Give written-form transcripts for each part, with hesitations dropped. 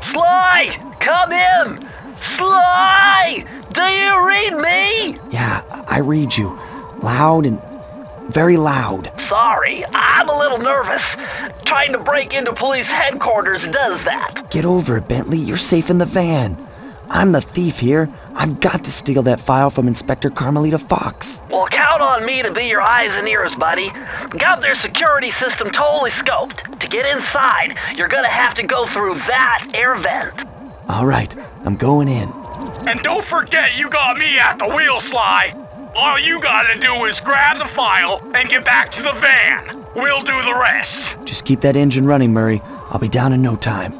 Sly! Come in! Sly! Do you read me? Yeah, I read you. Loud and very loud. Sorry, I'm a little nervous. Trying to break into police headquarters does that. Get over it, Bentley. You're safe in the van. I'm the thief here. I've got to steal that file from Inspector Carmelita Fox. Well, count on me to be your eyes and ears, buddy. Got their security system totally scoped. To get inside, you're gonna have to go through that air vent. All right, I'm going in. And don't forget you got me at the wheel, Sly. All you gotta do is grab the file and get back to the van. We'll do the rest. Just keep that engine running, Murray. I'll be down in no time.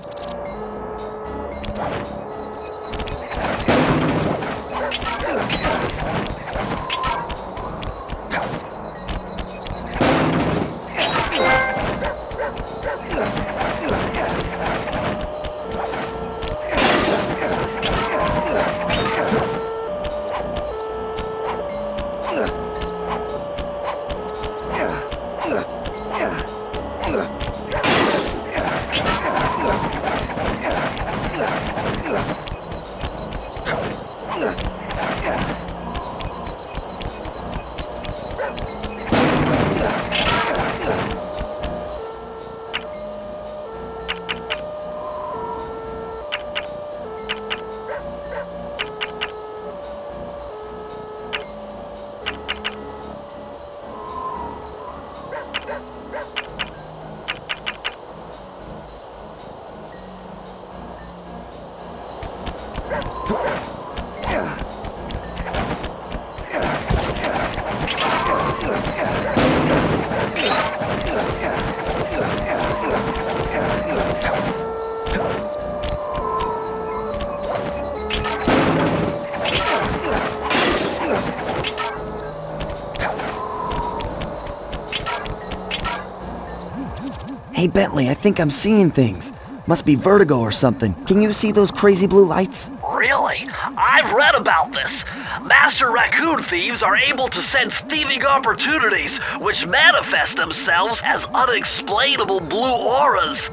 Hey, Bentley, I think I'm seeing things. Must be vertigo or something. Can you see those crazy blue lights? Really? I've read about this. Master raccoon thieves are able to sense thieving opportunities, which manifest themselves as unexplainable blue auras.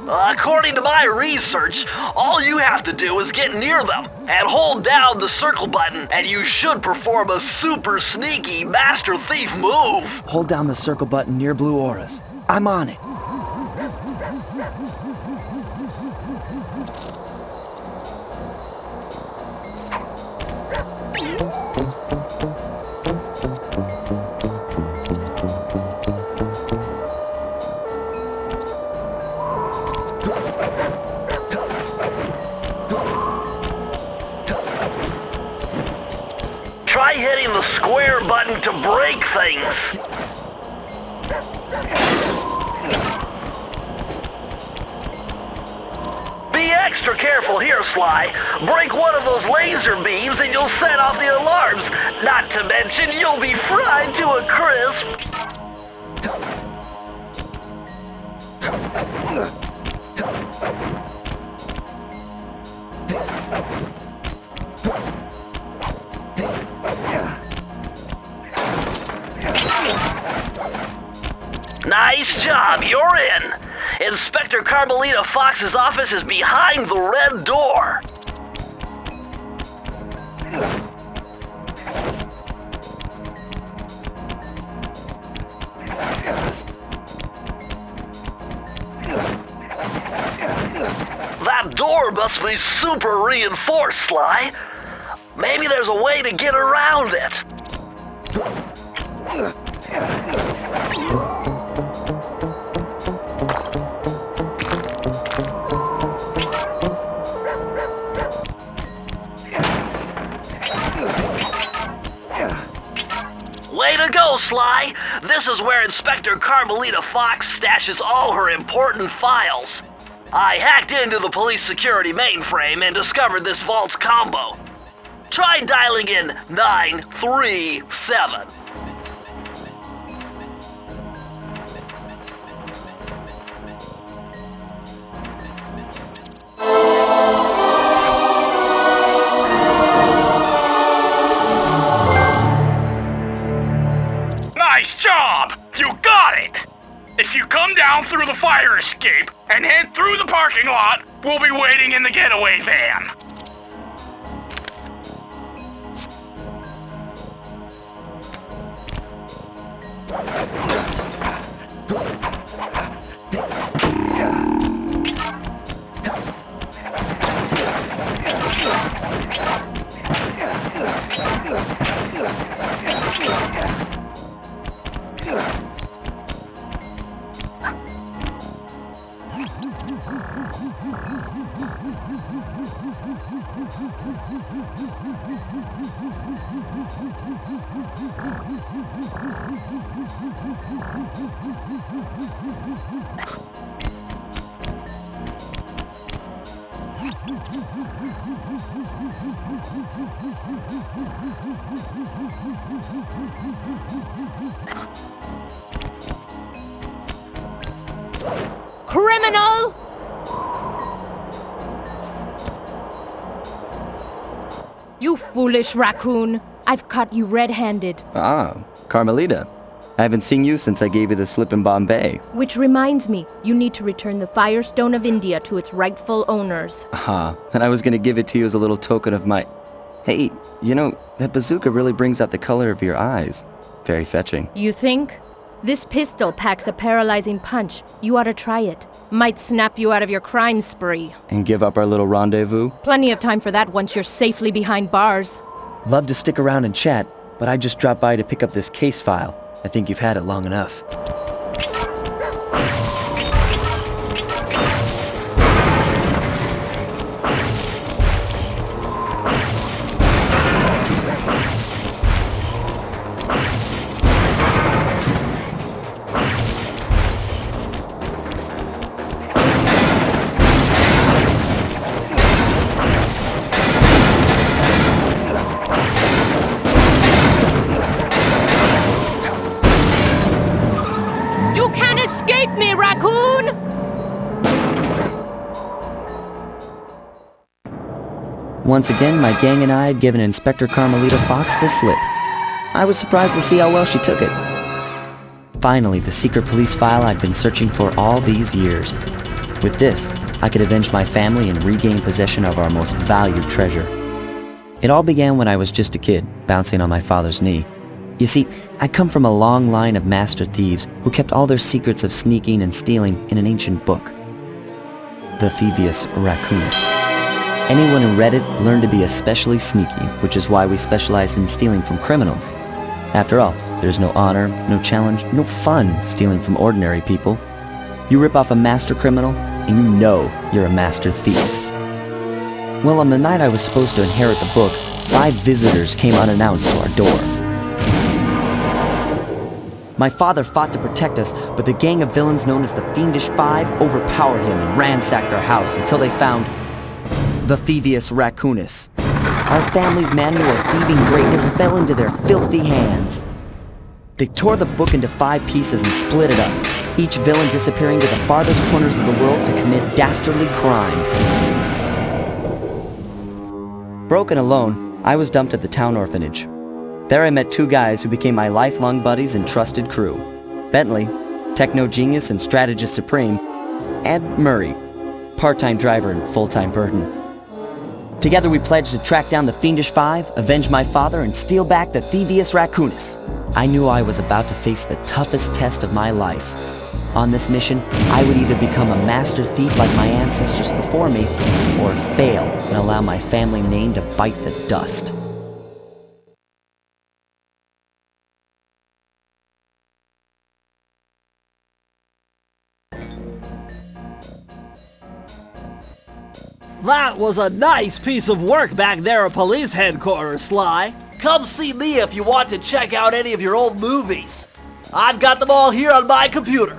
According to my research, all you have to do is get near them and hold down the circle button, and you should perform a super sneaky master thief move. Hold down the circle button near blue auras. I'm on it. Try hitting the square button to break things. Be extra careful here, Sly. Break one of those laser beams and you'll set off the alarms. Not to mention, you'll be fried to a crisp. Nice job, you're in. Inspector Carmelita Fox's office is behind the red door. That door must be super reinforced, Sly. Maybe there's a way to get around it. Way to go, Sly! This is where Inspector Carmelita Fox stashes all her important files. I hacked into the police security mainframe and discovered this vault's combo. Try dialing in 937. Nice job! You got it! If you come down through the fire escape and head through the parking lot, we'll be waiting in the getaway van. Criminal! You foolish raccoon. I've caught you red-handed. Ah, Carmelita. I haven't seen you since I gave you the slip in Bombay. Which reminds me, you need to return the Firestone of India to its rightful owners. And I was gonna give it to you as a little token of my... Hey, you know, that bazooka really brings out the color of your eyes. Very fetching. You think? This pistol packs a paralyzing punch. You ought to try it. Might snap you out of your crime spree. And give up our little rendezvous? Plenty of time for that once you're safely behind bars. Love to stick around and chat, but I just dropped by to pick up this case file. I think you've had it long enough. Once again, my gang and I had given Inspector Carmelita Fox the slip. I was surprised to see how well she took it. Finally, the secret police file I'd been searching for all these years. With this, I could avenge my family and regain possession of our most valued treasure. It all began when I was just a kid, bouncing on my father's knee. You see, I come from a long line of master thieves who kept all their secrets of sneaking and stealing in an ancient book. The Thievius Raccoonus. Anyone who read it learned to be especially sneaky, which is why we specialized in stealing from criminals. After all, there's no honor, no challenge, no fun stealing from ordinary people. You rip off a master criminal, and you know you're a master thief. Well, on the night I was supposed to inherit the book, 5 visitors came unannounced to our door. My father fought to protect us, but the gang of villains known as the Fiendish Five overpowered him and ransacked our house until they found the Thievius Raccoonus. Our family's manual of thieving greatness fell into their filthy hands. They tore the book into 5 pieces and split it up, each villain disappearing to the farthest corners of the world to commit dastardly crimes. Broken alone, I was dumped at the town orphanage. There I met 2 guys who became my lifelong buddies and trusted crew. Bentley, techno genius and strategist supreme, and Murray, part-time driver and full-time burden. Together we pledged to track down the Fiendish Five, avenge my father, and steal back the Thievius Raccoonus. I knew I was about to face the toughest test of my life. On this mission, I would either become a master thief like my ancestors before me, or fail and allow my family name to bite the dust. That was a nice piece of work back there at police headquarters, Sly. Come see me if you want to check out any of your old movies. I've got them all here on my computer.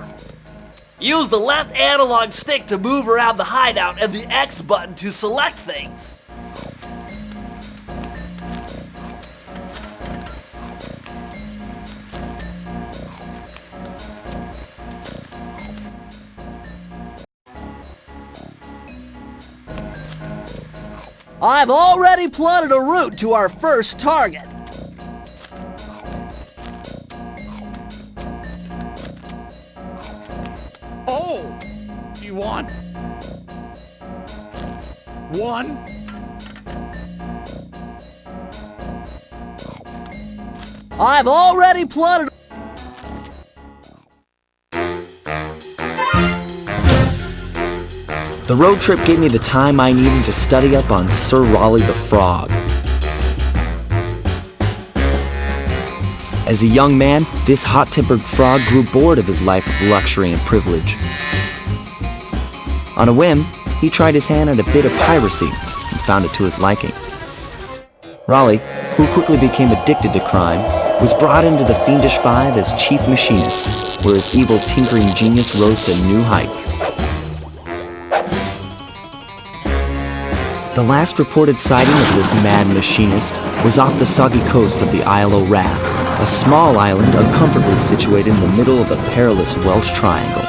Use the left analog stick to move around the hideout and the X button to select things. I've already plotted a route to our first target. Oh, you want one? I've already plotted. The road trip gave me the time I needed to study up on Sir Raleigh the Frog. As a young man, this hot-tempered frog grew bored of his life of luxury and privilege. On a whim, he tried his hand at a bit of piracy and found it to his liking. Raleigh, who quickly became addicted to crime, was brought into the Fiendish Five as chief machinist, where his evil tinkering genius rose to new heights. The last reported sighting of this mad machinist was off the soggy coast of the Isle o' Wrath, a small island uncomfortably situated in the middle of the perilous Welsh Triangle.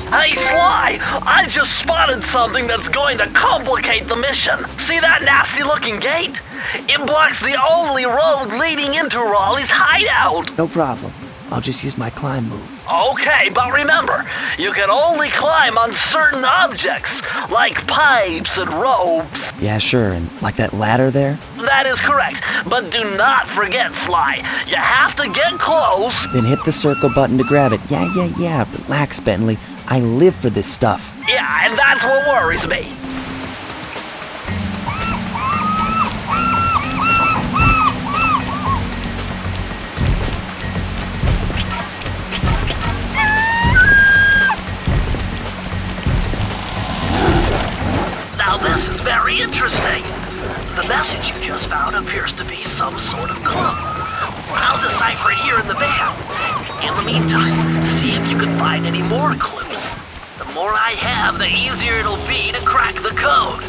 Hey, Sly! I just spotted something that's going to complicate the mission. See that nasty-looking gate? It blocks the only road leading into Raleigh's hideout. No problem. I'll just use my climb move. Okay, but remember, you can only climb on certain objects, like pipes and ropes. Yeah, sure, and like that ladder there? That is correct, but do not forget, Sly. You have to get close. Then hit the circle button to grab it. Yeah. Relax, Bentley. I live for this stuff. Yeah, and that's what worries me. Now this is very interesting. The message you just found appears to be some sort of clue. I'll decipher it here in the van. In the meantime, see if you can find any more clues. The more I have, the easier it'll be to crack the code.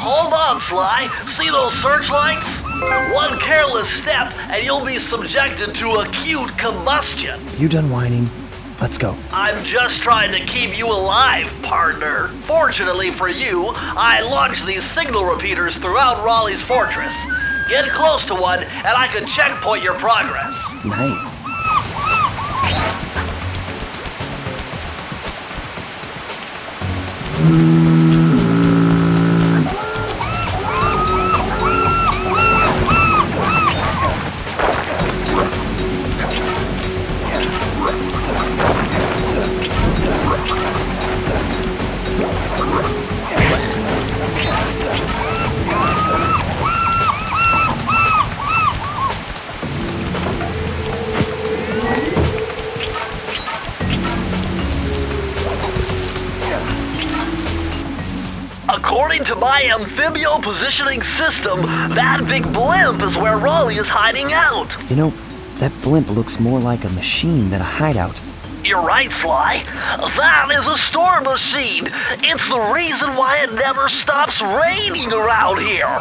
Hold on, Sly. See those searchlights? One careless step and you'll be subjected to acute combustion. You done whining? Let's go. I'm just trying to keep you alive, partner. Fortunately for you, I launched these signal repeaters throughout Raleigh's fortress. Get close to one and I can checkpoint your progress. Nice. According to my amphibio positioning system, that big blimp is where Raleigh is hiding out. You know, That blimp looks more like a machine than a hideout. You're right, Sly. That is a storm machine. It's the reason why it never stops raining around here.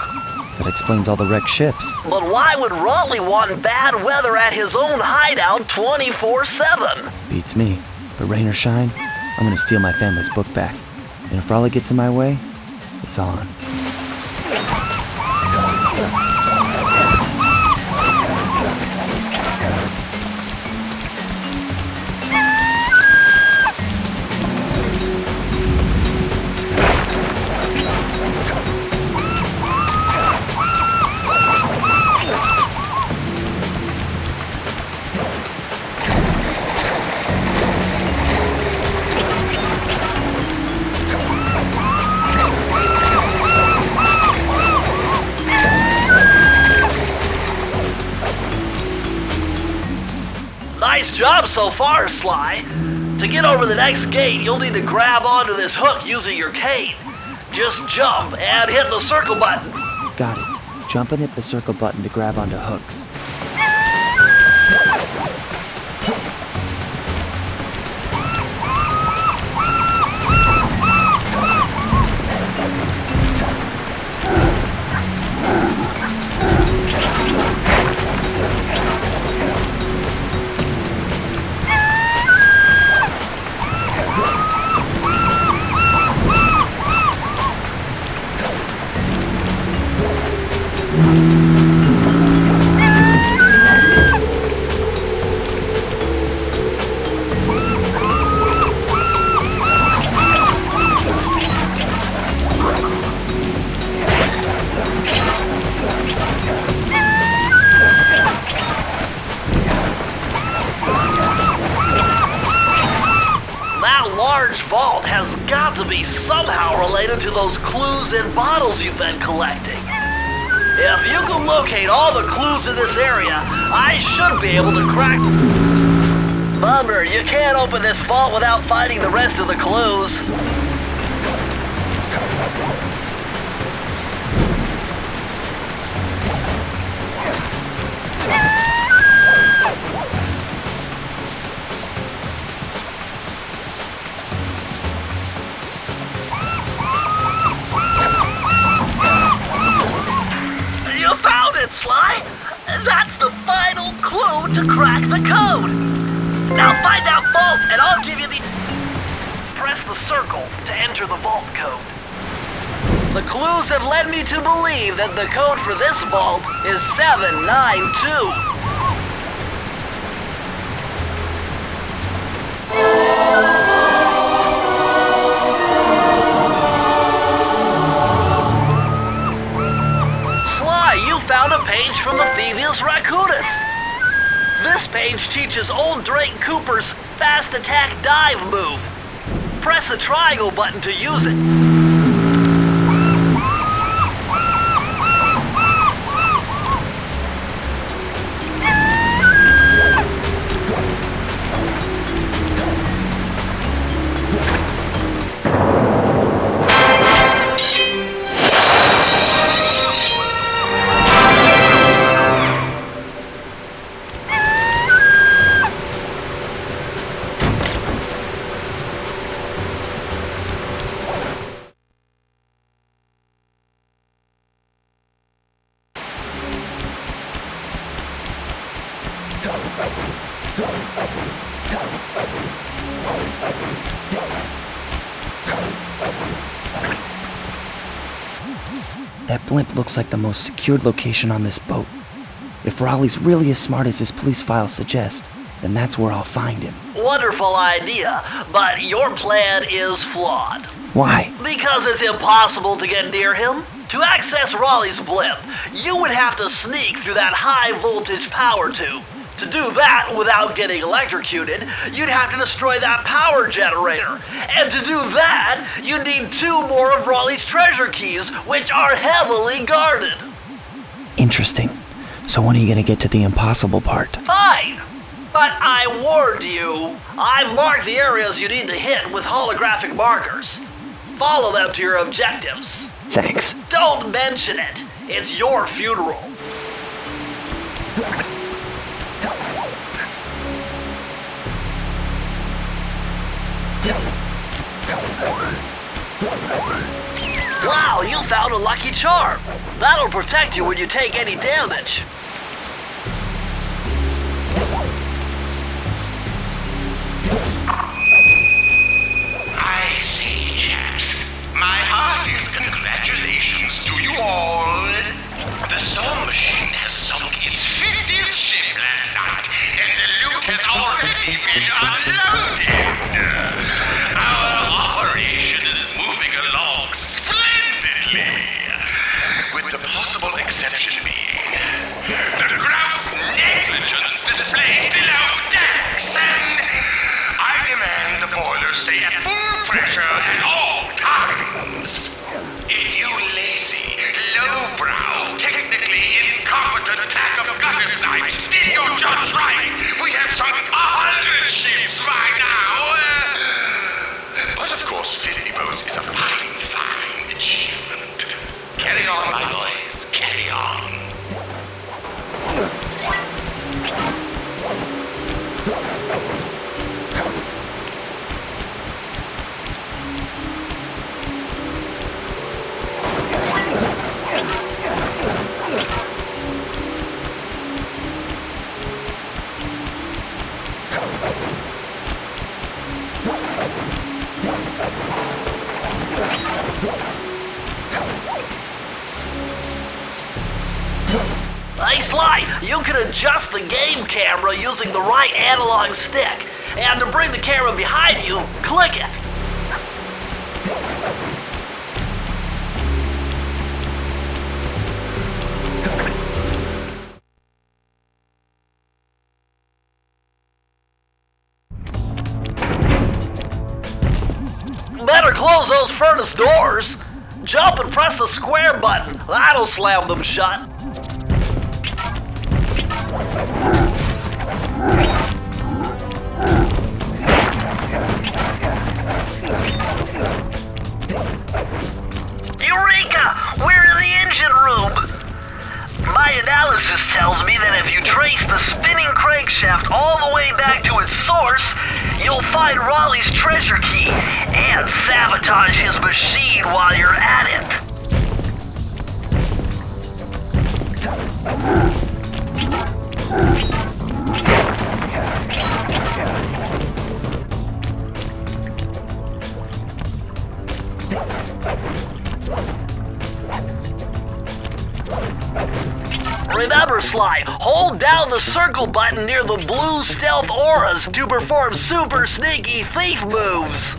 That explains all the wrecked ships. But why would Raleigh want bad weather at his own hideout 24/7? Beats me. But rain or shine, I'm gonna steal my family's book back. And if Raleigh gets in my way, it's on. Nice job so far, Sly. To get over the next gate, you'll need to grab onto this hook using your cane. Just jump and hit the circle button. Got it. Jump and hit the circle button to grab onto hooks. Vault has got to be somehow related to those clues and bottles you've been collecting. If you can locate all the clues in this area, I should be able to crack... Bummer, you can't open this vault without finding the rest of the clues. Sly, that's the final clue to crack the code. Now find that vault and I'll give you the... Press the circle to enter the vault code. The clues have led me to believe that the code for this vault is 792. Found a page from the Thievius Raccoonus. This page teaches old Drake Cooper's fast attack dive move. Press the triangle button to use it. That blimp looks like the most secured location on this boat. If Raleigh's really as smart as his police files suggest, then that's where I'll find him. Wonderful idea, but your plan is flawed. Why? Because it's impossible to get near him. To access Raleigh's blimp, you would have to sneak through that high-voltage power tube. To do that without getting electrocuted, you'd have to destroy that power generator. And to do that, you'd need 2 more of Raleigh's treasure keys, which are heavily guarded. Interesting. So when are you gonna get to the impossible part? Fine. But I warned you. I've marked the areas you need to hit with holographic markers. Follow them to your objectives. Thanks. Don't mention it. It's your funeral. Wow, you found a lucky charm. That'll protect you when you take any damage. I see, chaps. My heartiest congratulations to you all. The storm machine has sunk its 50th ship last night, and the loot has already been unloaded. Our operation is moving along splendidly, with the possible exception being the gross negligence displayed below decks, and I demand the boilers stay at full pressure at all times. If you lazy, lowbrow, technically incompetent pack of gutter snipes did your jobs right, we'd have sunk 100 ships by now. But of course, 50 boats is a fine, fine achievement. Carry on, my boys, carry on. Hey Sly, you can adjust the game camera using the right analog stick. And to bring the camera behind you, click it. Better close those furnace doors. Jump and press the square button. That'll slam them shut. Eureka! We're in the engine room! My analysis tells me that if you trace the spinning crankshaft all the way back to its source, you'll find Raleigh's treasure key and sabotage his machine while you're at it. Remember, Sly, hold down the circle button near the blue stealth auras to perform super sneaky thief moves.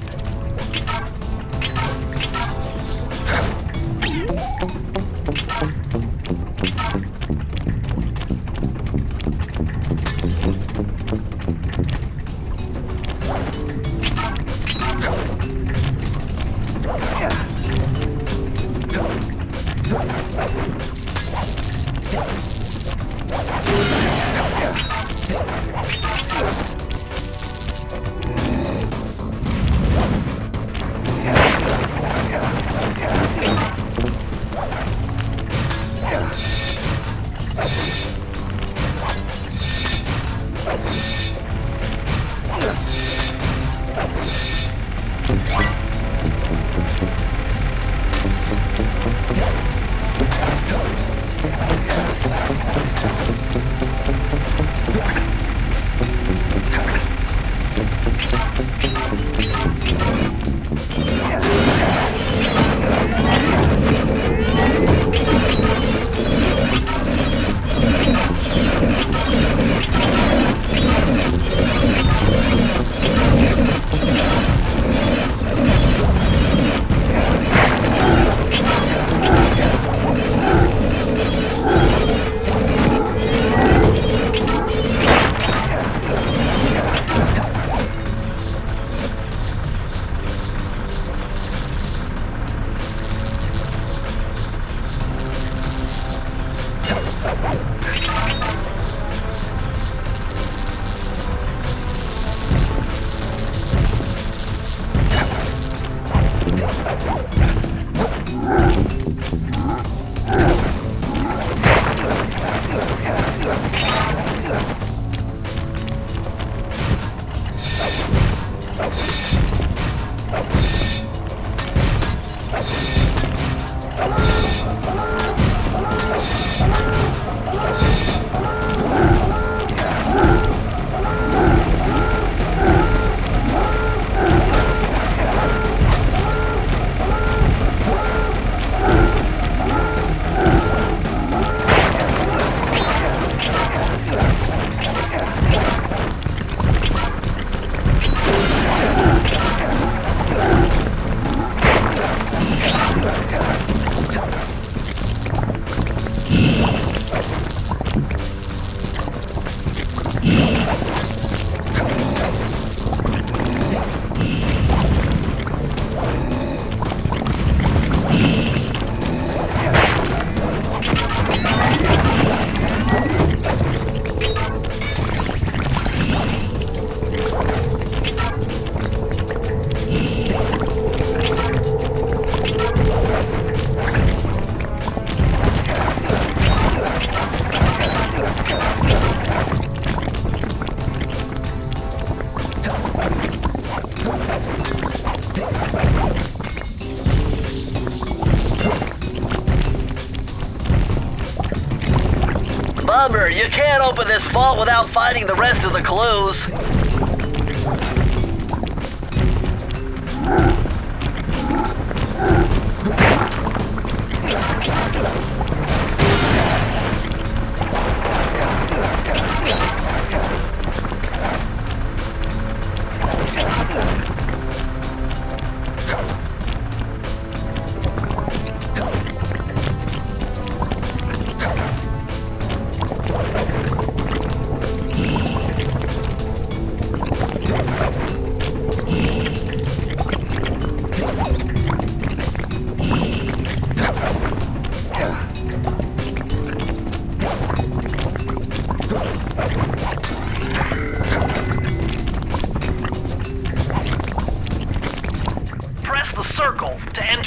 Remember, you can't open this vault without finding the rest of the clues.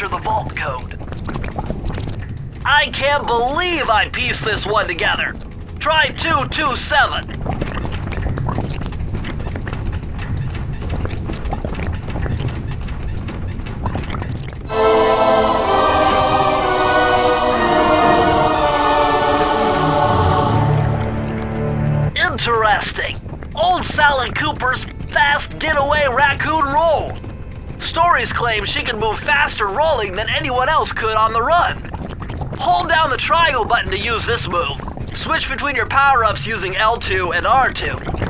The vault code. I can't believe I pieced this one together. Try 227. Interesting. Old Sally Cooper's fast getaway raccoon roll. Stories claim she can move faster rolling than anyone else could on the run. Hold down the triangle button to use this move. Switch between your power-ups using L2 and R2.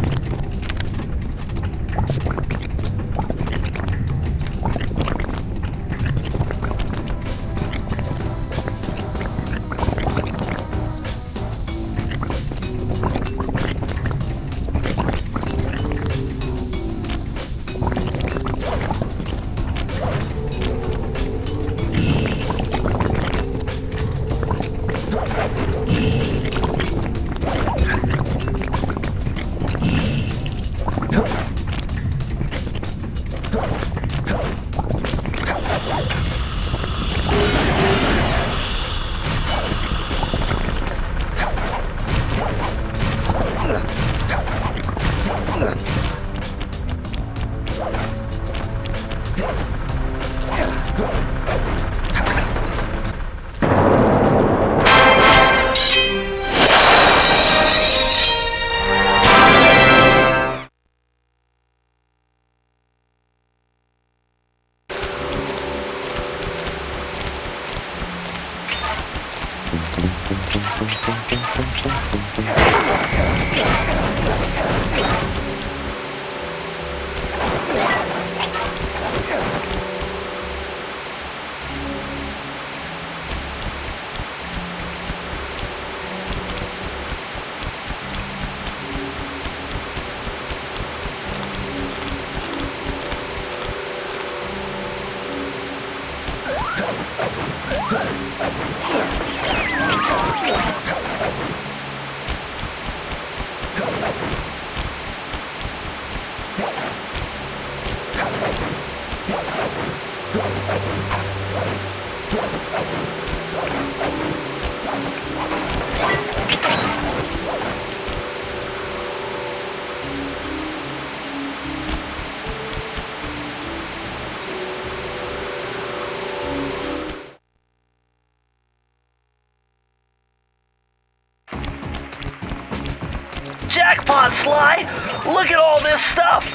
Jackpot, Sly! Look at all this stuff!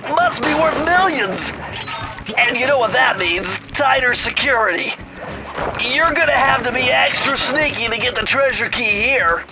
Must be worth millions! And you know what that means? Tighter security. You're gonna have to be extra sneaky to get the treasure key here.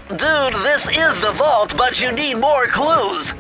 Dude, this is the vault, but you need more clues.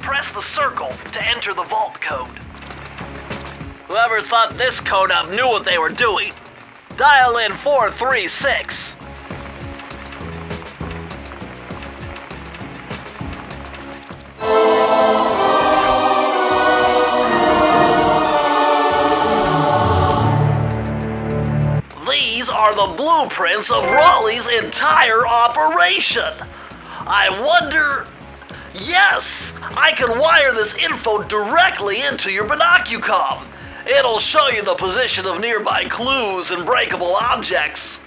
Press the circle to enter the vault code. Whoever thought this code up knew what they were doing. Dial in 436. These are the blueprints of Raleigh's entire operation. I wonder... Yes! I can wire this info directly into your binocucom. It'll show you the position of nearby clues and breakable objects.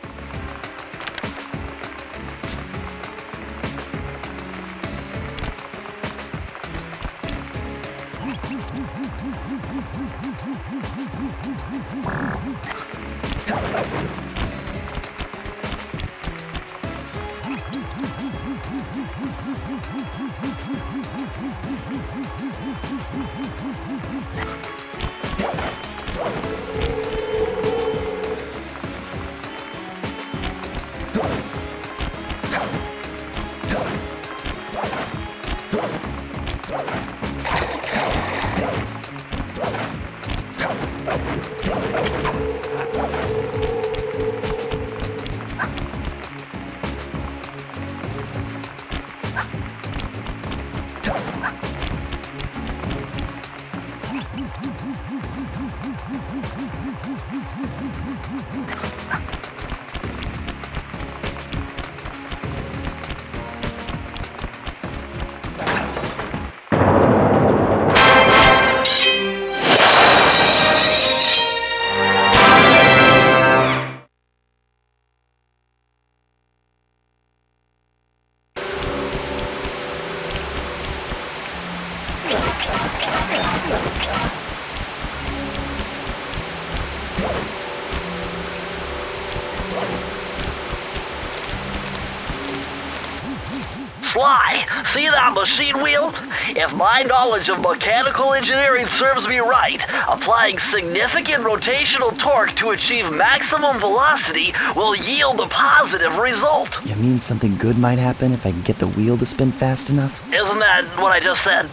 Sly, see that machine wheel? If my knowledge of mechanical engineering serves me right, applying significant rotational torque to achieve maximum velocity will yield a positive result. You mean something good might happen if I can get the wheel to spin fast enough? Isn't that what I just said?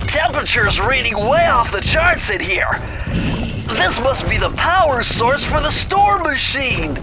Temperature's reading way off the charts in here. This must be the power source for the storm machine.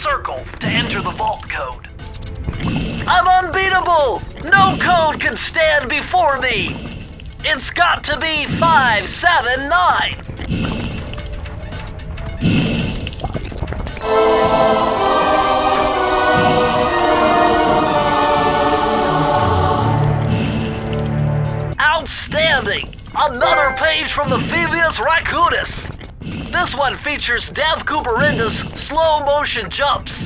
circle to enter the vault code. I'm unbeatable! No code can stand before me! It's got to be 579! Outstanding! Another page from the Thievius Raccoonus! This one features Dev Cooperenda's slow motion jumps.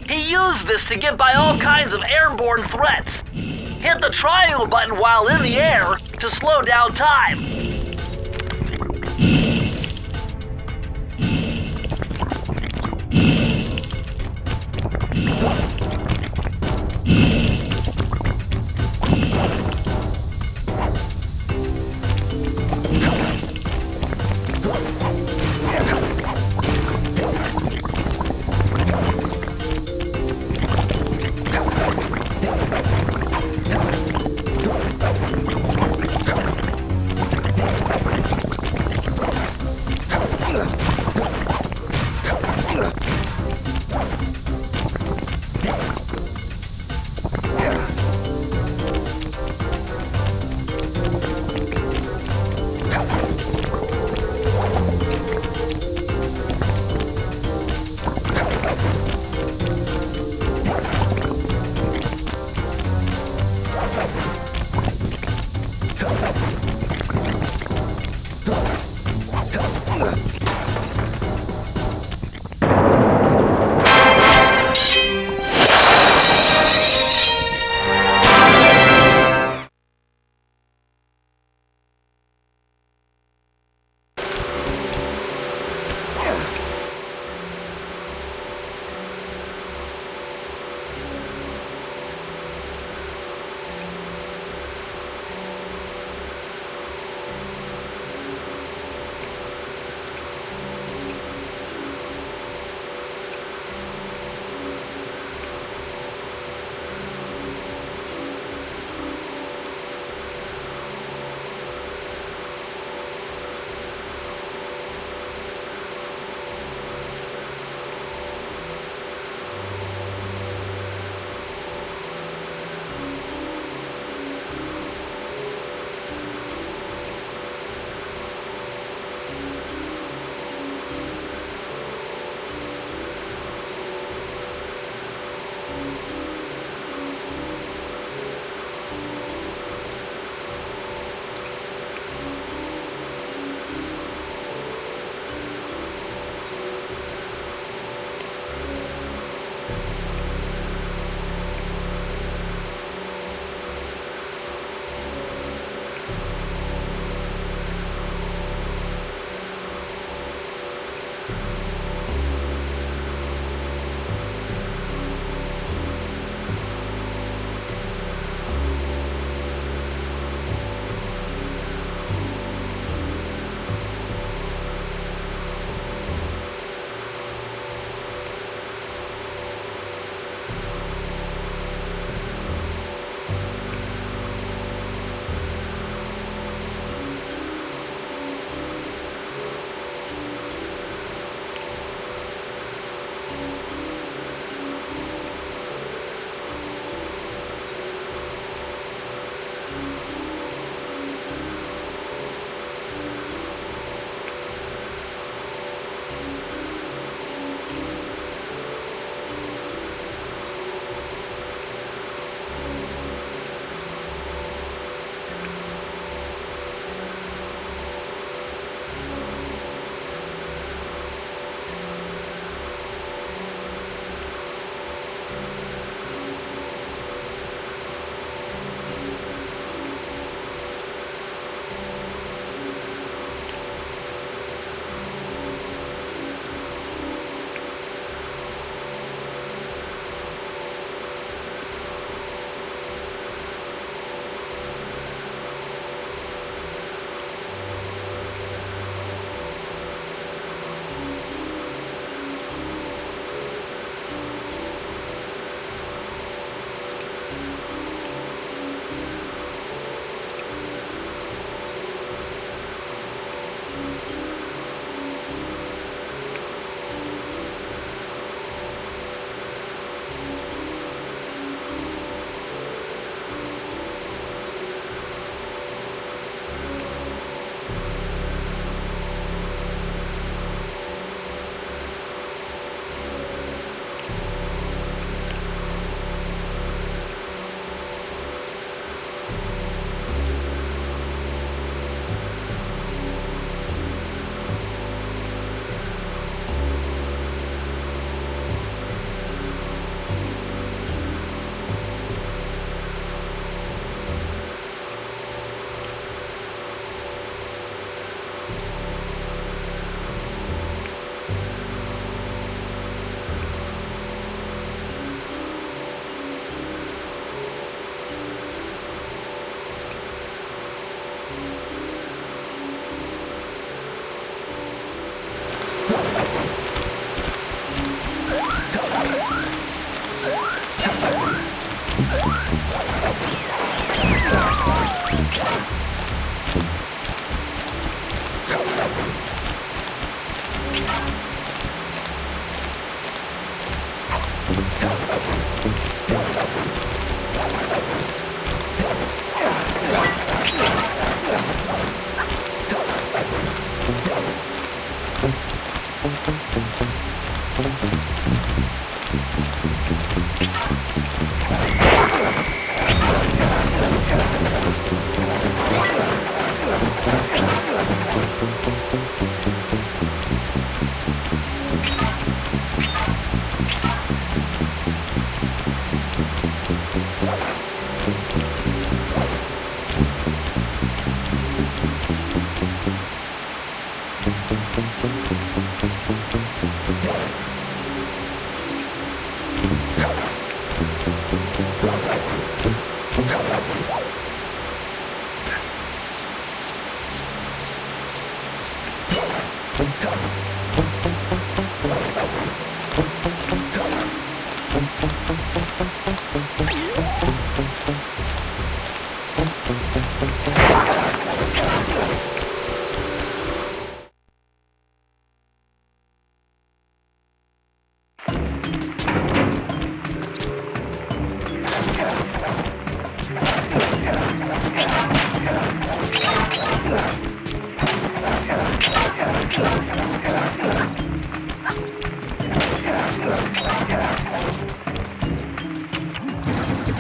He used this to get by all kinds of airborne threats. Hit the triangle button while in the air to slow down time.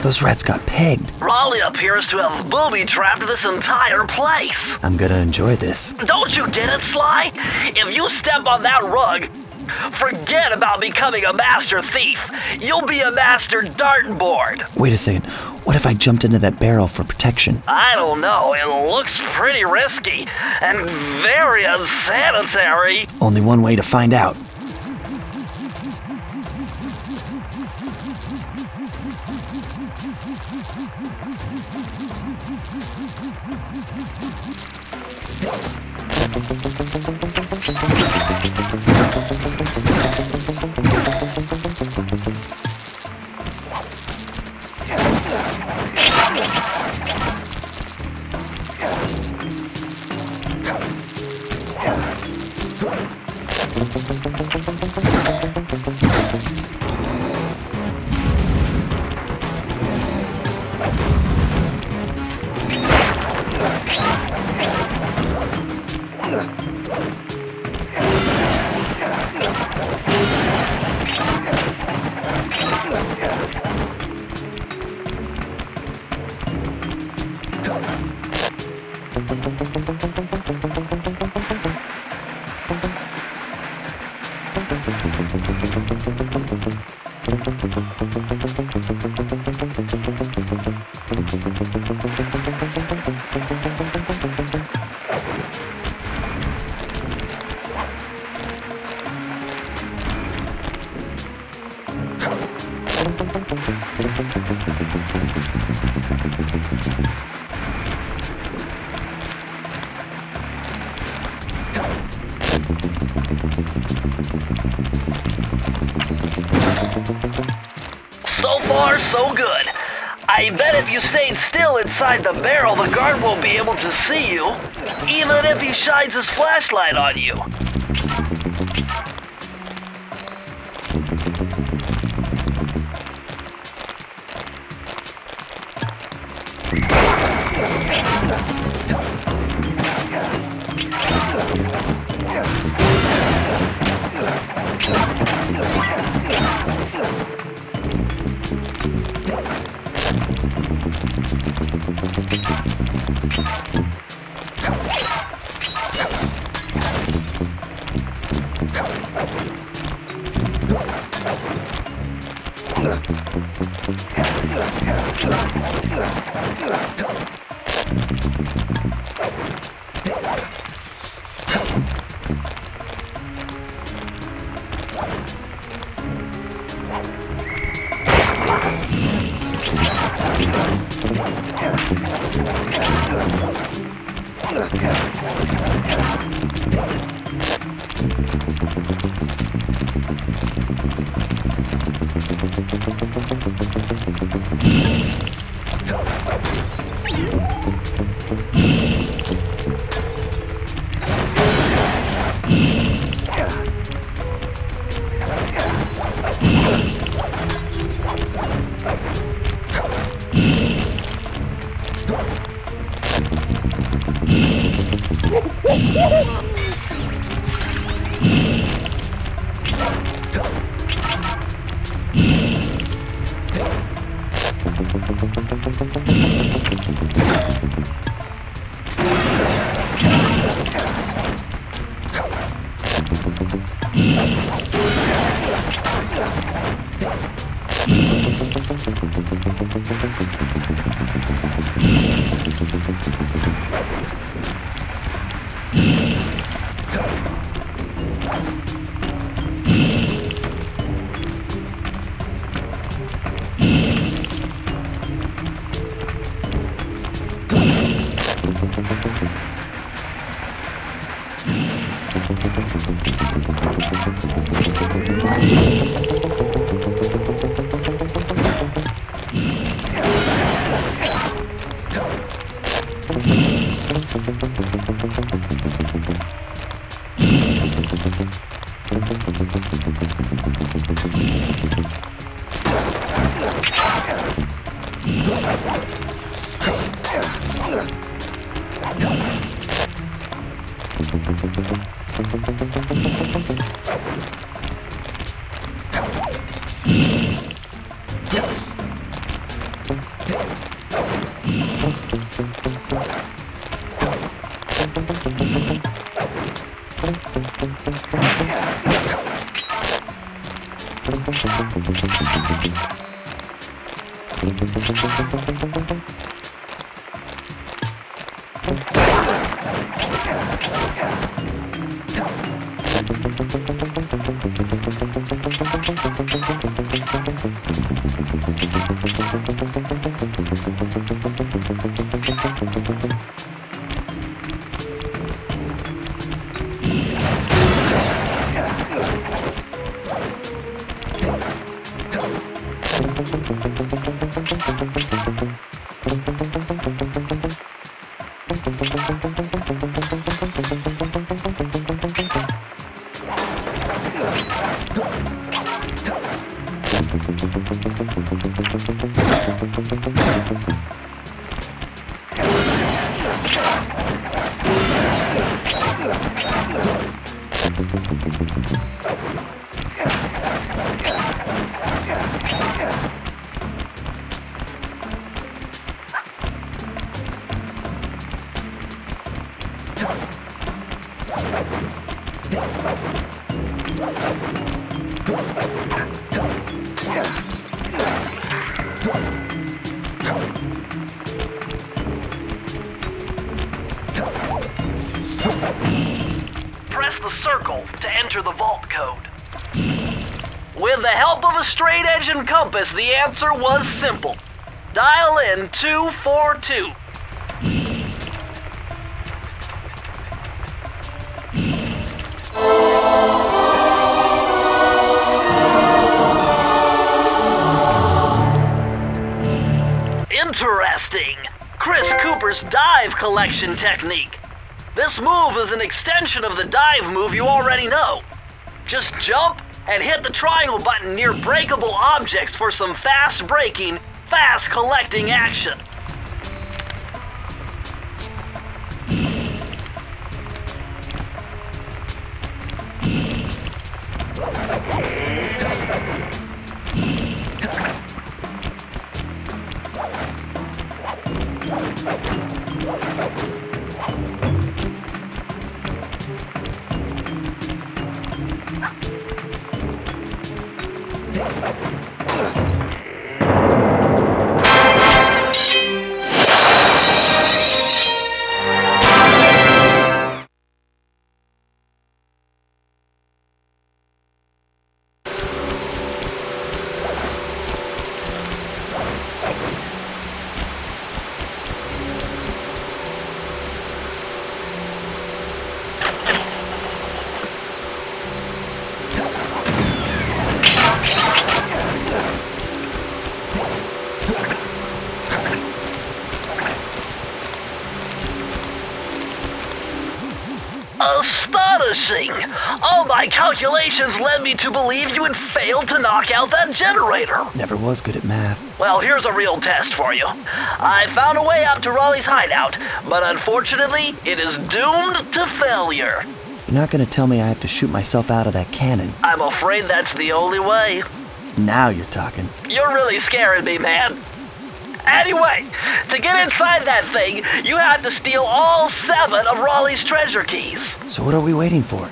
Those rats got pegged. Raleigh appears to have booby-trapped this entire place. I'm gonna enjoy this. Don't you get it, Sly? If you step on that rug, forget about becoming a master thief. You'll be a master dartboard. Wait a second. What if I jumped into that barrel for protection? I don't know. It looks pretty risky and very unsanitary. Only one way to find out. So far, so good. I bet if you stayed still inside the barrel, the guard won't be able to see you, even if he shines his flashlight on you. Press the circle to enter the vault code. With the help of a straight edge and compass, the answer was simple. Dial in 242. Interesting. Chris Cooper's dive collection technique. This move is an extension of the dive move you already know. Just jump and hit the triangle button near breakable objects for some fast braking, fast collecting action. Astonishing! All my calculations led me to believe you had failed to knock out that generator. Never was good at math. Well, here's a real test for you. I found a way out to Raleigh's hideout, but unfortunately, it is doomed to failure. You're not gonna tell me I have to shoot myself out of that cannon. I'm afraid that's the only way. Now you're talking. You're really scaring me, man. Anyway, to get inside that thing, you had to steal all 7 of Raleigh's treasure keys. So what are we waiting for?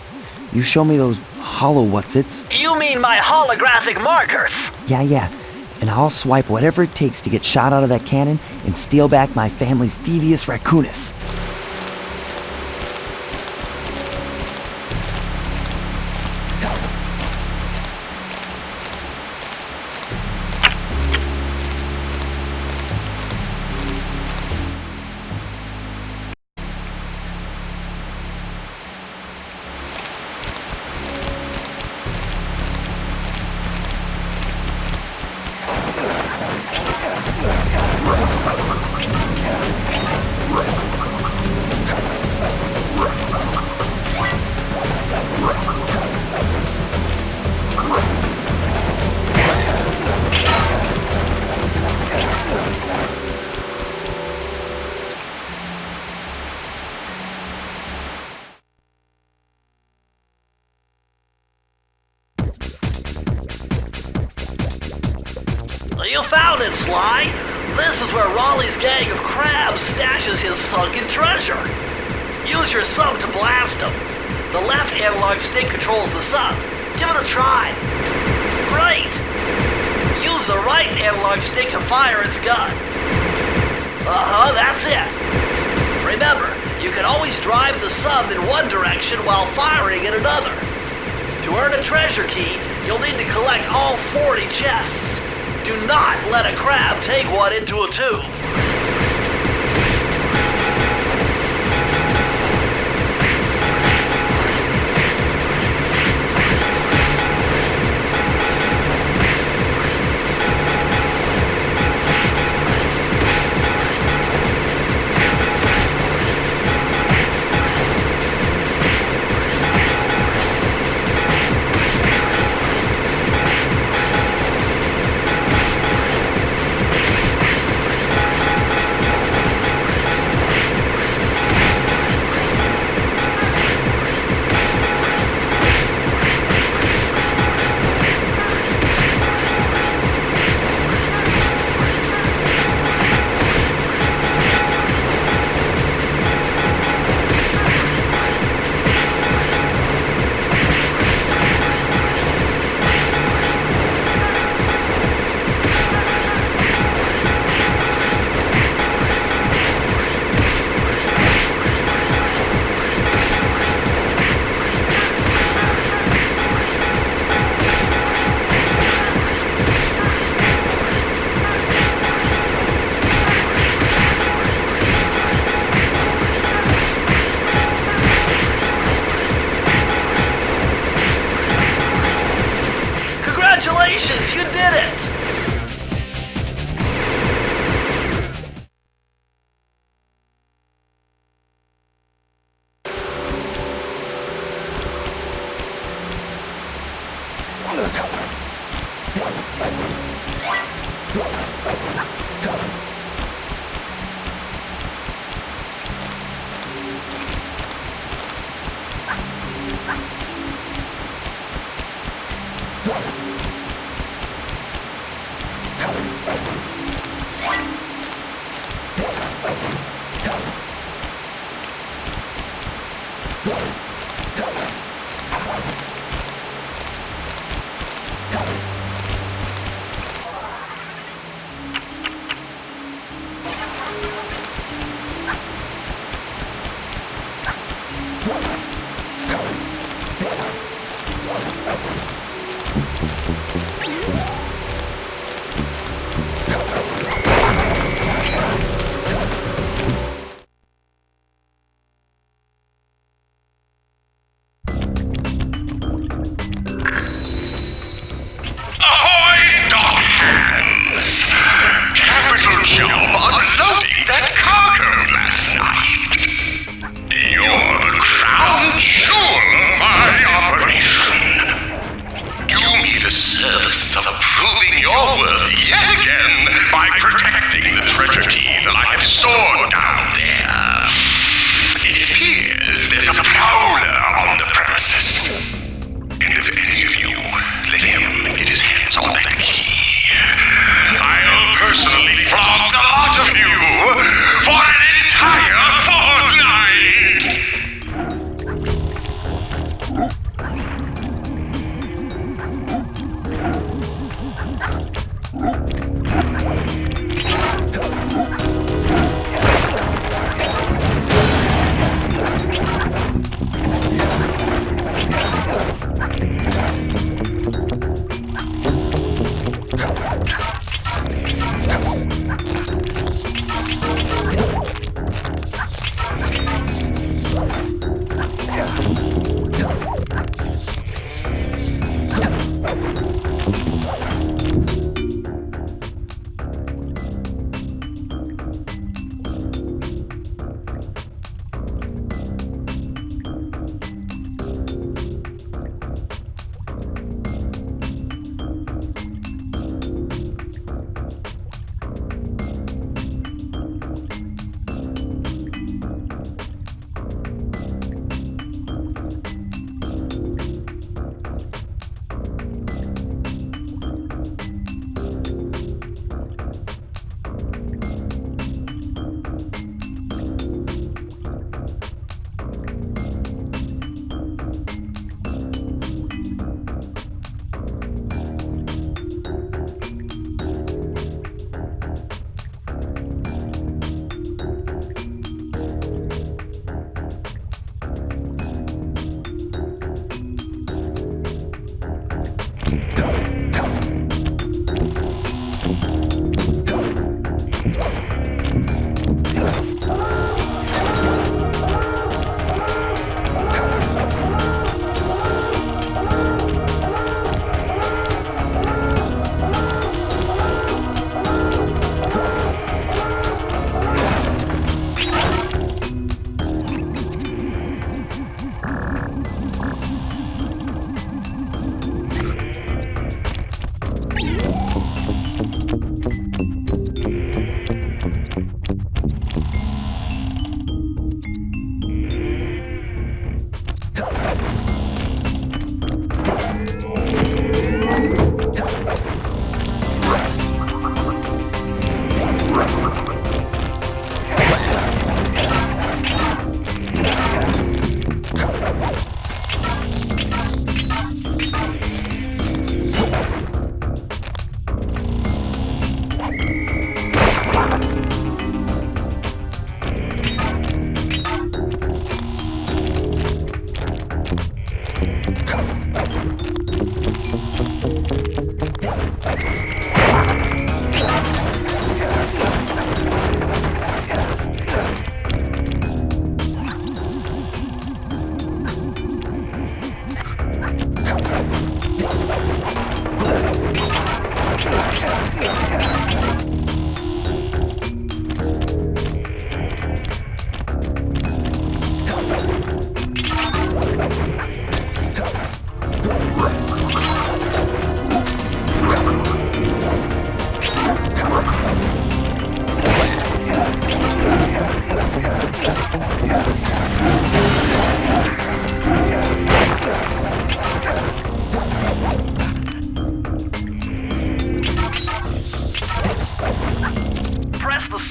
you show me those hollow what's-its? You mean my holographic markers? Yeah. And I'll swipe whatever it takes to get shot out of that cannon and steal back my family's Thievius Raccoonus. You found it, Sly! This is where Raleigh's gang of crabs stashes his sunken treasure. Use your sub to blast him. The left analog stick controls the sub. Give it a try. Great! Use the right analog stick to fire its gun. That's it. Remember, you can always drive the sub in one direction while firing in another. To earn a treasure key, you'll need to collect all 40 chests. Do not let a crab take one into a tube. Congratulations, you did it!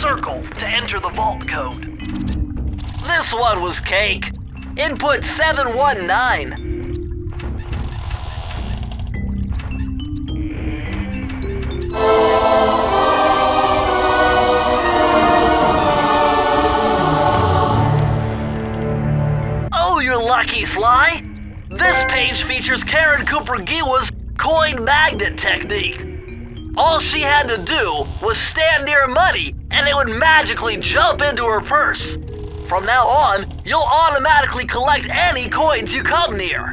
circle to enter the vault code. This one was cake. Input 719. Oh, you're lucky, Sly. This page features Karen Cooper-Giwa's coin magnet technique. All she had to do was stand near money and it would magically jump into her purse. From now on, you'll automatically collect any coins you come near.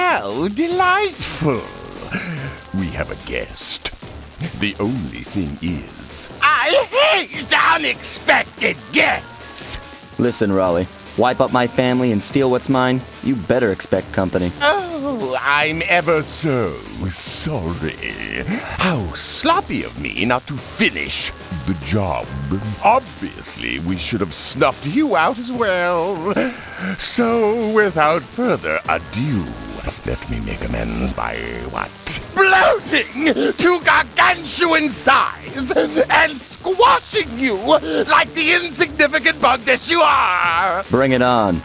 How delightful. We have a guest. The only thing is, I hate unexpected guests! Listen, Raleigh. Wipe up my family and steal what's mine? You better expect company. Oh, I'm ever so sorry. How sloppy of me not to finish the job. Obviously, we should have snuffed you out as well. So, without further ado, let me make amends by what? Bloating to gargantuan size and squashing you like the insignificant bug that you are! Bring it on.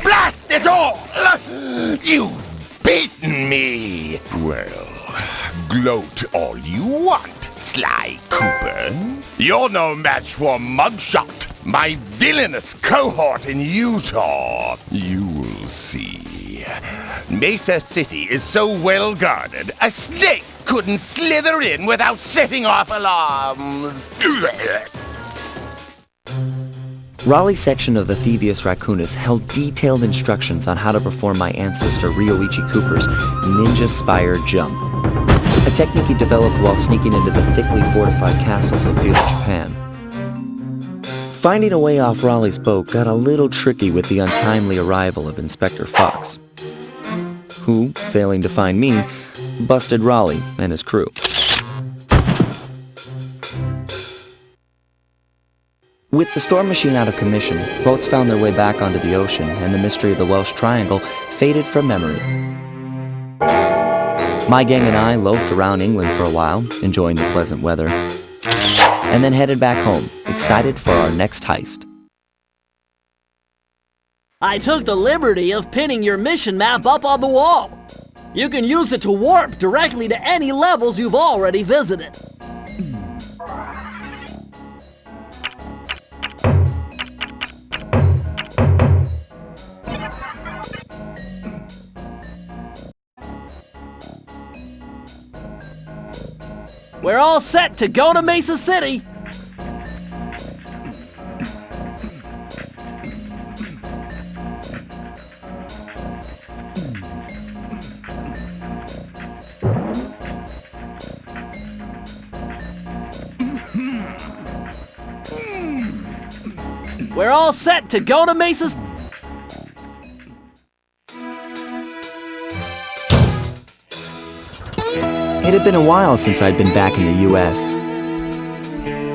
Blast it all! You've beaten me! Well, gloat all you want, Sly Cooper. You're no match for Mugshot, my villainous cohort in Utah. You'll see. Mesa City is so well guarded, a snake couldn't slither in without setting off alarms. Raleigh's section of the Thievius Raccoonus held detailed instructions on how to perform my ancestor Ryoichi Cooper's ninja spire jump, a technique he developed while sneaking into the thickly fortified castles of feudal Japan. Finding a way off Raleigh's boat got a little tricky with the untimely arrival of Inspector Fox, who, failing to find me, busted Raleigh and his crew. With the storm machine out of commission, boats found their way back onto the ocean, and the mystery of the Welsh Triangle faded from memory. My gang and I loafed around England for a while, enjoying the pleasant weather, and then headed back home, excited for our next heist. I took the liberty of pinning your mission map up on the wall. You can use it to warp directly to any levels you've already visited. We're all set to go to Mesa City! We're all set to go to Mesa City! It had been a while since I'd been back in the U.S.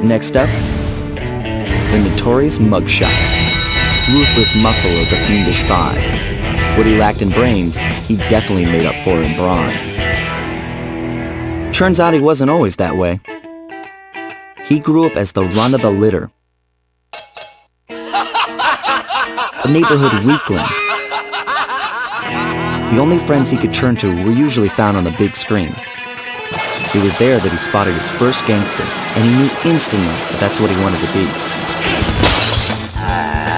Next up, the notorious Mugshot, ruthless muscle of the Fiendish Five. What he lacked in brains, he definitely made up for in brawn. Turns out he wasn't always that way. He grew up as the run of the litter, a neighborhood weakling. The only friends he could turn to were usually found on the big screen. It was there that he spotted his first gangster, and he knew instantly that that's what he wanted to be.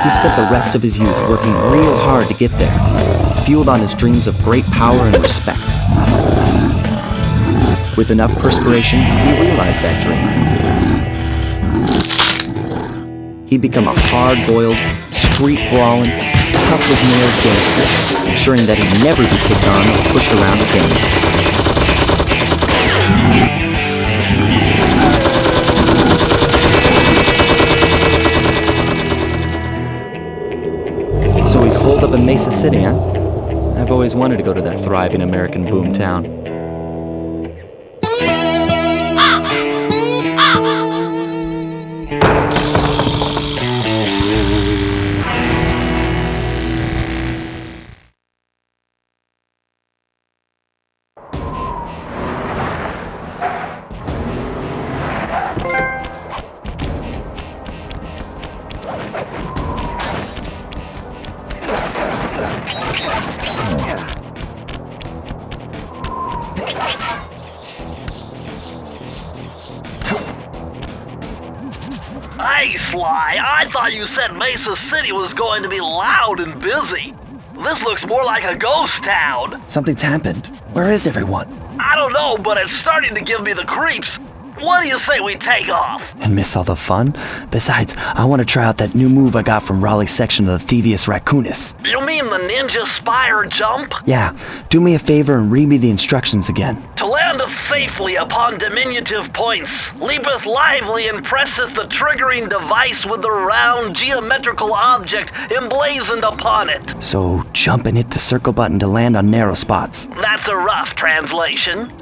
He spent the rest of his youth working real hard to get there, fueled on his dreams of great power and respect. With enough perspiration, he realized that dream. he'd become a hard-boiled, street-brawling, tough-as-nails gangster, ensuring that he'd never be kicked on or pushed around again. So he's holed up in Mesa City, huh? I've always wanted to go to that thriving American boomtown. Hey, Sly, I thought you said Mesa City was going to be loud and busy. This looks more like a ghost town. Something's happened. Where is everyone? I don't know, but it's starting to give me the creeps. What do you say we take off? And miss all the fun? Besides, I want to try out that new move I got from Raleigh's section of the Thievius Raccoonus. You mean the ninja spire jump? Yeah, do me a favor and read me the instructions again. To landeth safely upon diminutive points, leapeth lively and presseth the triggering device with the round geometrical object emblazoned upon it. So, jump and hit the circle button to land on narrow spots. That's a rough translation.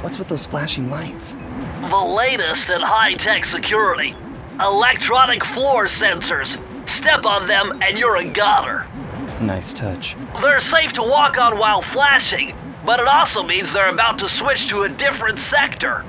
What's with those flashing lights? The latest in high-tech security. Electronic floor sensors. Step on them and you're a goner. Nice touch. They're safe to walk on while flashing, but it also means they're about to switch to a different sector.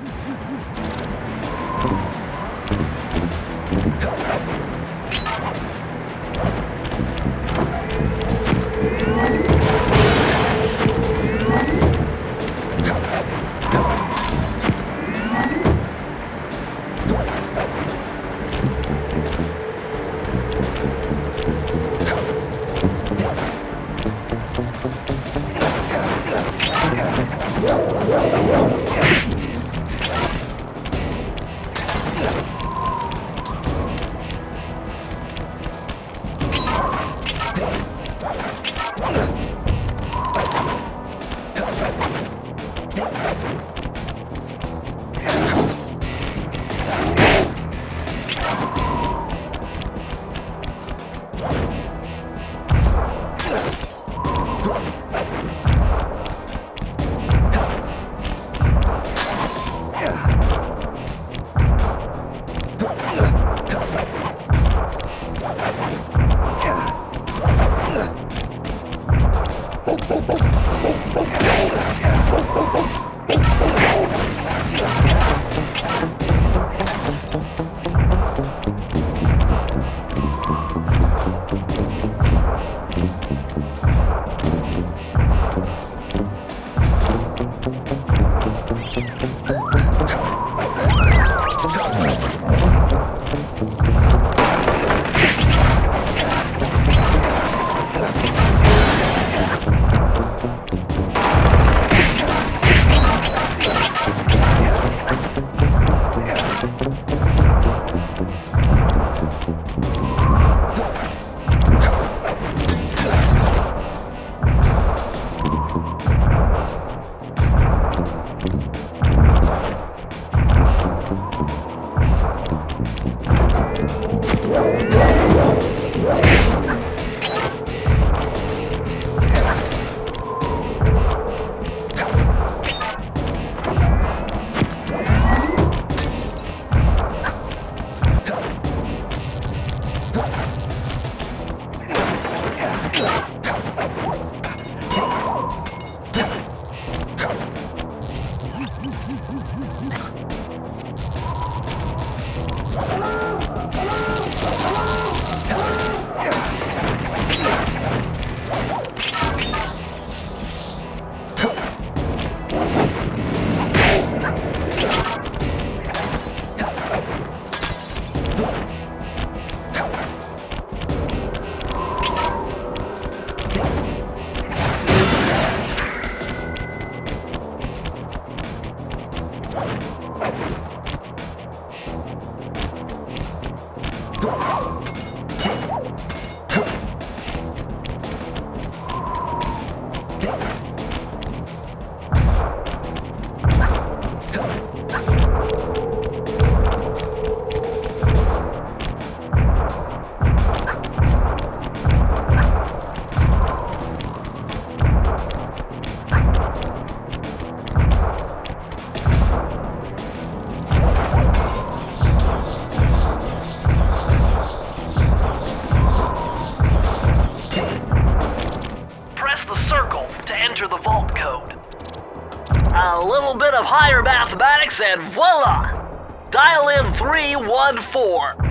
A little bit of higher mathematics and voila! Dial in 314.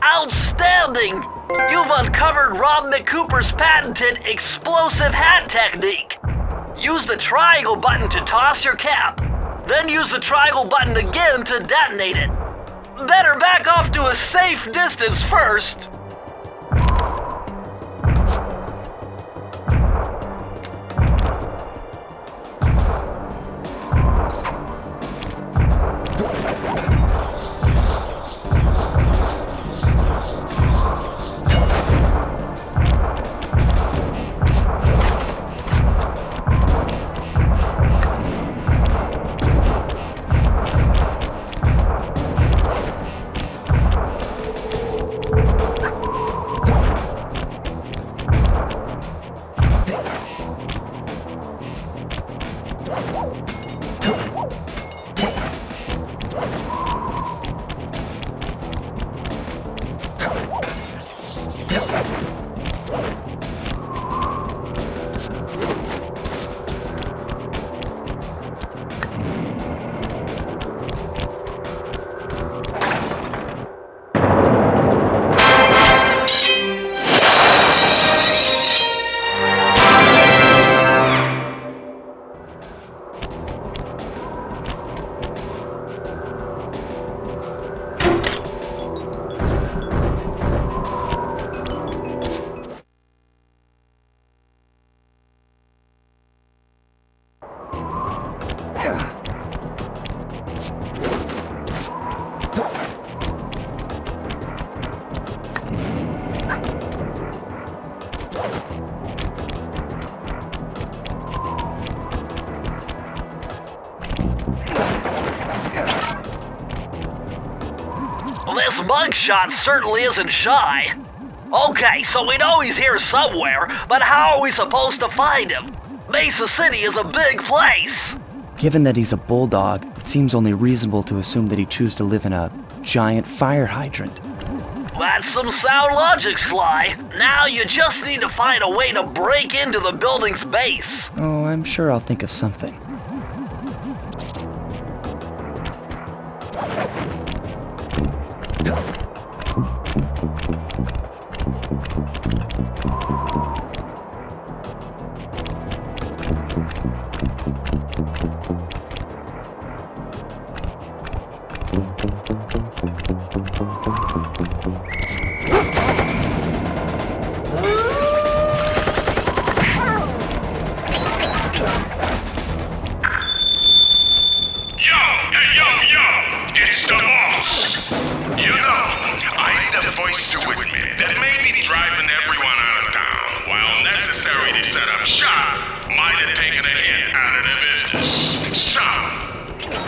Outstanding! You've uncovered Rob McCooper's patented explosive hat technique. Use the triangle button to toss your cap. Then use the triangle button again to detonate it. Better back off to a safe distance first. This mugshot certainly isn't shy. Okay, so we know he's here somewhere, but how are we supposed to find him? Mesa City is a big place. Given that he's a bulldog, it seems only reasonable to assume that he'd choose to live in a giant fire hydrant. That's some sound logic, Sly. Now you just need to find a way to break into the building's base. Oh, I'm sure I'll think of something. It's the boss. You know, I need a voice to admit that maybe driving everyone out of town, while necessary to set up shop, might have taken a hit out of their business. So,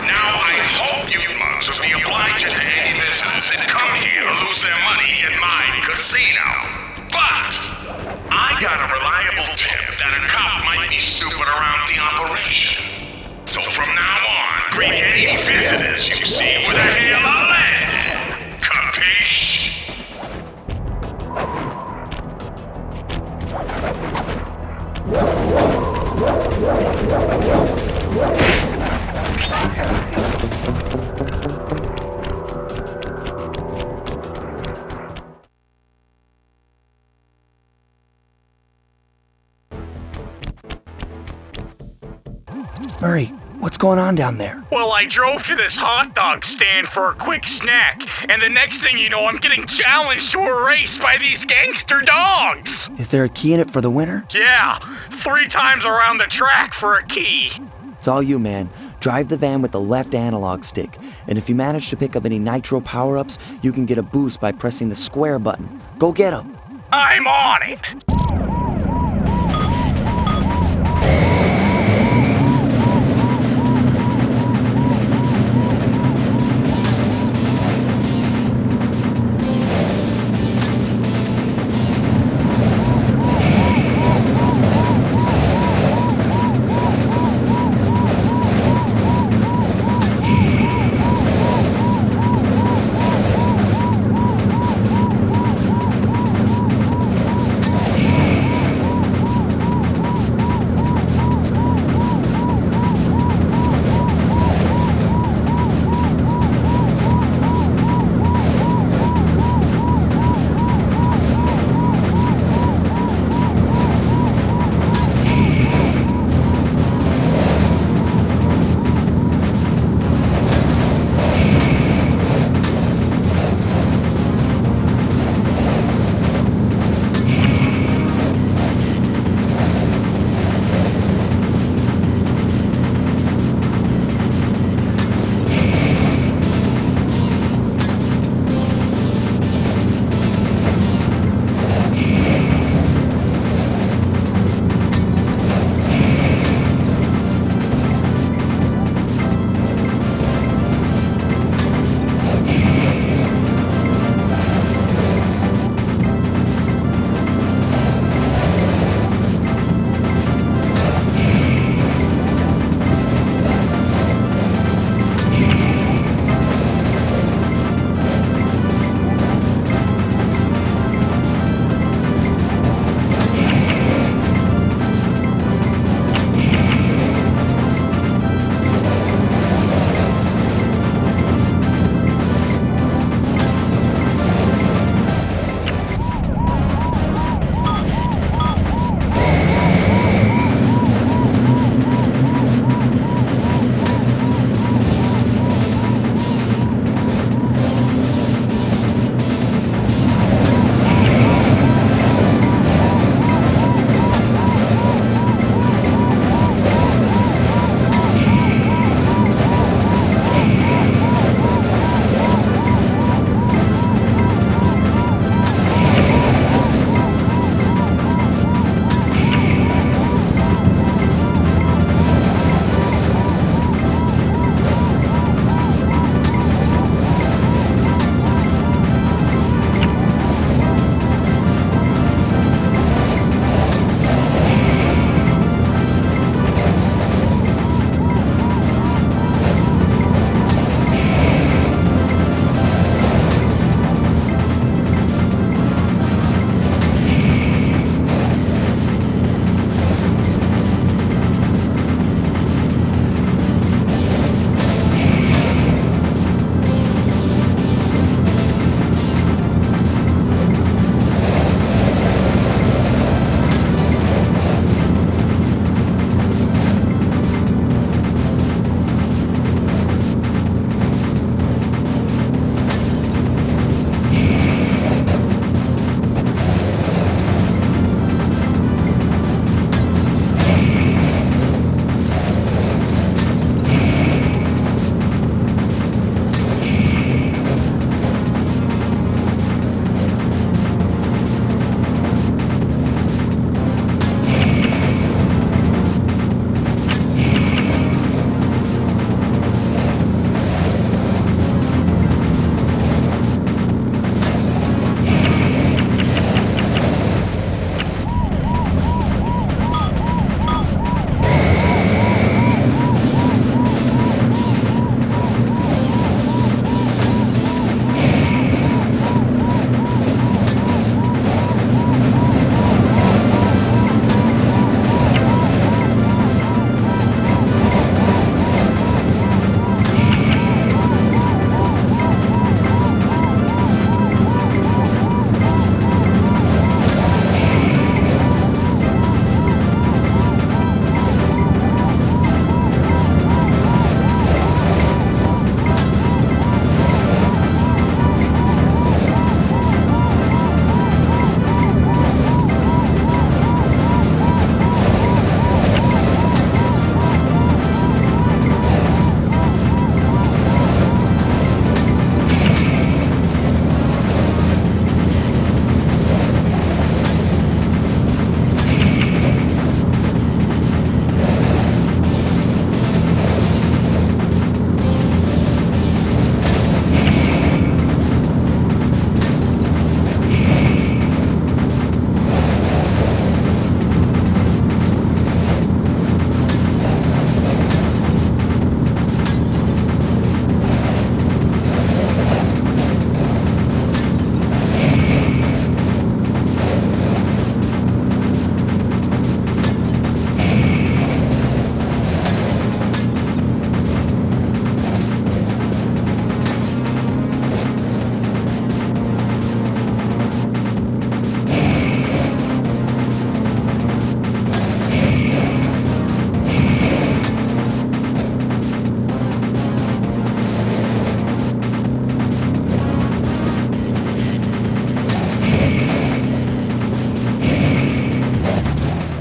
now I hope you mugs will be obliging to any visitors that come here to lose their money in my casino. But I got a reliable tip that a cop might be stupid around the operation. So from now on, greet any visitors you see with a hail of lead. Capiche? Murray, what's going on down there? Well, I drove to this hot dog stand for a quick snack, and the next thing you know, I'm getting challenged to a race by these gangster dogs. Is there a key in it for the winner? Yeah, 3 times around the track for a key. It's all you, man. Drive the van with the left analog stick, and if you manage to pick up any nitro power-ups, you can get a boost by pressing the square button. Go get 'em. I'm on it.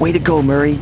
Way to go, Murray.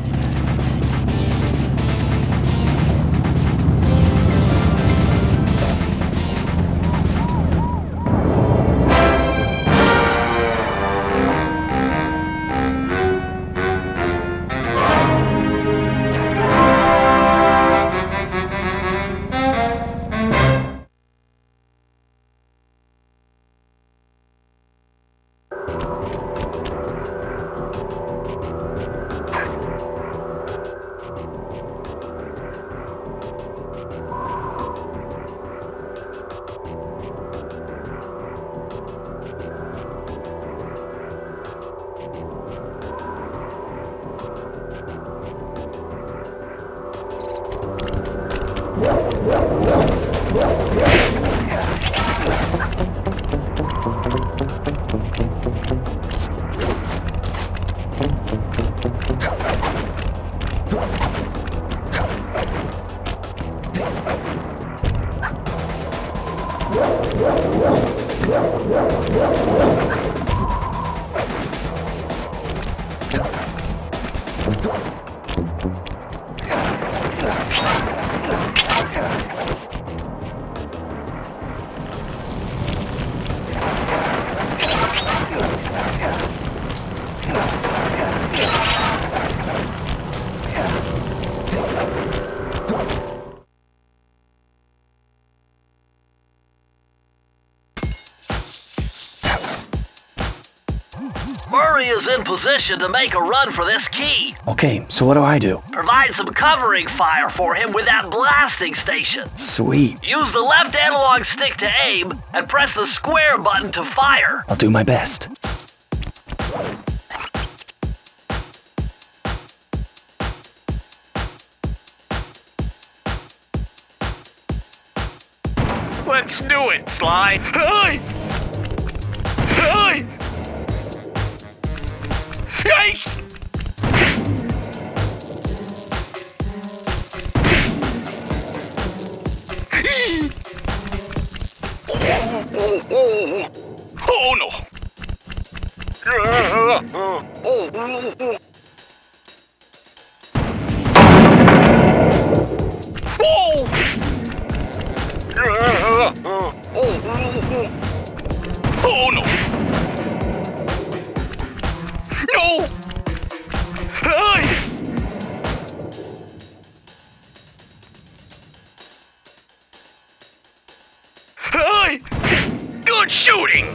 Murray is in position to make a run for this key. Okay, so what do I do? Provide some covering fire for him with that blasting station. Sweet. Use the left analog stick to aim and press the square button to fire. I'll do my best. Let's do it, Sly. Hey! Hey! Yikes! Oh no! Oh no! No! Hey! Hey! Good shooting!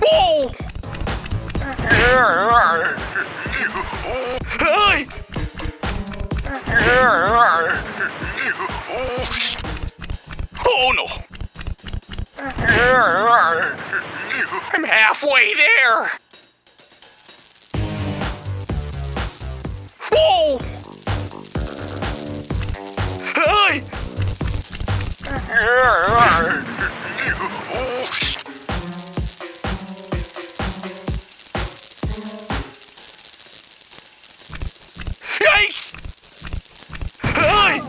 Whoa! Hey! Oh no! I'm halfway there! Whoa! Hey! Yikes! Hey!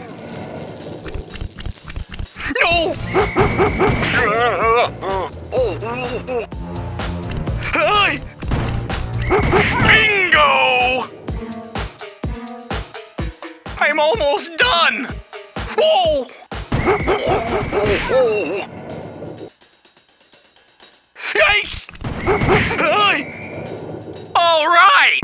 No! Hey! Bingo! I'm almost done! Whoa! Yikes! Hey! All right!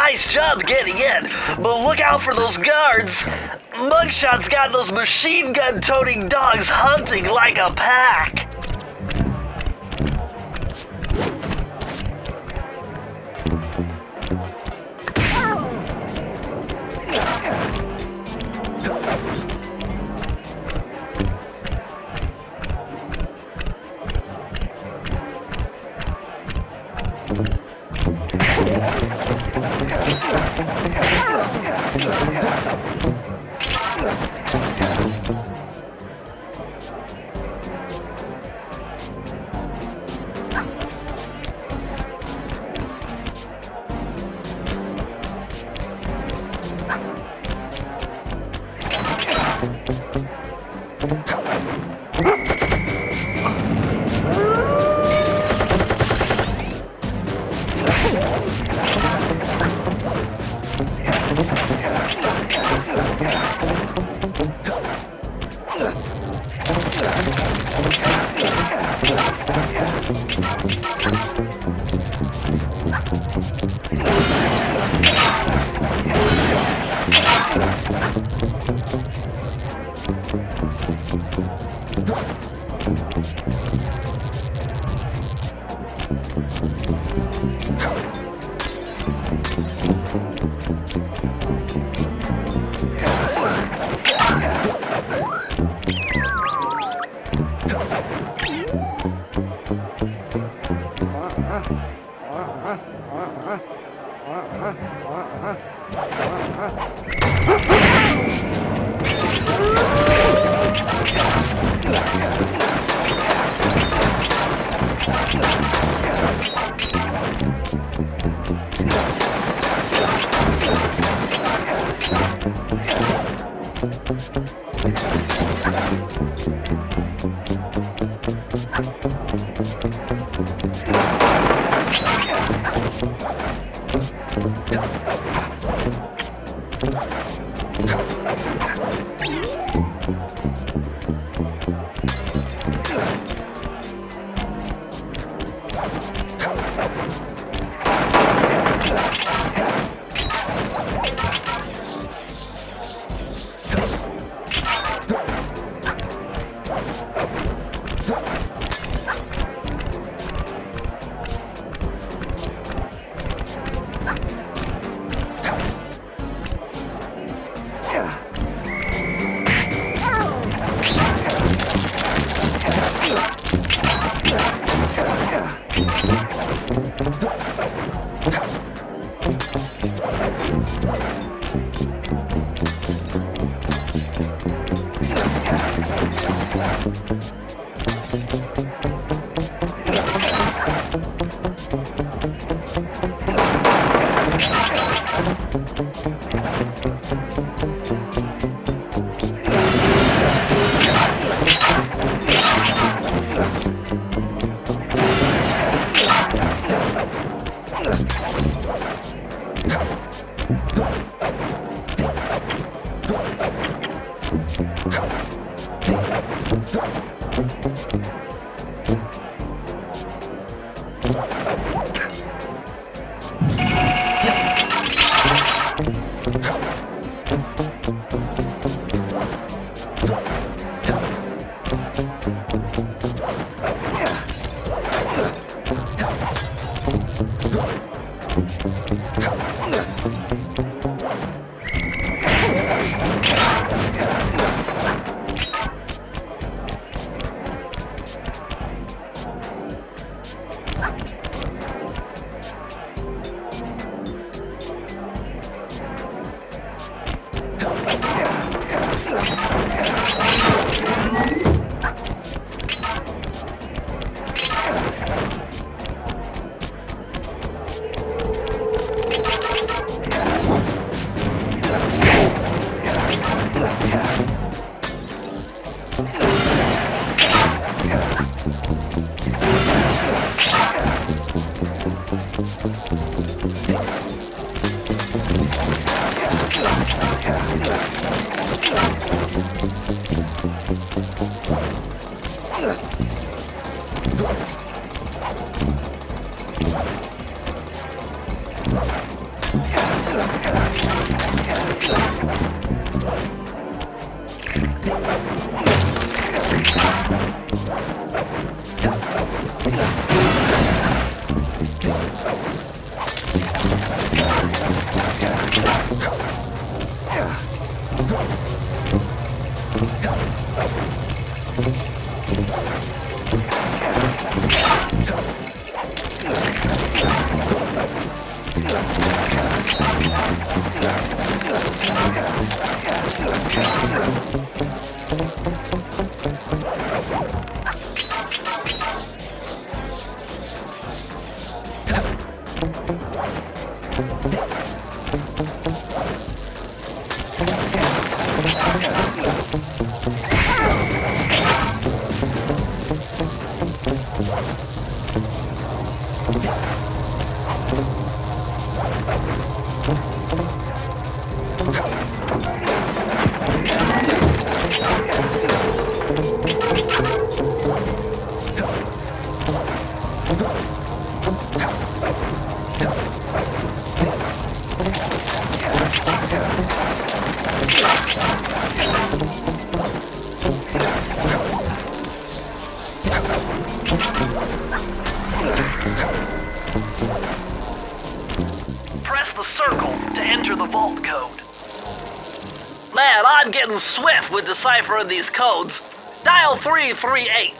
Nice job getting in, but look out for those guards. Mugshot's got those machine gun-toting dogs hunting like a pack. Press the circle to enter the vault code. Man, I'm getting swift with deciphering these codes. Dial 338.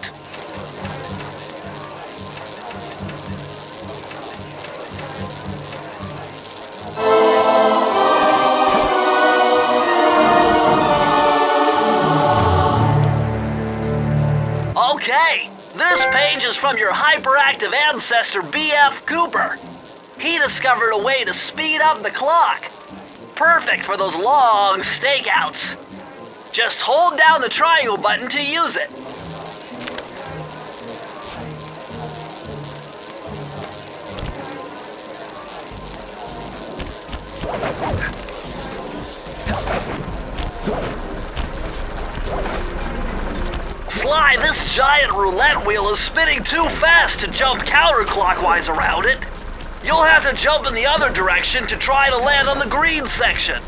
Okay, this page is from your hyperactive ancestor, B.F. Cooper. He discovered a way to speed up the clock. Perfect for those long stakeouts. Just hold down the triangle button to use it. Sly, this giant roulette wheel is spinning too fast to jump counterclockwise around it. You'll have to jump in the other direction to try to land on the green section.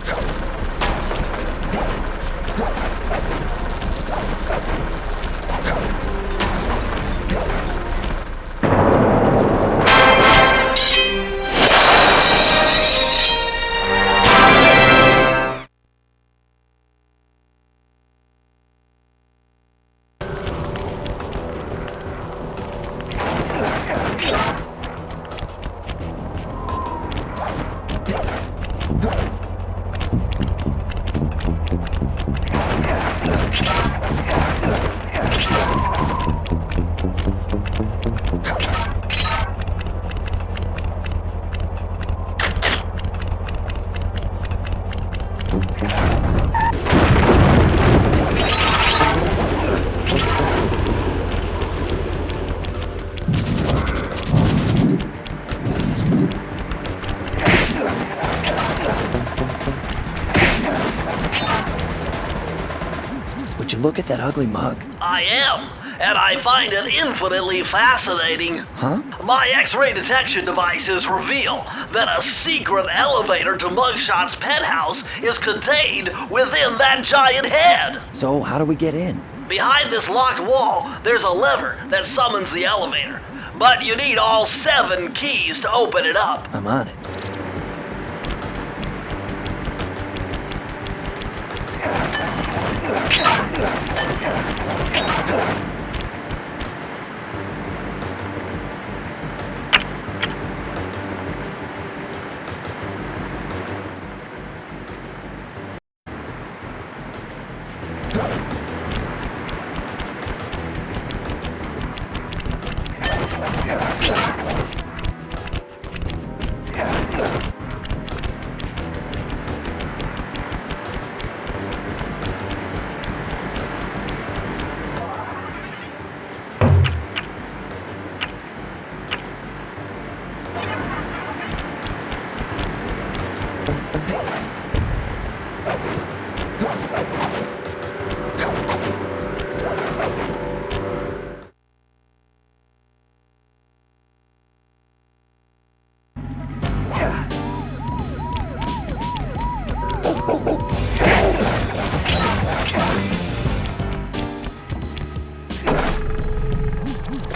Would you look at that ugly mug? I am, and I find it infinitely fascinating. Huh? My X-ray detection devices reveal that a secret elevator to Mugshot's penthouse is contained within that giant head. So how do we get in? Behind this locked wall, there's a lever that summons the elevator. But you need all 7 keys to open it up. I'm on it.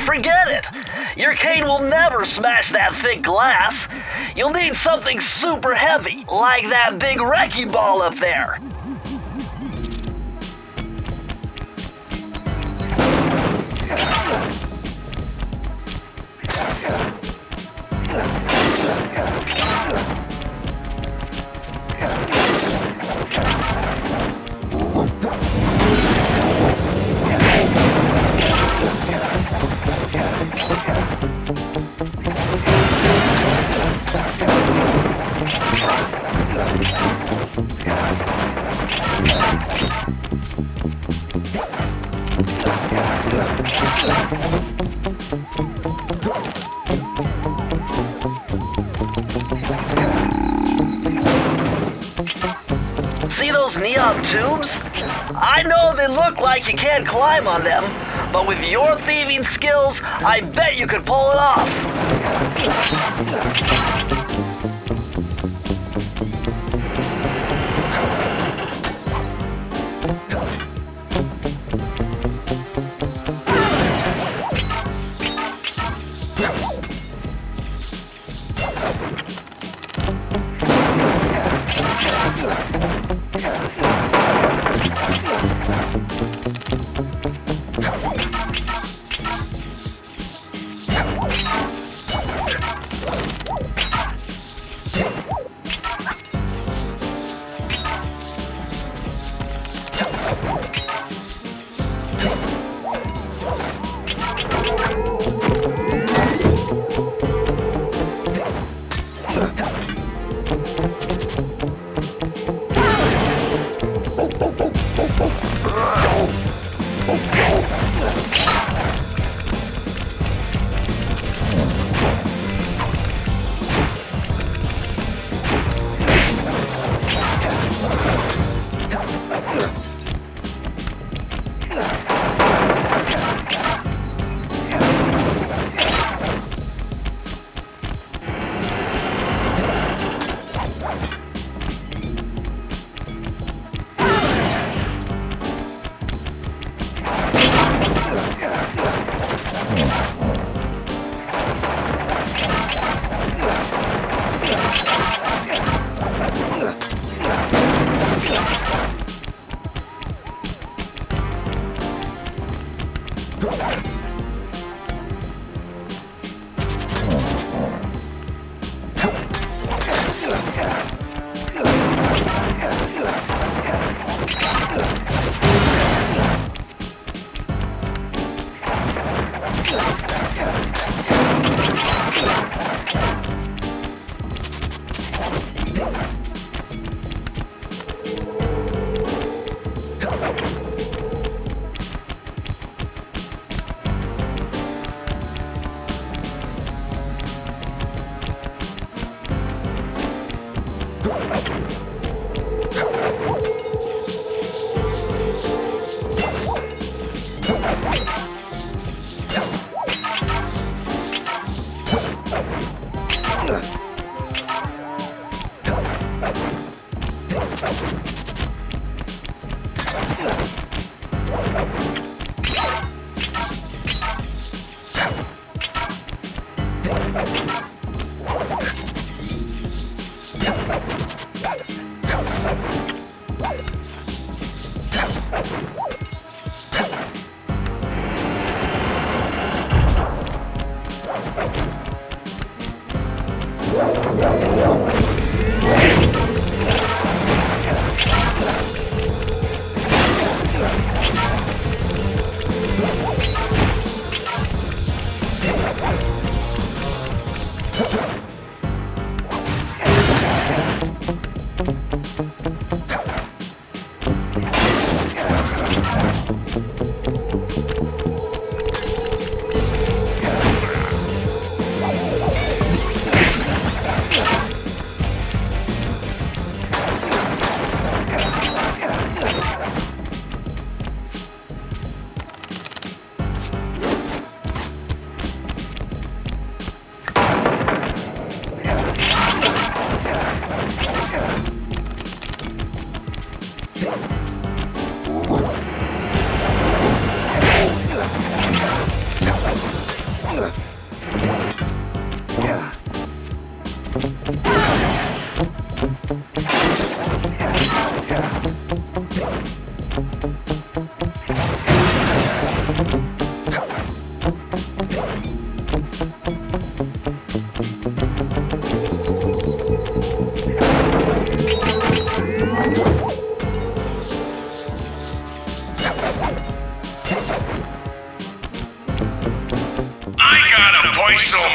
Forget it! Your cane will never smash that thick glass. You'll need something super heavy, like that big wrecking ball up there. those neon tubes? I know they look like you can't climb on them, but with your thieving skills, I bet you could pull it off.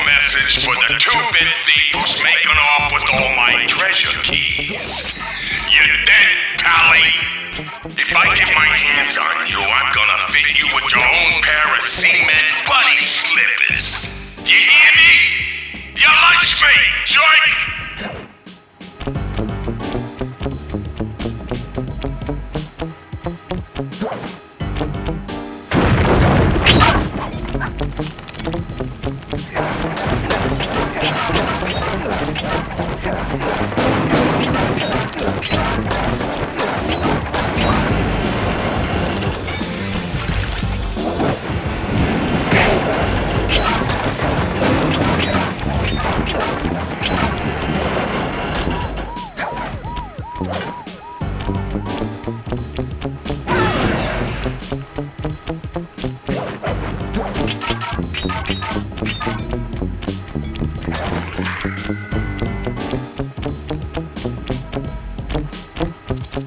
Message for the two-bit thief who's making off with all my treasure keys. You dead, Pally? If I get my hands on you, I'm gonna fit you with your own pair of cement bunny slippers. You hear me? Your lunch mate, Joy!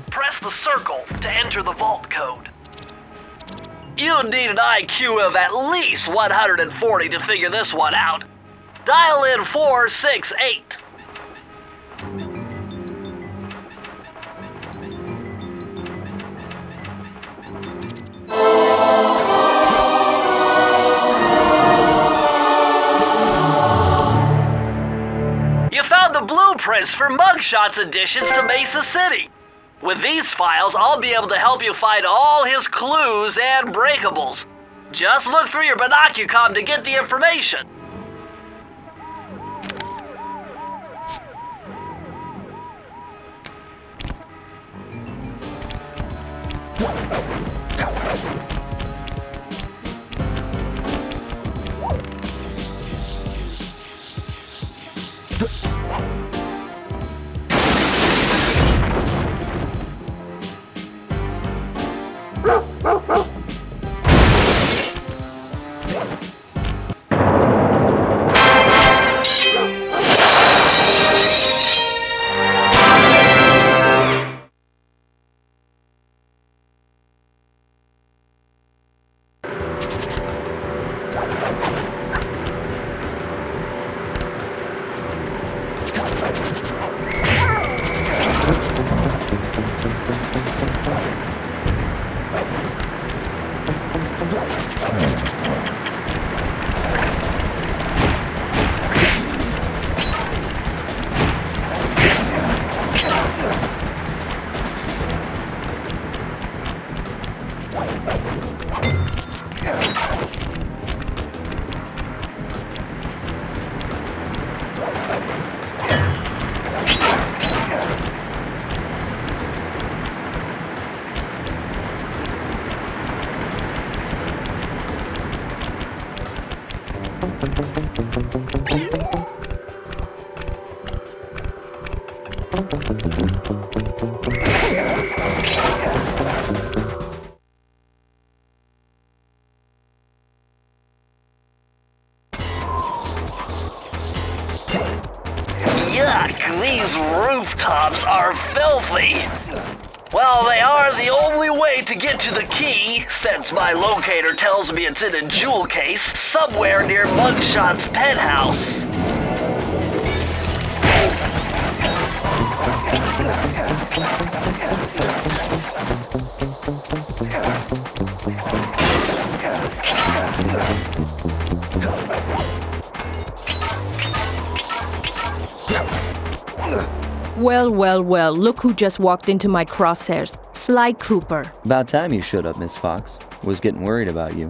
Press the circle to enter the vault code. You'd need an IQ of at least 140 to figure this one out. Dial in 468. You found the blueprints for Mugshots additions to Mesa City. With these files, I'll be able to help you find all his clues and breakables. Just look through your binocucom to get the information. Yuck, these rooftops are filthy. Well, they are the only way to get to the key, since my locator tells me it's in a jewel case somewhere near Mugshot's penthouse. Well, look who just walked into my crosshairs. Sly Cooper. About time you showed up, Miss Fox. Was getting worried about you.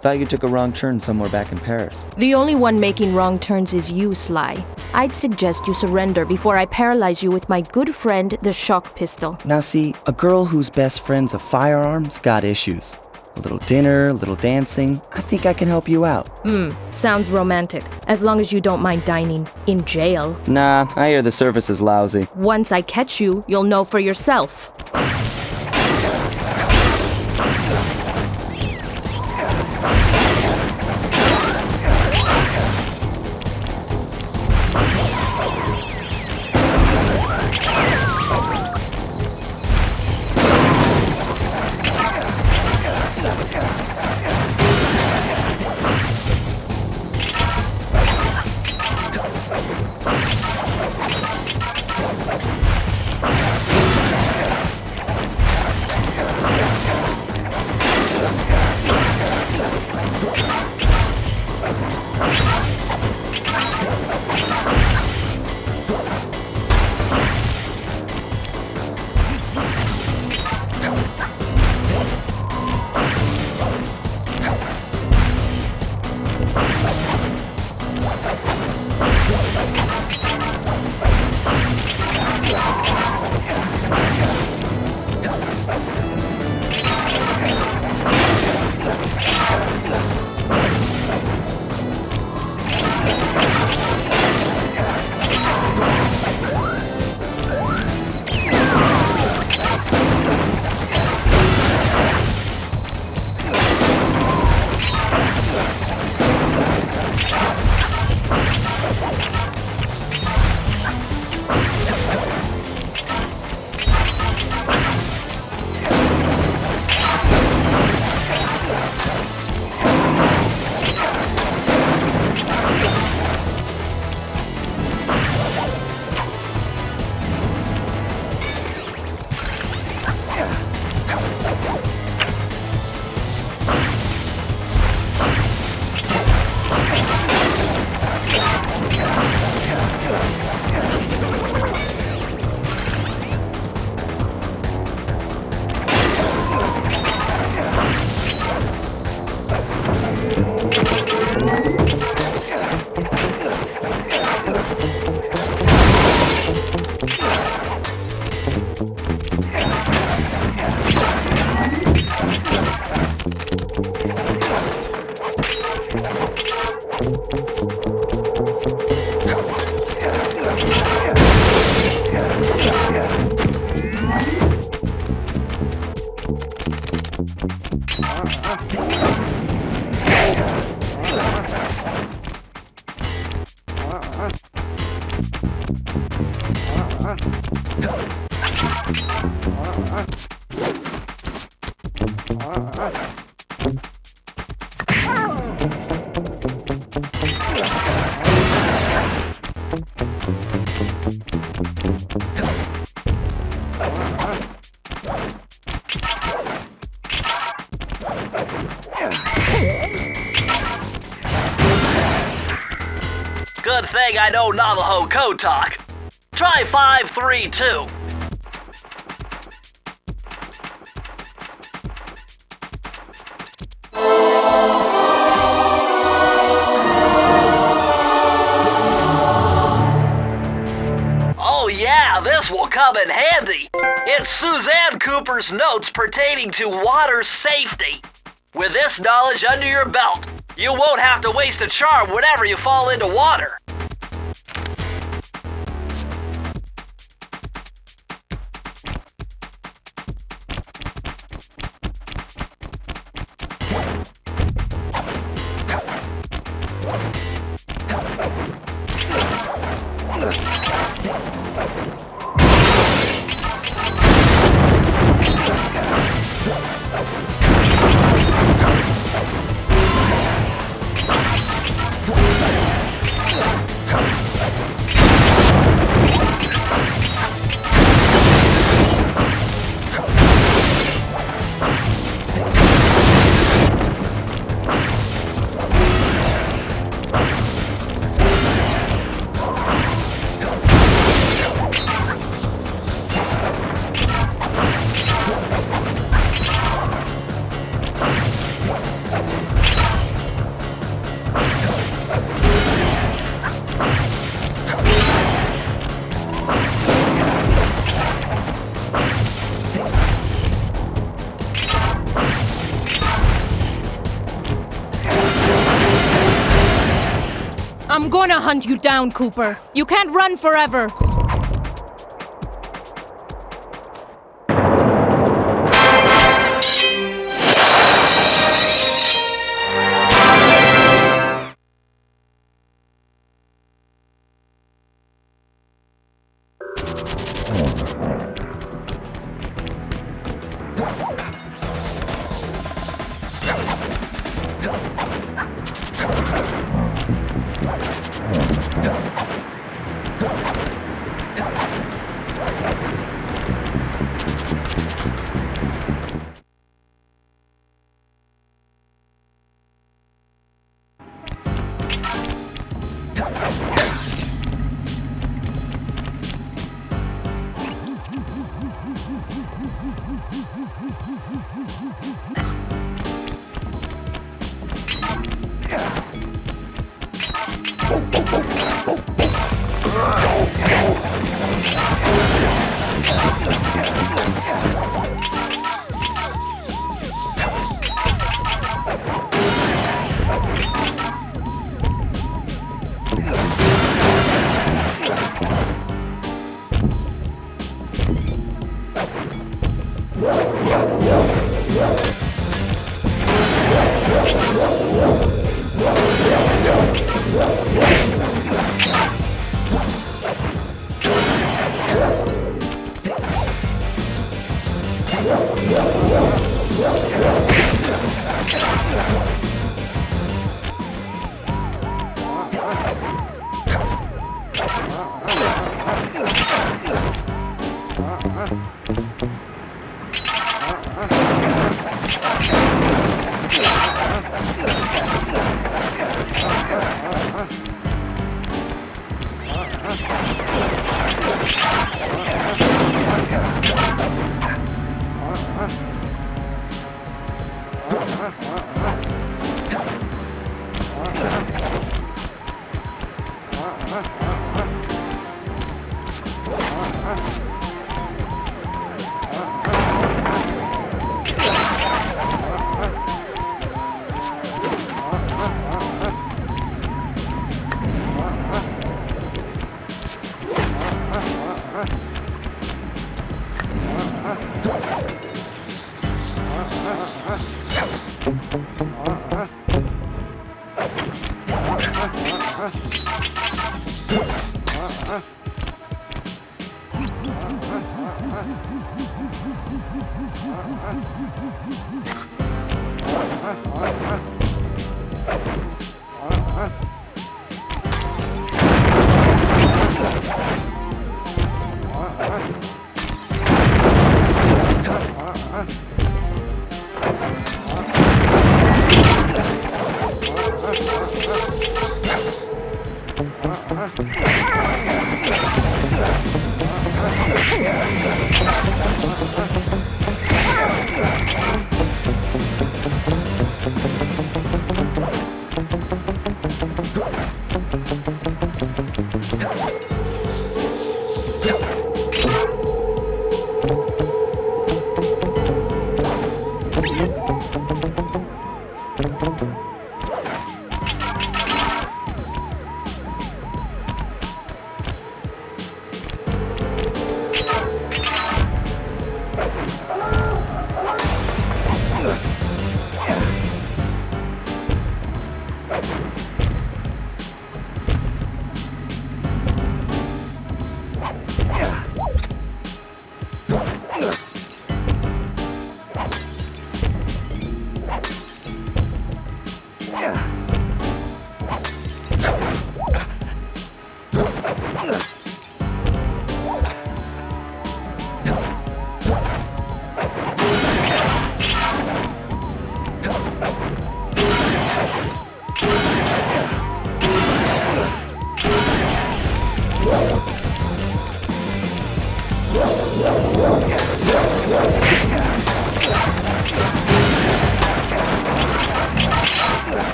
Thought you took a wrong turn somewhere back in Paris. The only one making wrong turns is you, Sly. I'd suggest you surrender before I paralyze you with my good friend, the shock pistol. Now see, a girl whose best friend's a firearm's got issues. A little dinner, a little dancing. I think I can help you out. Sounds romantic. As long as you don't mind dining in jail. Nah, I hear the service is lousy. Once I catch you, you'll know for yourself. Good thing I know Navajo code talk. Try 532. Oh yeah, this will come in handy. It's Suzanne Cooper's notes pertaining to water safety. With this knowledge under your belt, you won't have to waste a charm whenever you fall into water. I'm gonna hunt you down, Cooper. You can't run forever.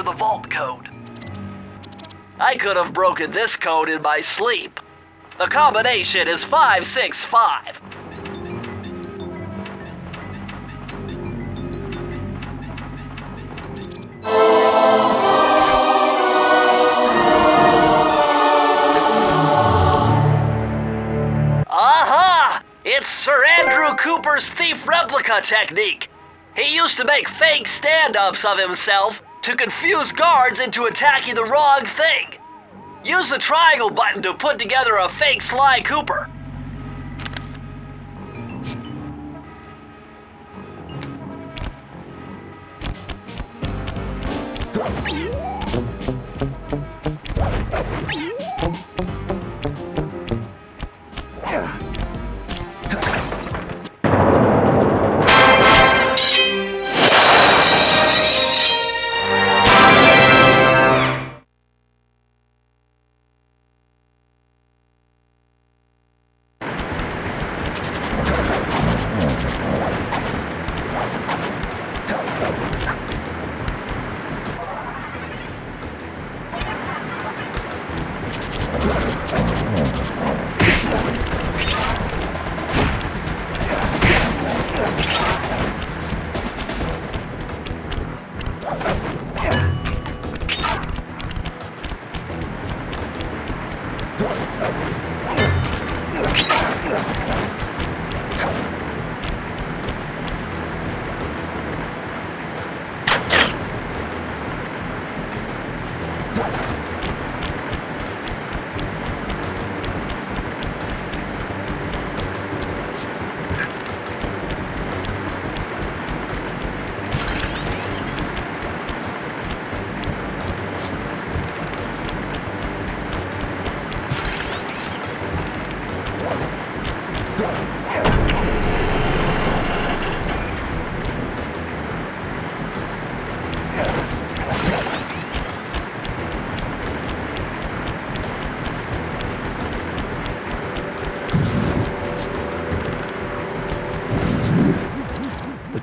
The vault code. I could have broken this code in my sleep. The combination is 565. Aha! It's Sir Andrew Cooper's thief replica technique. He used to make fake stand-ups of himself to confuse guards into attacking the wrong thing. Use the triangle button to put together a fake Sly Cooper.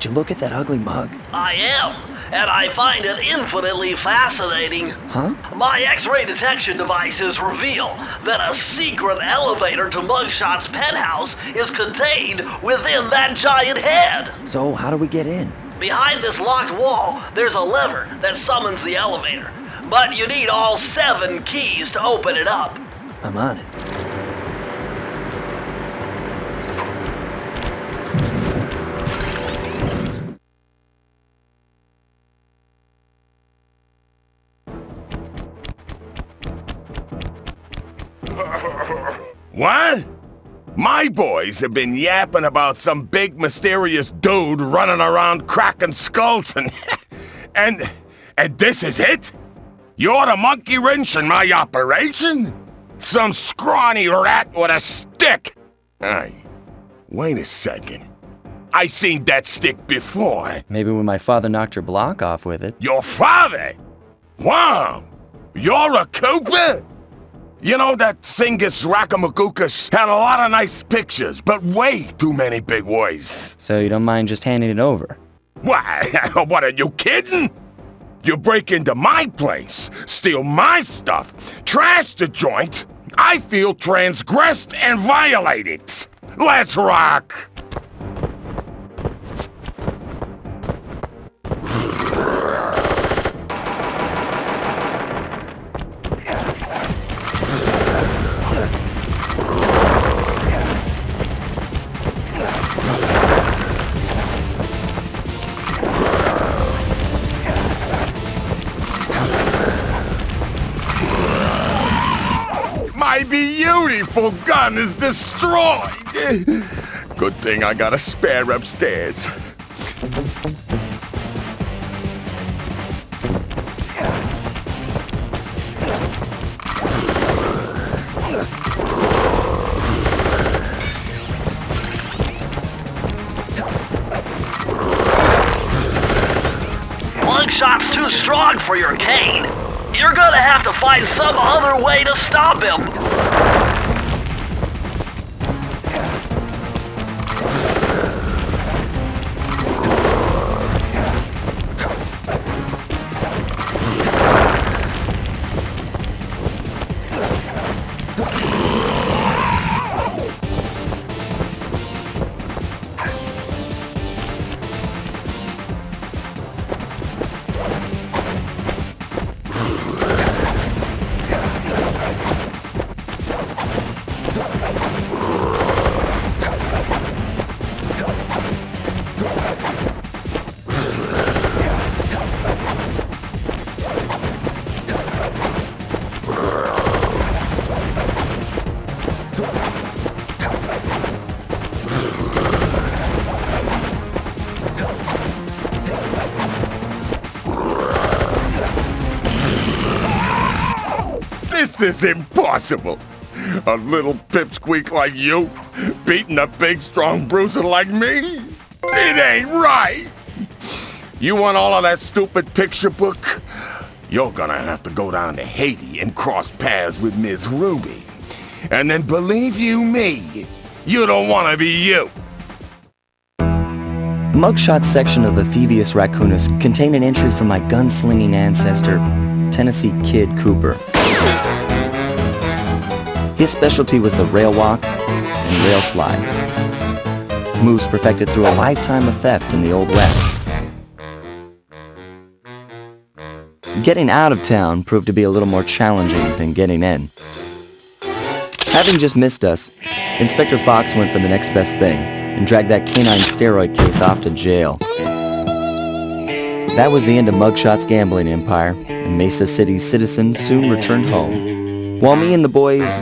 you look at that ugly mug? I am, and I find it infinitely fascinating. Huh? My X-ray detection devices reveal that a secret elevator to Mugshot's penthouse is contained within that giant head. So how do we get in? Behind this locked wall, there's a lever that summons the elevator. But you need all 7 keys to open it up. I'm on it. What? My boys have been yapping about some big mysterious dude running around cracking skulls and this is it? You're the monkey wrench in my operation? Some scrawny rat with a stick? Hey, wait a second. I seen that stick before. Maybe when my father knocked your block off with it. Your father? Wow! You're a Cooper? You know, that Thievius Raccoonus had a lot of nice pictures, but way too many big words. So you don't mind just handing it over? What, are you kidding? You break into my place, steal my stuff, trash the joint. I feel transgressed and violated. Let's rock! My beautiful gun is destroyed! Good thing I got a spare upstairs. Mugshot's too strong for your cane. You're gonna have to find some other way to stop him. This is impossible! A little pipsqueak like you, beating a big, strong bruiser like me? It ain't right! You want all of that stupid picture book? You're gonna have to go down to Haiti and cross paths with Ms. Ruby. And then believe you me, you don't want to be you! The mugshot section of the Thievius Raccoonus contained an entry from my gunslinging ancestor, Tennessee Kid Cooper. His specialty was the rail walk and rail slide, moves perfected through a lifetime of theft in the Old West. Getting out of town proved to be a little more challenging than getting in. Having just missed us, Inspector Fox went for the next best thing and dragged that canine steroid case off to jail. That was the end of Mugshot's gambling empire, and Mesa City's citizens soon returned home. While me and the boys,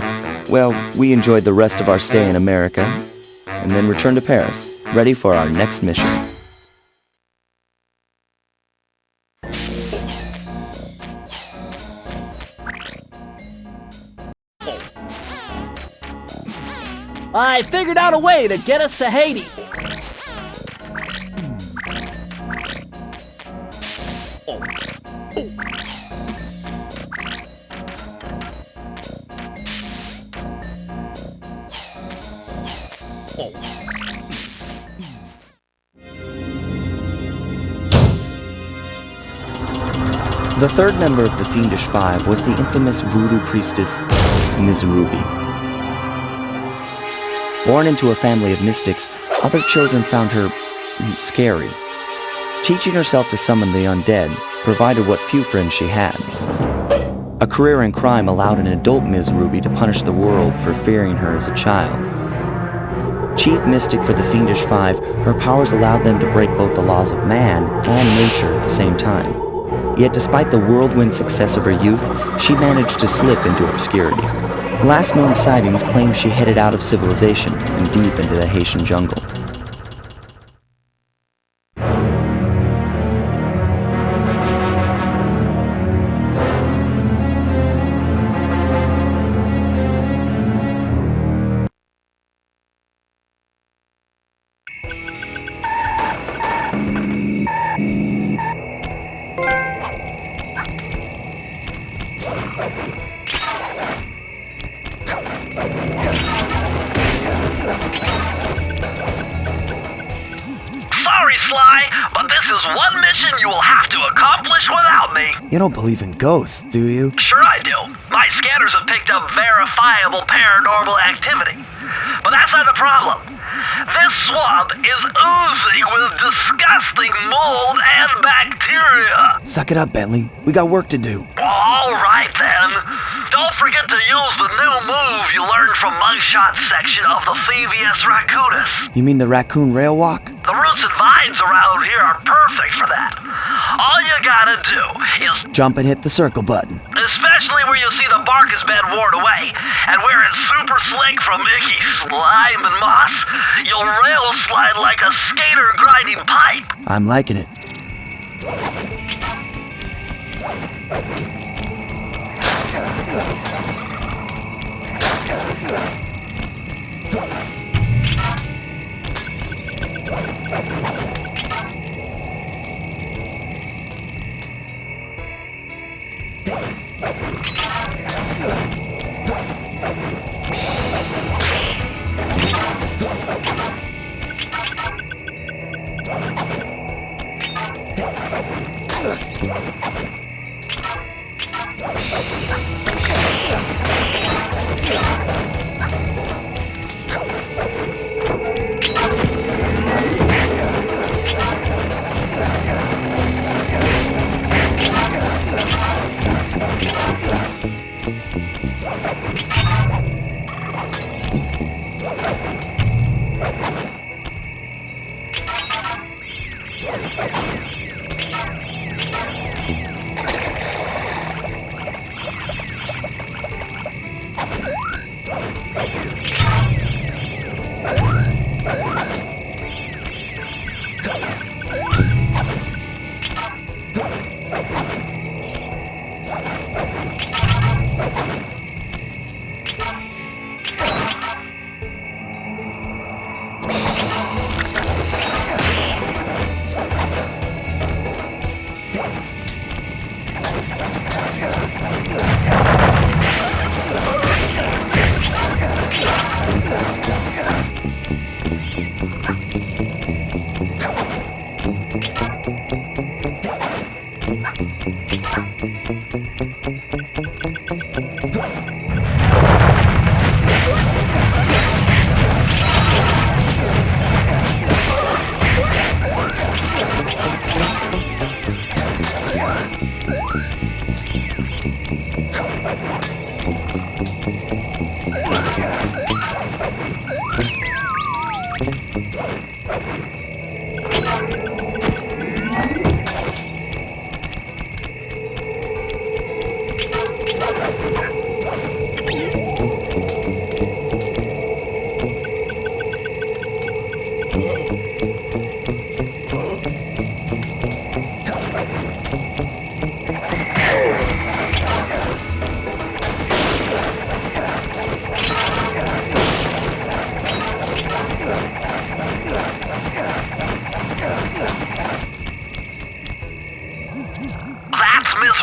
well, we enjoyed the rest of our stay in America, and then returned to Paris, ready for our next mission. I figured out a way to get us to Haiti. The third member of the Fiendish Five was the infamous voodoo priestess, Ms. Ruby. Born into a family of mystics, other children found her scary. Teaching herself to summon the undead provided what few friends she had. A career in crime allowed an adult Ms. Ruby to punish the world for fearing her as a child. Chief mystic for the Fiendish Five, her powers allowed them to break both the laws of man and nature at the same time. Yet despite the whirlwind success of her youth, she managed to slip into obscurity. Last known sightings claim she headed out of civilization and deep into the Haitian jungle. Sorry, Sly, but this is one mission you will have to accomplish without me. You don't believe in ghosts, do you? Sure I do. My scanners have picked up verifiable paranormal activity. But that's not the problem. This swamp is oozing with disgusting mold and bacteria. Suck it up, Bentley. We got work to do. All right, then. Don't forget to use the new move you learned from Mugshot's section of the Thievius Raccoonus. You mean the raccoon rail walk? The roots and vines around here are perfect for that. All you gotta do is Jump and hit the circle button. especially where you see the bark has been worn away, and where it's super slick from icky slime and moss, you'll rail slide like a skater grinding pipe. I'm liking it.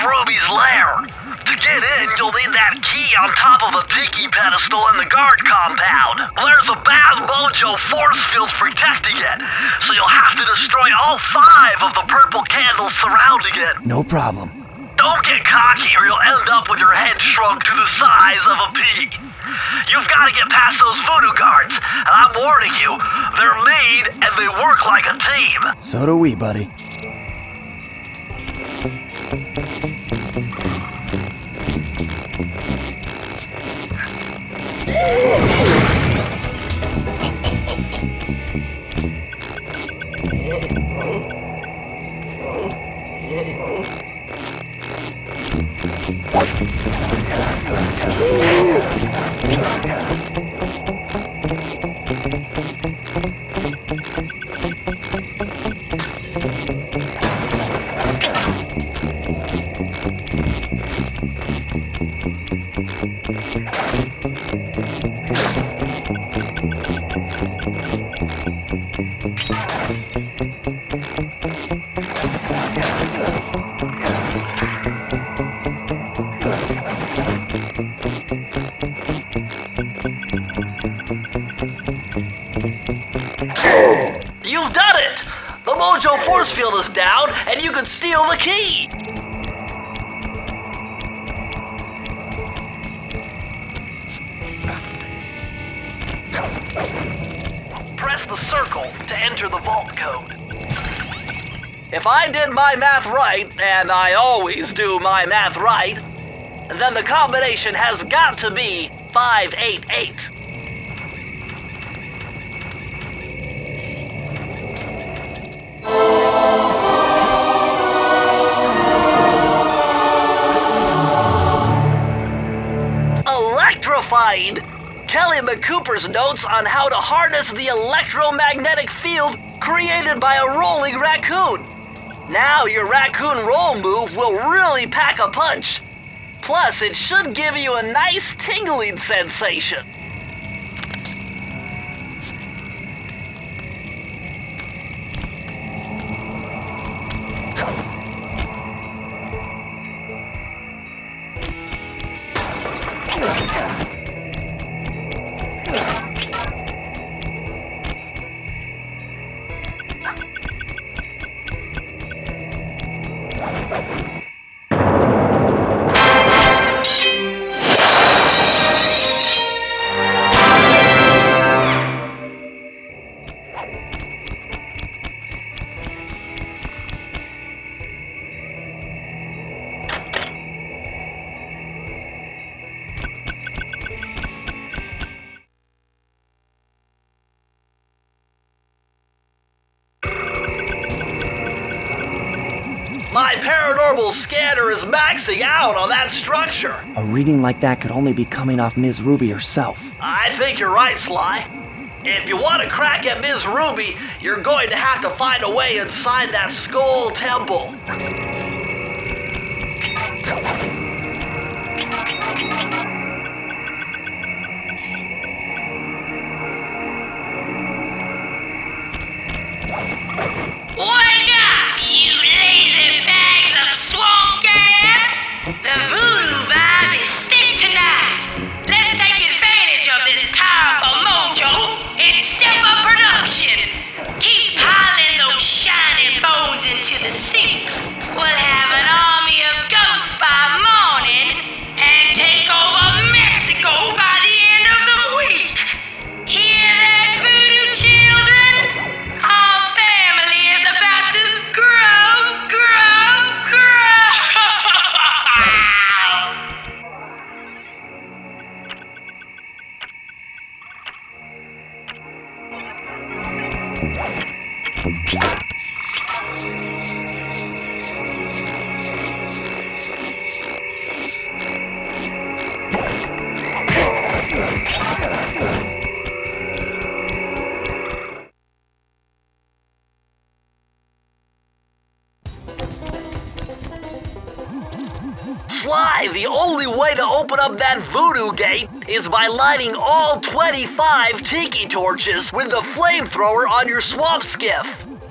Ruby's lair. To get in, you'll need that key on top of the tiki pedestal in the guard compound. There's a bad mojo force field protecting it, so you'll have to destroy all 5 of the purple candles surrounding it. No problem. Don't get cocky or you'll end up with your head shrunk to the size of a pea. You've got to get past those voodoo guards, and I'm warning you, they're mean and they work like a team. So do we, buddy. You've done it! The Mojo force field is down, and you can steal the key! Press the circle to enter the vault code. If I did my math right, and I always do my math right, then the combination has got to be 588. Electrified! Kelly McCooper's notes on how to harness the electromagnetic field created by a rolling raccoon. Now your raccoon roll move will really pack a punch. Plus, it should give you a nice tingling sensation. My paranormal scanner is maxing out on that structure. A reading like that could only be coming off Ms. Ruby herself. I think you're right, Sly. If you want to crack at Ms. Ruby, you're going to have to find a way inside that skull temple. Wake up, you lazy bags of swamp gas! The voodoo vibe is thick tonight. Let's take advantage of this powerful mojo and step up production. Keep piling those shiny bones into the sink. We'll have an army of ghosts by morning and take over Mexico by the end of the week. Hear that, voodoo children? Our family is about to grow, grow, grow! Sly, the only way to open up that voodoo gate is by lighting all 25 tiki torches with the flamethrower on your swamp skiff.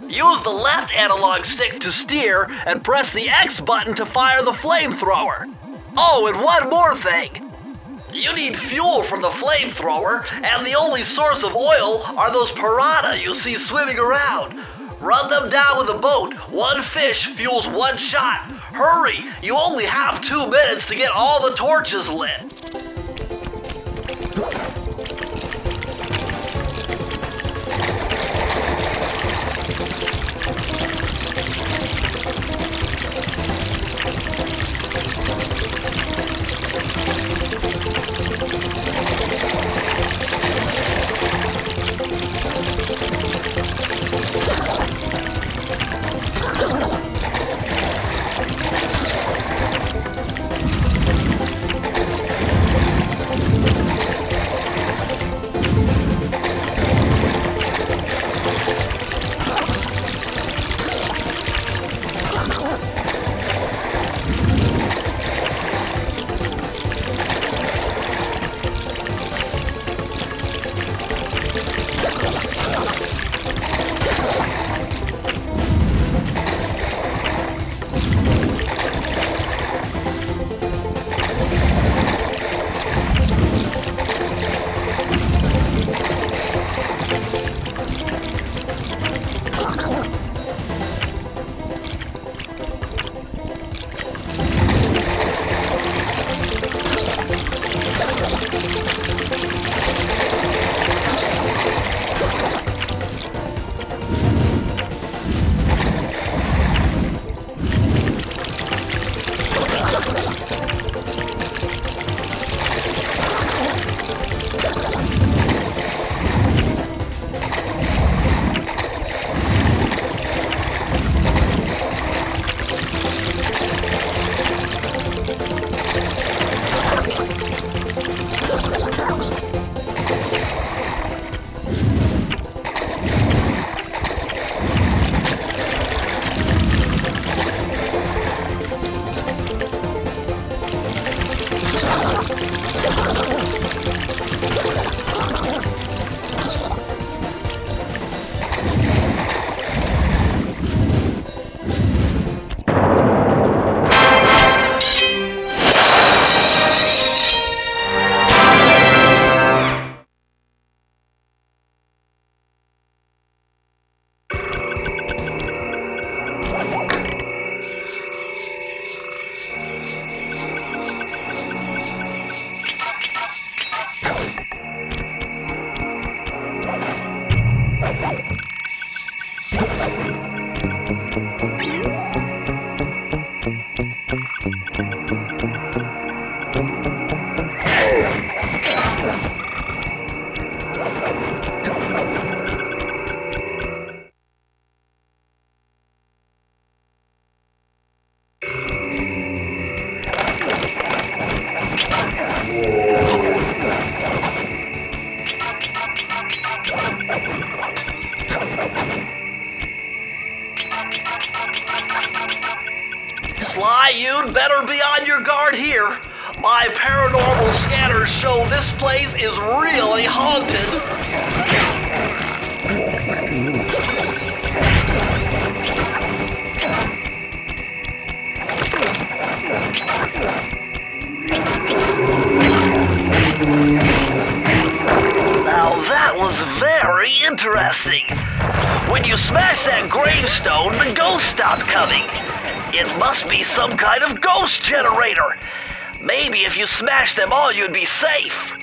Use the left analog stick to steer and press the X button to fire the flamethrower. Oh, and one more thing. You need fuel from the flamethrower, and the only source of oil are those piranha you see swimming around. Run them down with a boat. One fish fuels one shot. Hurry! You only have 2 minutes to get all the torches lit. Sly, you'd better be on your guard here. My paranormal scanners show this place is really haunted. Now that was very interesting. When you smash that gravestone, the ghosts stopped coming. It must be some kind of ghost generator. Maybe if you smash them all, you'd be safe.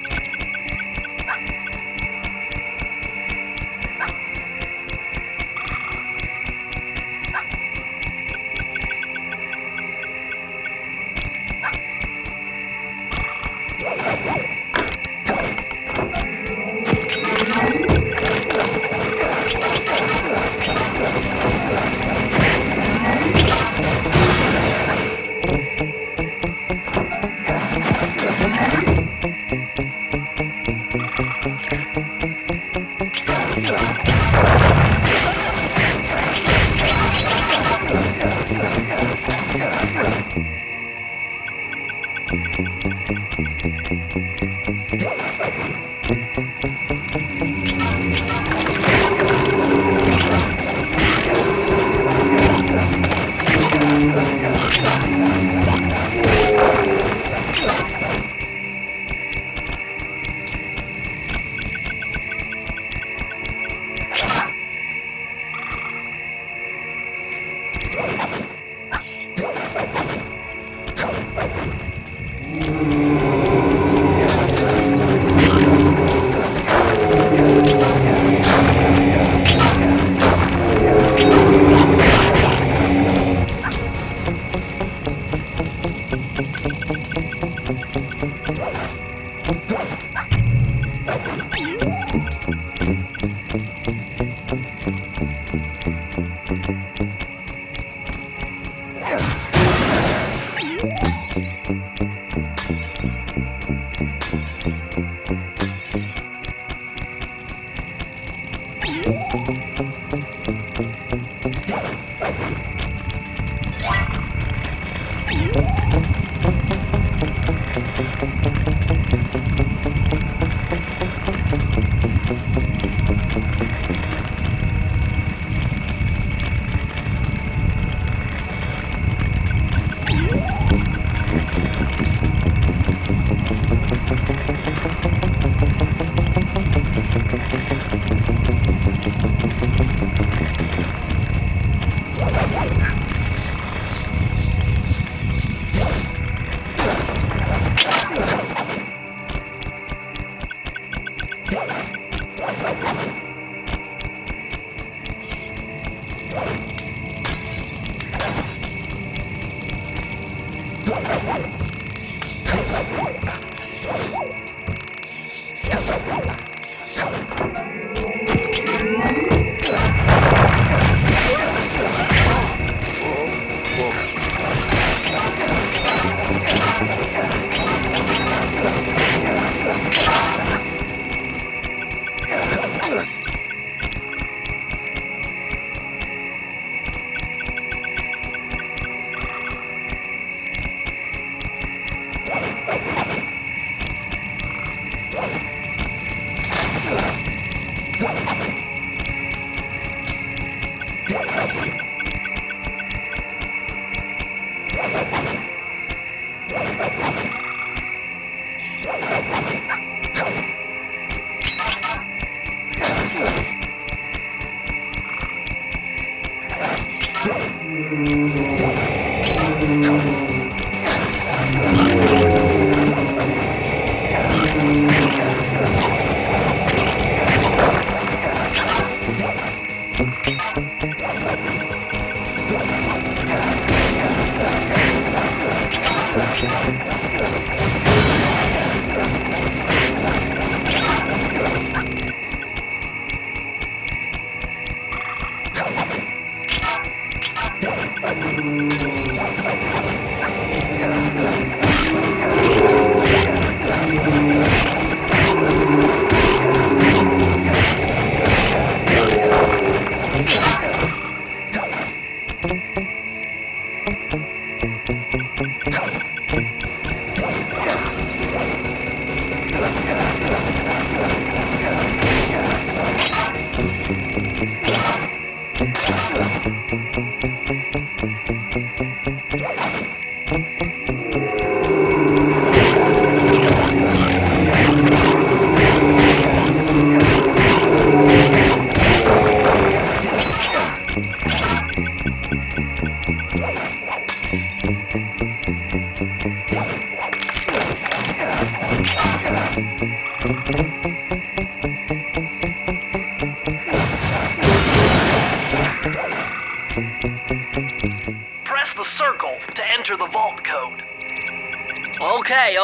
Press the circle to enter the vault code.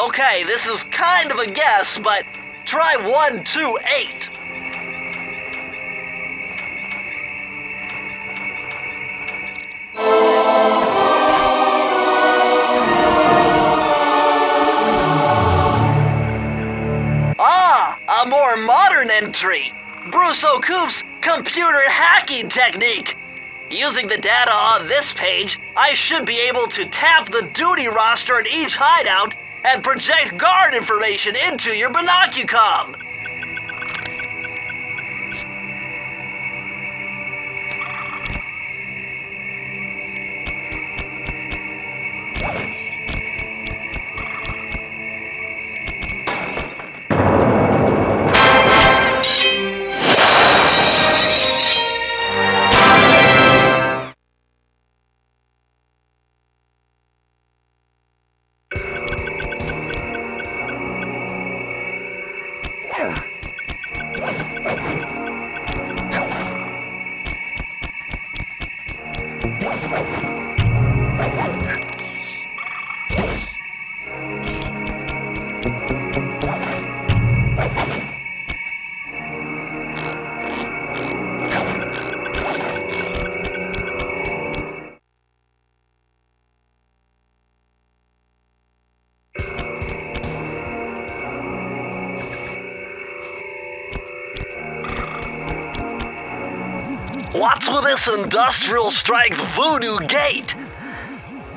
Okay, this is kind of a guess, but try 128. Ah, a more modern entry. Bruce O'Coop's computer hacking technique. Using the data on this page, I should be able to tap the duty roster at each hideout and project guard information into your binocucom. What's with this industrial strength voodoo gate?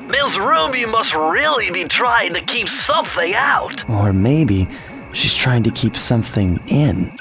Ms. Ruby must really be trying to keep something out. Or maybe she's trying to keep something in.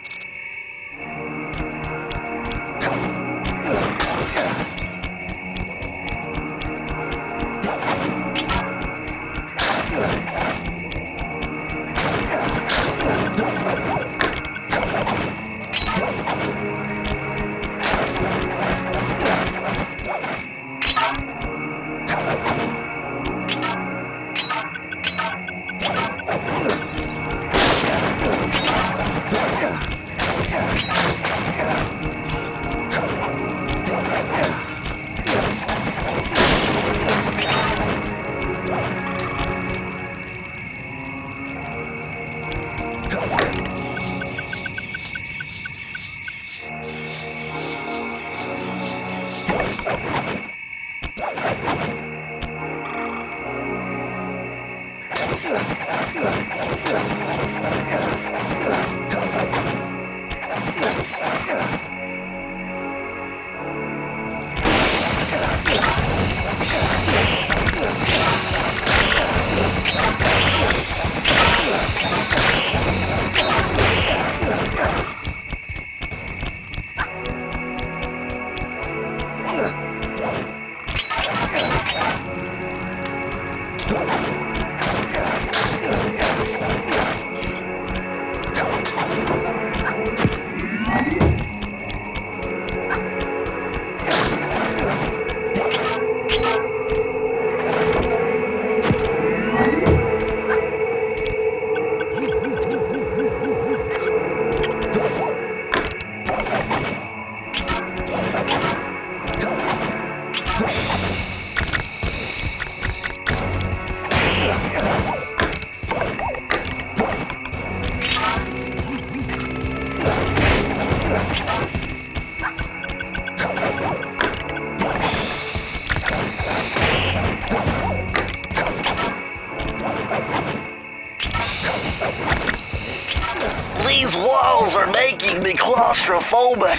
These walls are making me claustrophobic.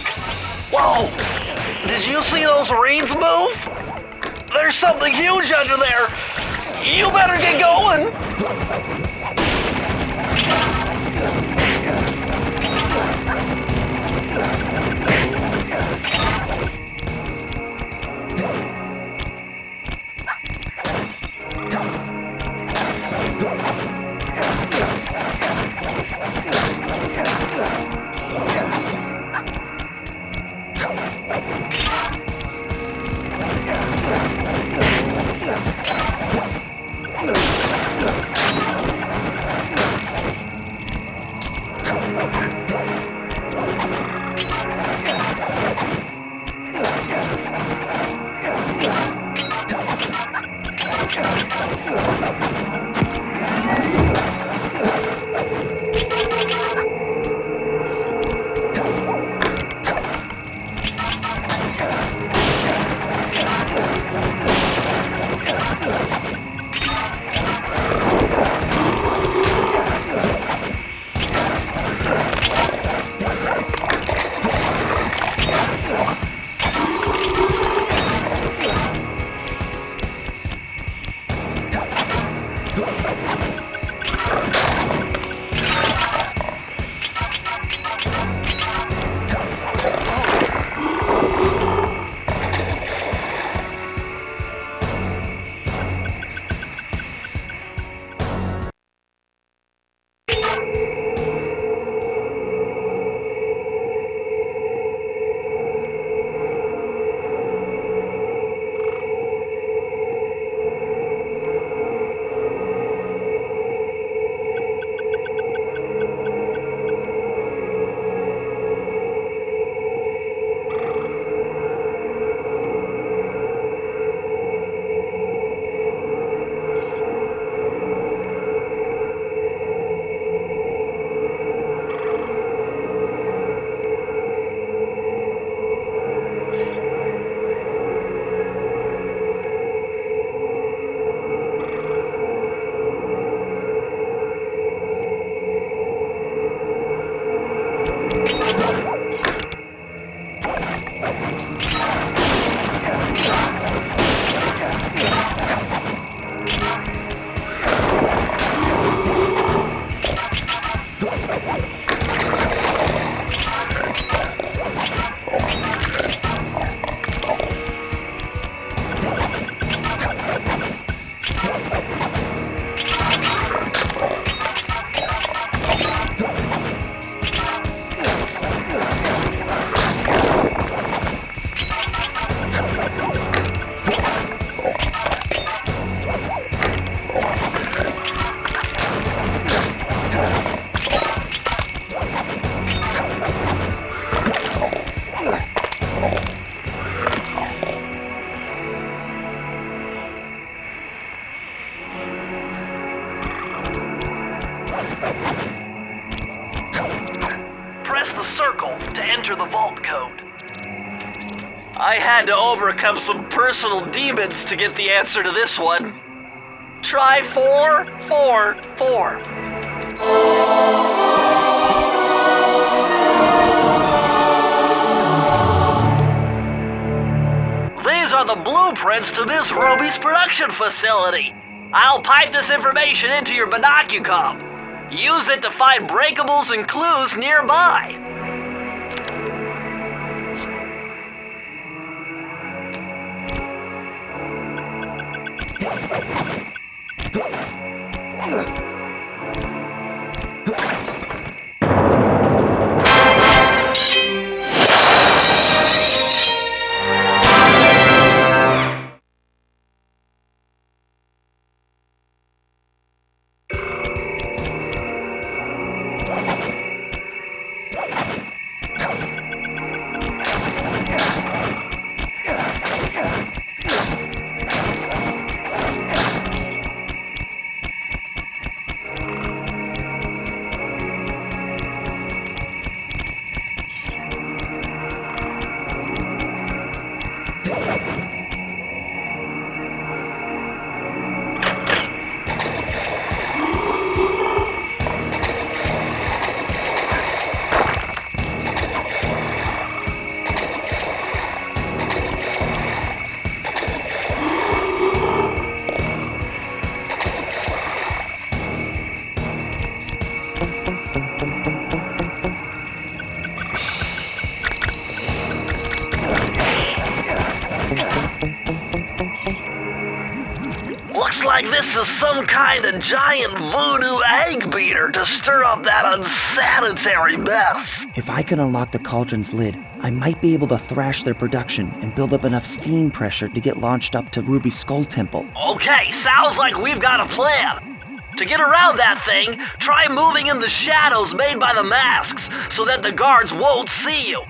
Whoa! Did you see those reeds move? There's something huge under there. You better get going. Press the circle to enter the vault code. I had to overcome some personal demons to get the answer to this one. Try 444. These are the blueprints to Miss Ruby's production facility. I'll pipe this information into your binocucom. Use it to find breakables and clues nearby. Looks like this is some kind of giant voodoo egg beater to stir up that unsanitary mess. If I can unlock the cauldron's lid, I might be able to thrash their production and build up enough steam pressure to get launched up to Ruby's Skull Temple. Okay, sounds like we've got a plan. To get around that thing, try moving in the shadows made by the masks so that the guards won't see you.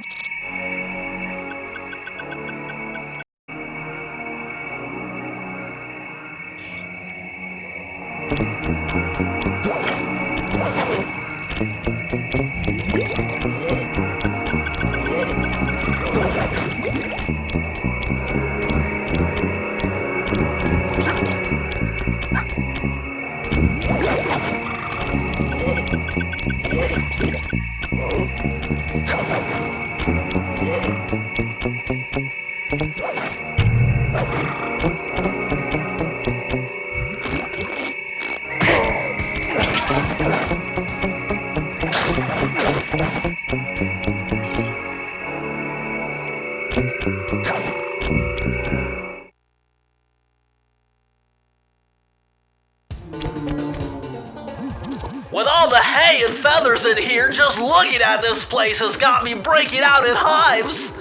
With all the hay and feathers in here, just looking at this place has got me breaking out in hives.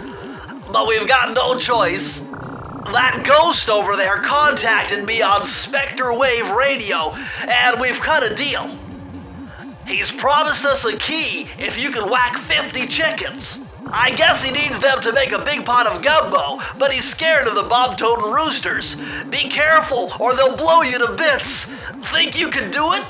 But we've got no choice. That ghost over there contacted me on Spectre Wave Radio, and we've cut a deal. He's promised us a key if you can whack 50 chickens. I guess he needs them to make a big pot of gumbo, but he's scared of the bob-toting roosters. Be careful, or they'll blow you to bits. Think you can do it?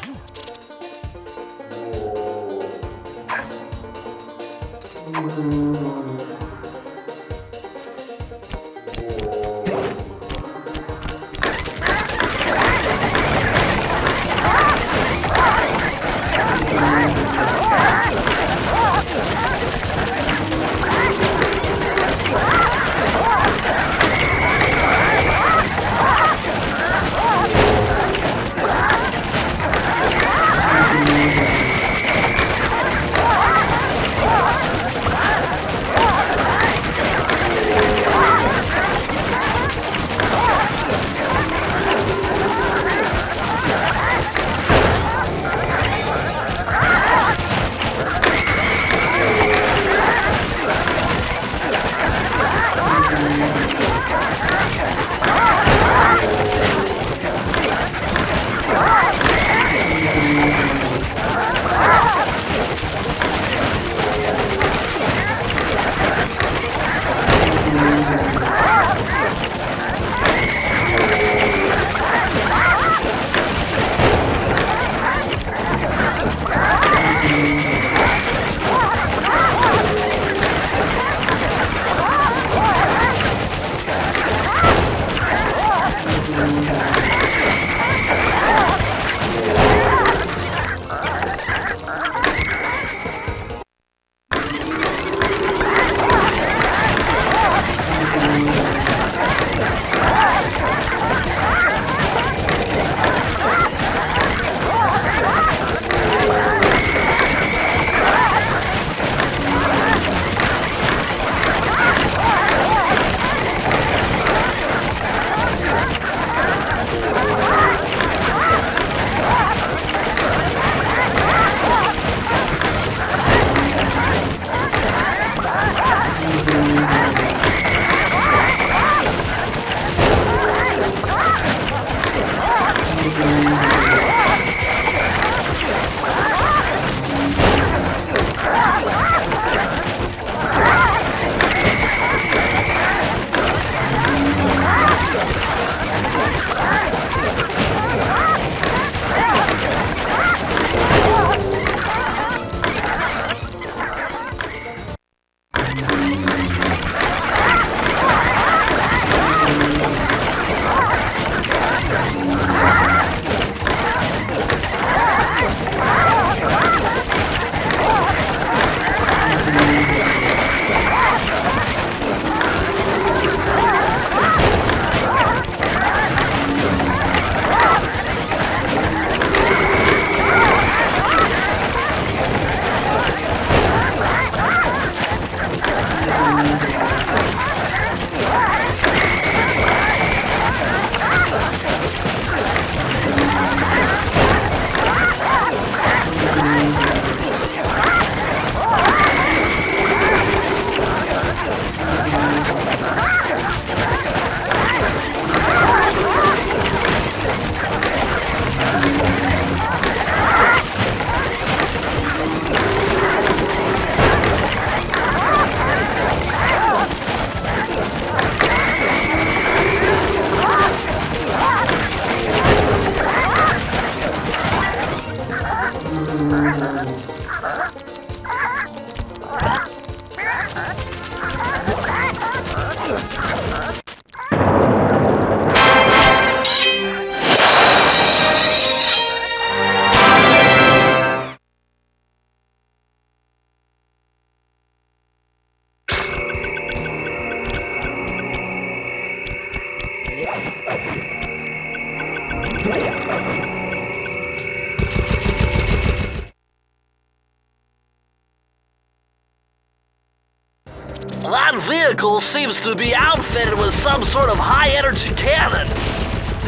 vehicle seems to be outfitted with some sort of high-energy cannon.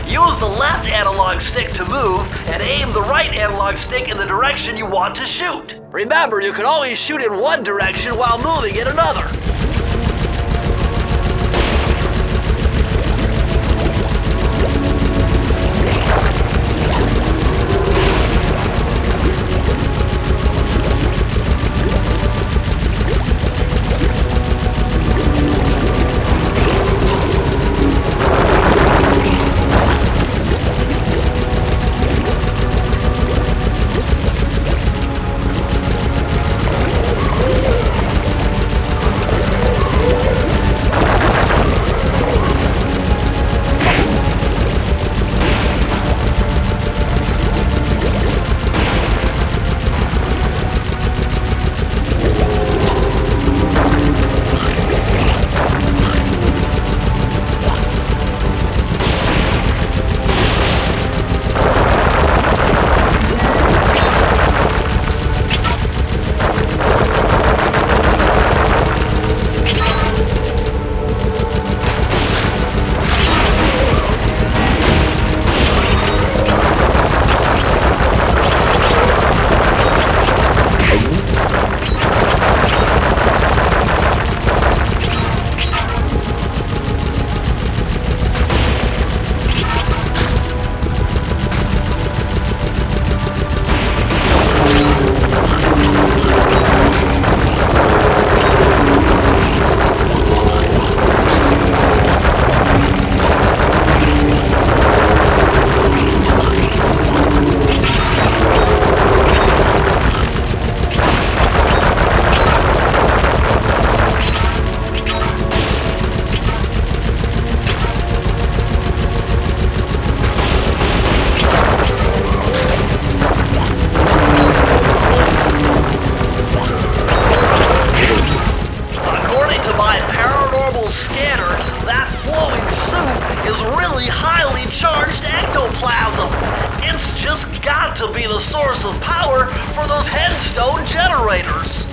Use the left analog stick to move, and aim the right analog stick in the direction you want to shoot. Remember, you can always shoot in one direction while moving in another. To be the source of power for those headstone generators.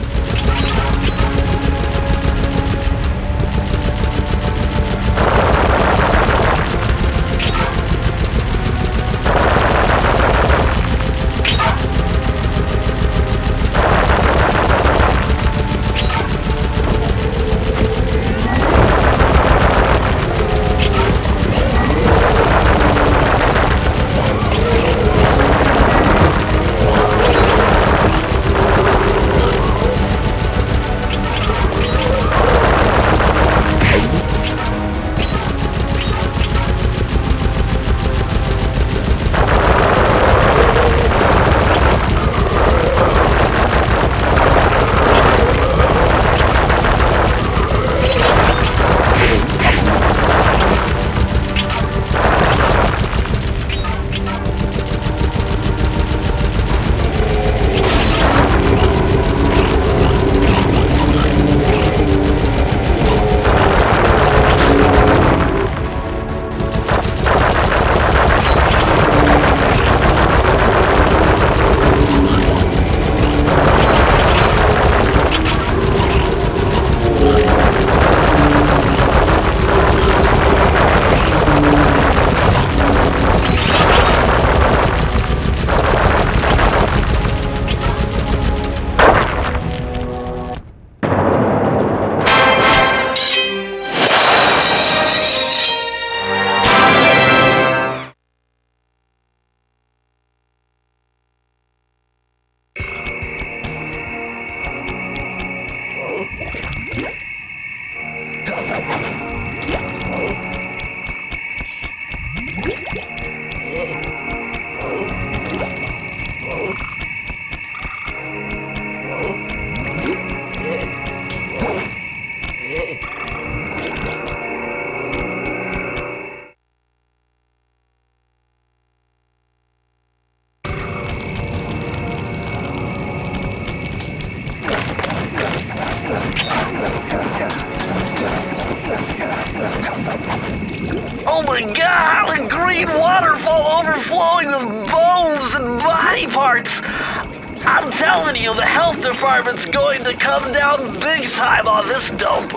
Oh my god, a green waterfall overflowing with bones and body parts! I'm telling you, the health department's going to come down big time on this dump.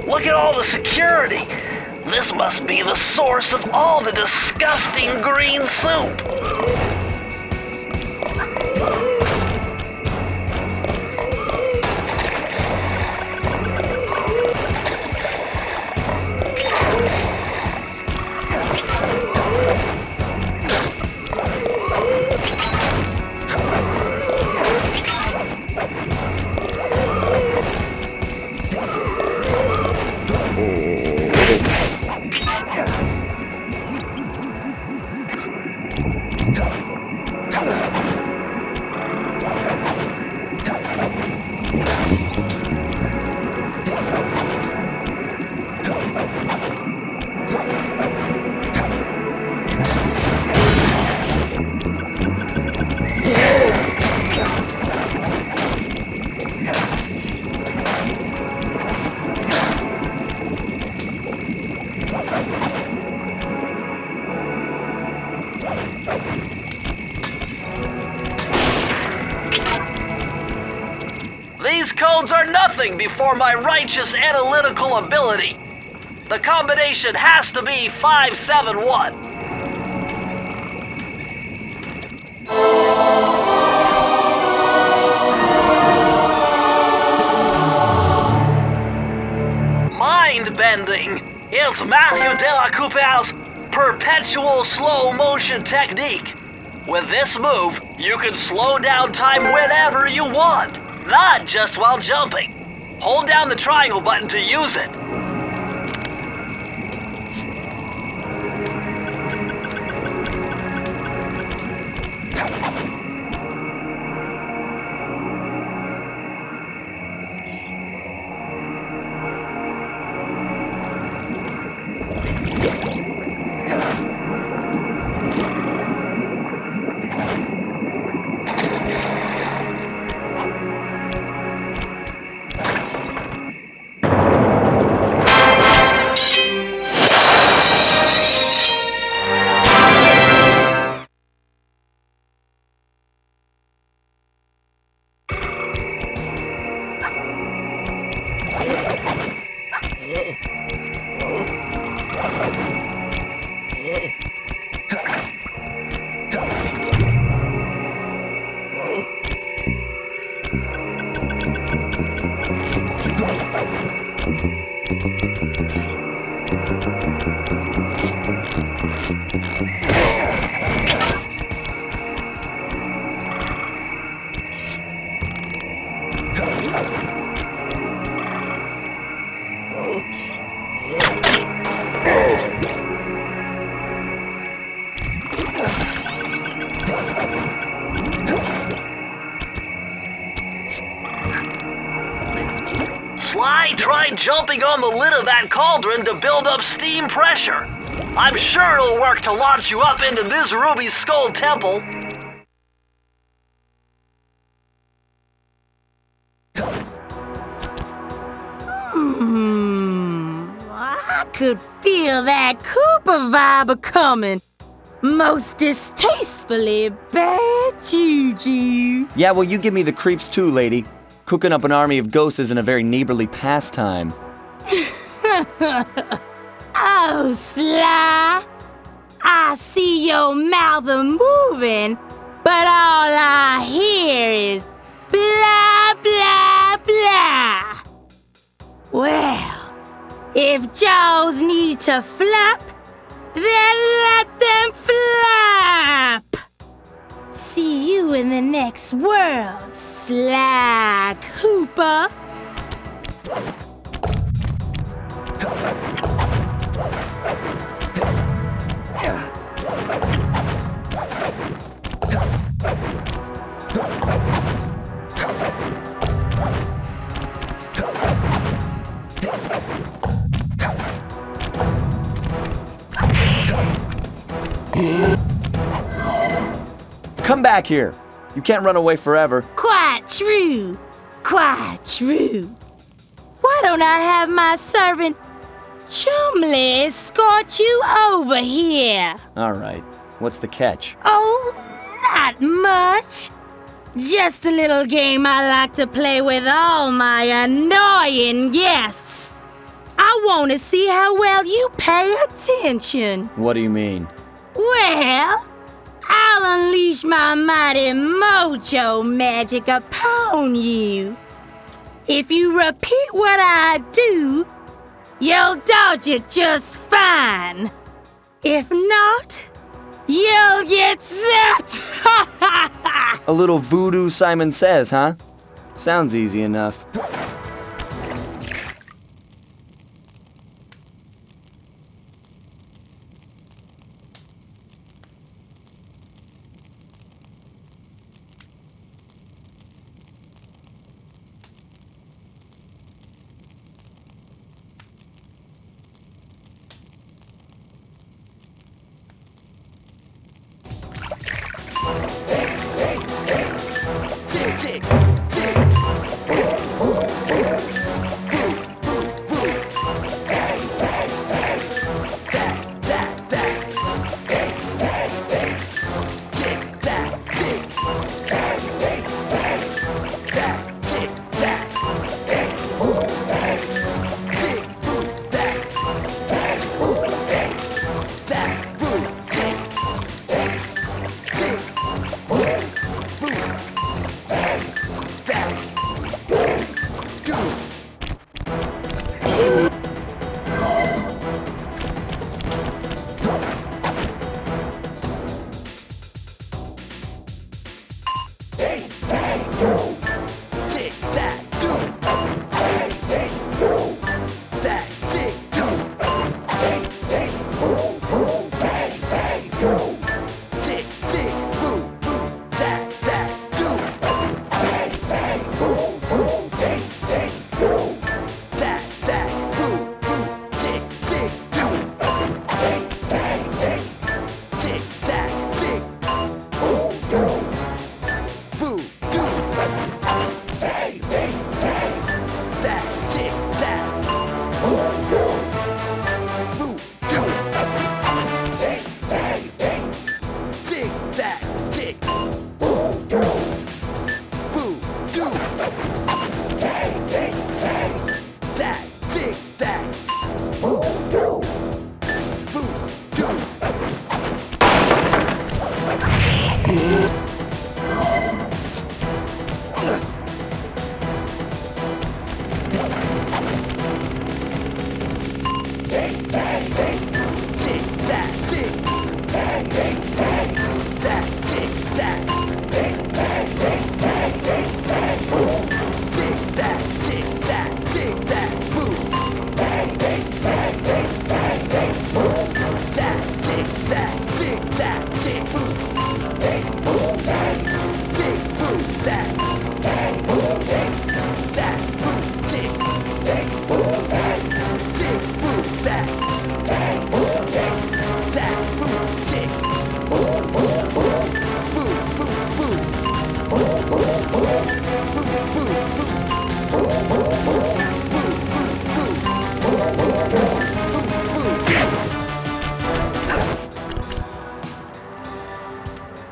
Look at all the security. This must be the source of all the disgusting green soup. These codes are nothing before my righteous analytical ability. The combination has to be 571. Mind-bending. It's Matthew de la Coupeau's perpetual slow motion technique. With this move, you can slow down time whenever you want, not just while jumping. Hold down the triangle button to use it. Sly tried jumping on the lid of that cauldron to build up steam pressure. I'm sure it'll work to launch you up into Ms. Ruby's Skull Temple. I could feel that Cooper vibe a-coming. Most distastefully bad juju. Yeah, well, you give me the creeps too, lady. Cooking up an army of ghosts isn't a very neighborly pastime. Oh, Sly. I see your mouth a-moving, but all I hear is blah, blah. If jaws need to flap, then let them flap! See you in the next world, Slack Hooper! Come back here. You can't run away forever. Quite true. Quite true. Why don't I have my servant Chumley escort you over here? All right. What's the catch? Oh, not much. Just a little game I like to play with all my annoying guests. I want to see how well you pay attention. What do you mean? Well, I'll unleash my mighty mojo magic upon you. If you repeat what I do, you'll dodge it just fine. If not, you'll get zapped! A little voodoo Simon Says, huh? Sounds easy enough.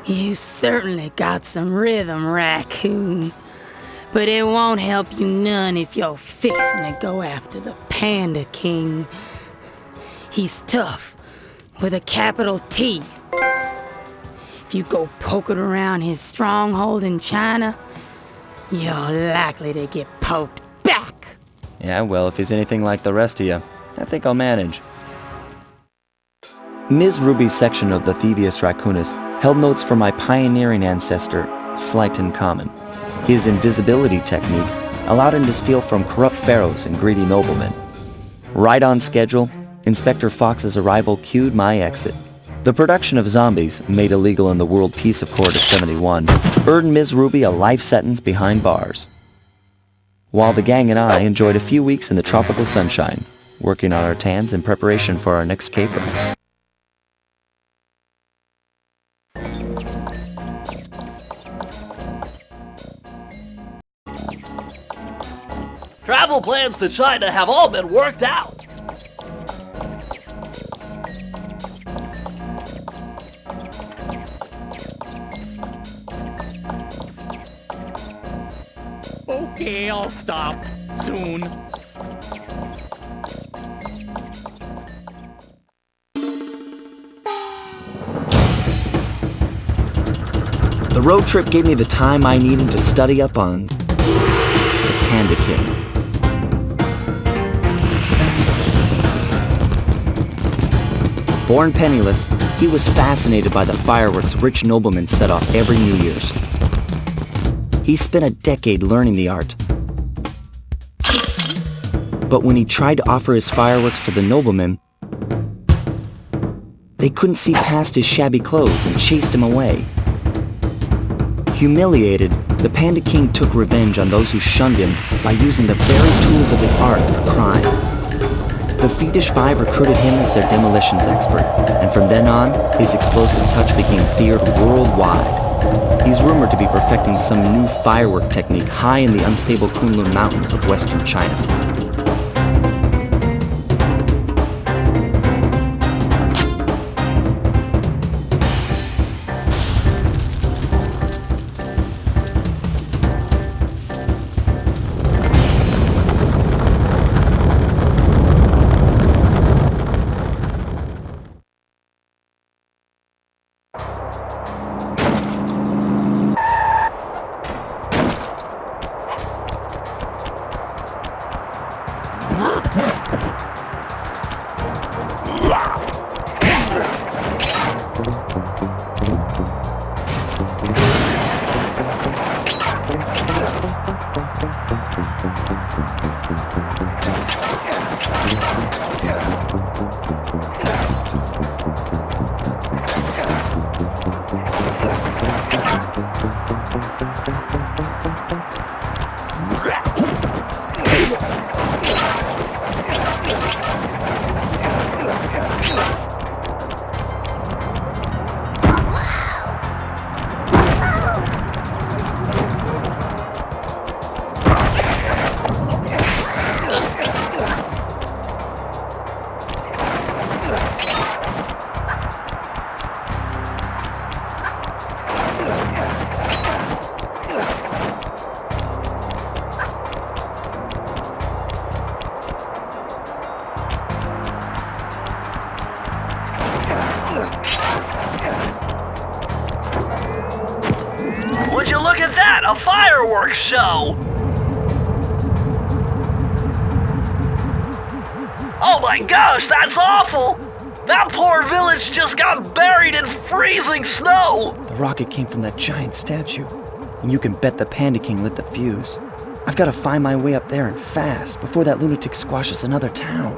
You certainly got some rhythm, Raccoon. But it won't help you none if you're fixing to go after the Panda King. He's tough, with a capital T. If you go poking around his stronghold in China, you're likely to get poked back. Yeah, well, if he's anything like the rest of you. I think I'll manage. Ms. Ruby's section of the Thievius Raccoonus held notes from my pioneering ancestor, Slighton Common. His invisibility technique allowed him to steal from corrupt pharaohs and greedy noblemen. Right on schedule, Inspector Fox's arrival cued my exit. The production of zombies, made illegal in the World Peace Accord of 71, earned Ms. Ruby a life sentence behind bars. While the gang and I enjoyed a few weeks in the tropical sunshine, working on our tans in preparation for our next caper. Travel plans to China have all been worked out. Okay, I'll stop soon. The road trip gave me the time I needed to study up on the Panda King. Born penniless, he was fascinated by the fireworks rich noblemen set off every New Year's. He spent a decade learning the art. But when he tried to offer his fireworks to the noblemen, they couldn't see past his shabby clothes and chased him away. Humiliated, the Panda King took revenge on those who shunned him by using the very tools of his art for crime. The Fiendish Five recruited him as their demolitions expert, and from then on, his explosive touch became feared worldwide. He's rumored to be perfecting some new firework technique high in the unstable Kunlun Mountains of western China. Would you look at that? A fireworks show! Oh my gosh, that's awful! That poor village just got buried in freezing snow! The rocket came from that giant statue, and you can bet the Panda King lit the fuse. I've got to find my way up there and fast before that lunatic squashes another town.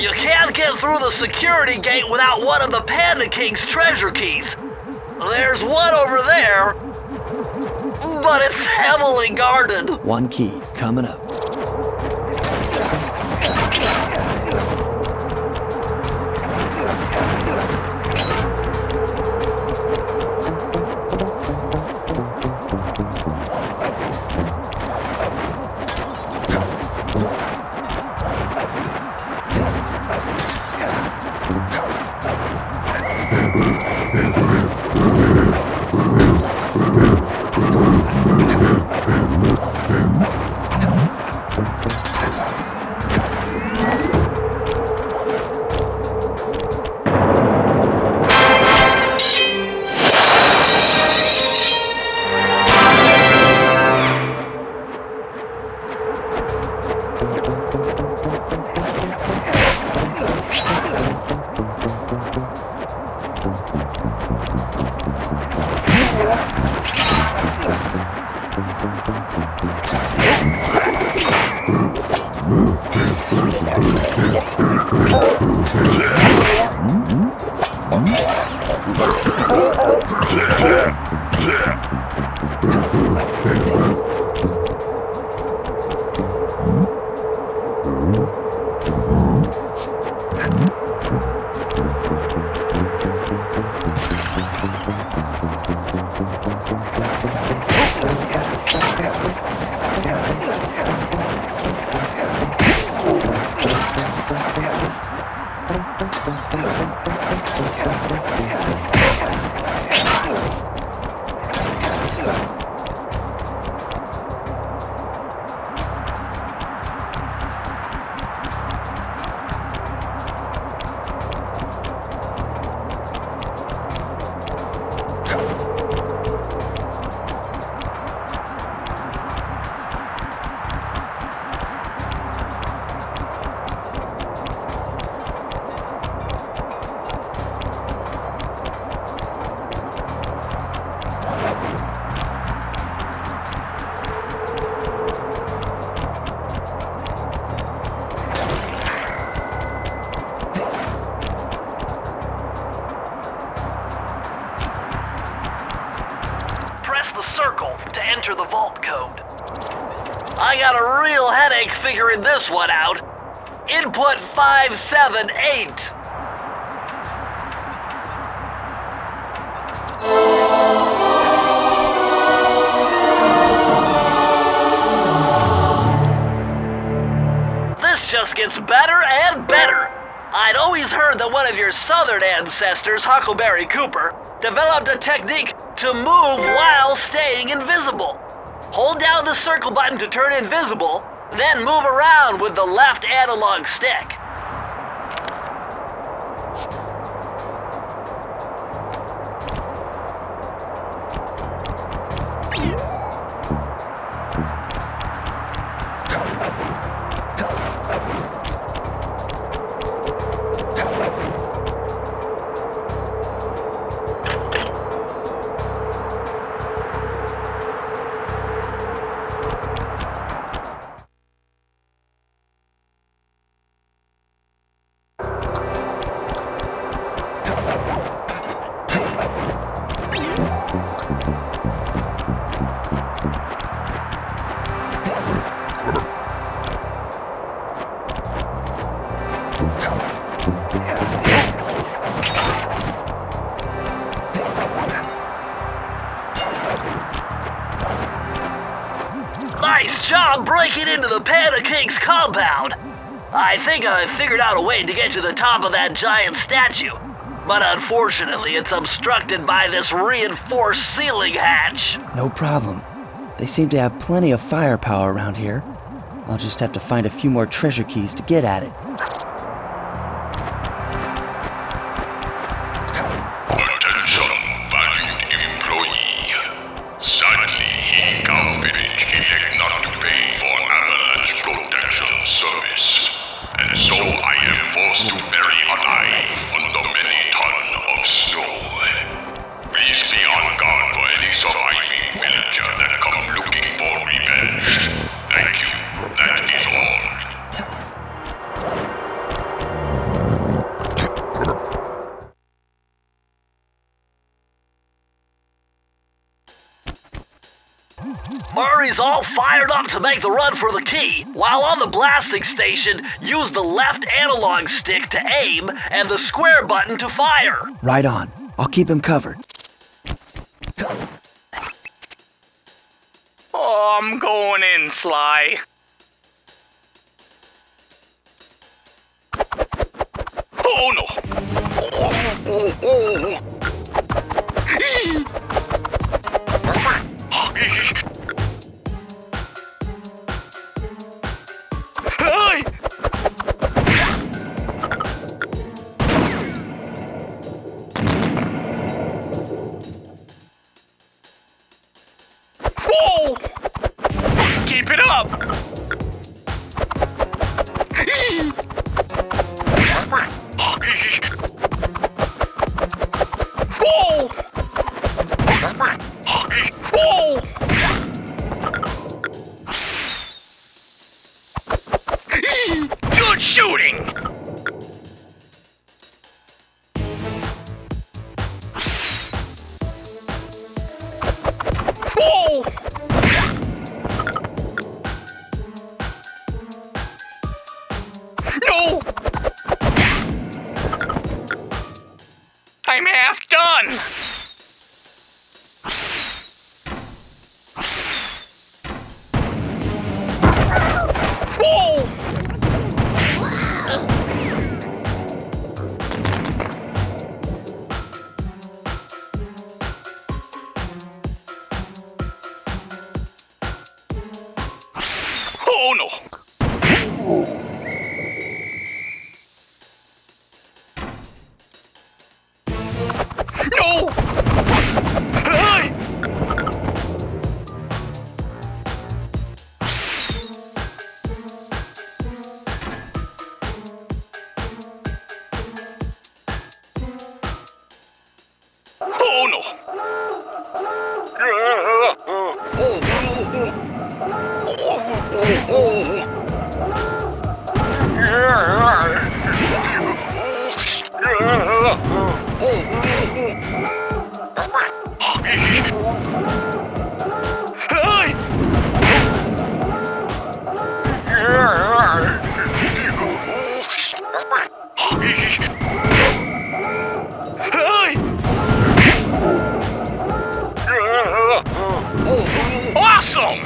You can't get through the security gate without one of the Panda King's treasure keys. There's one over there, but it's heavily guarded. One key coming up. enter the vault code. I got a real headache figuring this one out. Input 578. This just gets better and better. I'd always heard that one of your southern ancestors, Huckleberry Cooper, developed a technique to move while staying invisible. Hold down the circle button to turn invisible, then move around with the left analog stick. Nice job breaking into the Panda King's compound. I think I figured out a way to get to the top of that giant statue. But unfortunately, it's obstructed by this reinforced ceiling hatch. No problem. They seem to have plenty of firepower around here. I'll just have to find a few more treasure keys to get at it. Attention, valued employee. Sadly, in our village elect not to pay for an avalanche protection service. And so I am forced to bury alive under many tons of snow. Please be on guard for any surviving villager that come looking for revenge. Thank you. That is all. Murray's all fired up to make the run for the key. While on the blasting station, use the left analog stick to aim and the square button to fire. Right on. I'll keep him covered. Oh, I'm going in, Sly. Oh, no. Hey! Whoa! Keep it up! Whoa! Whoa! Good shooting! Whoa! No! I'm half done! Whoa! Oh no! No! Hey! Oh no! Awesome!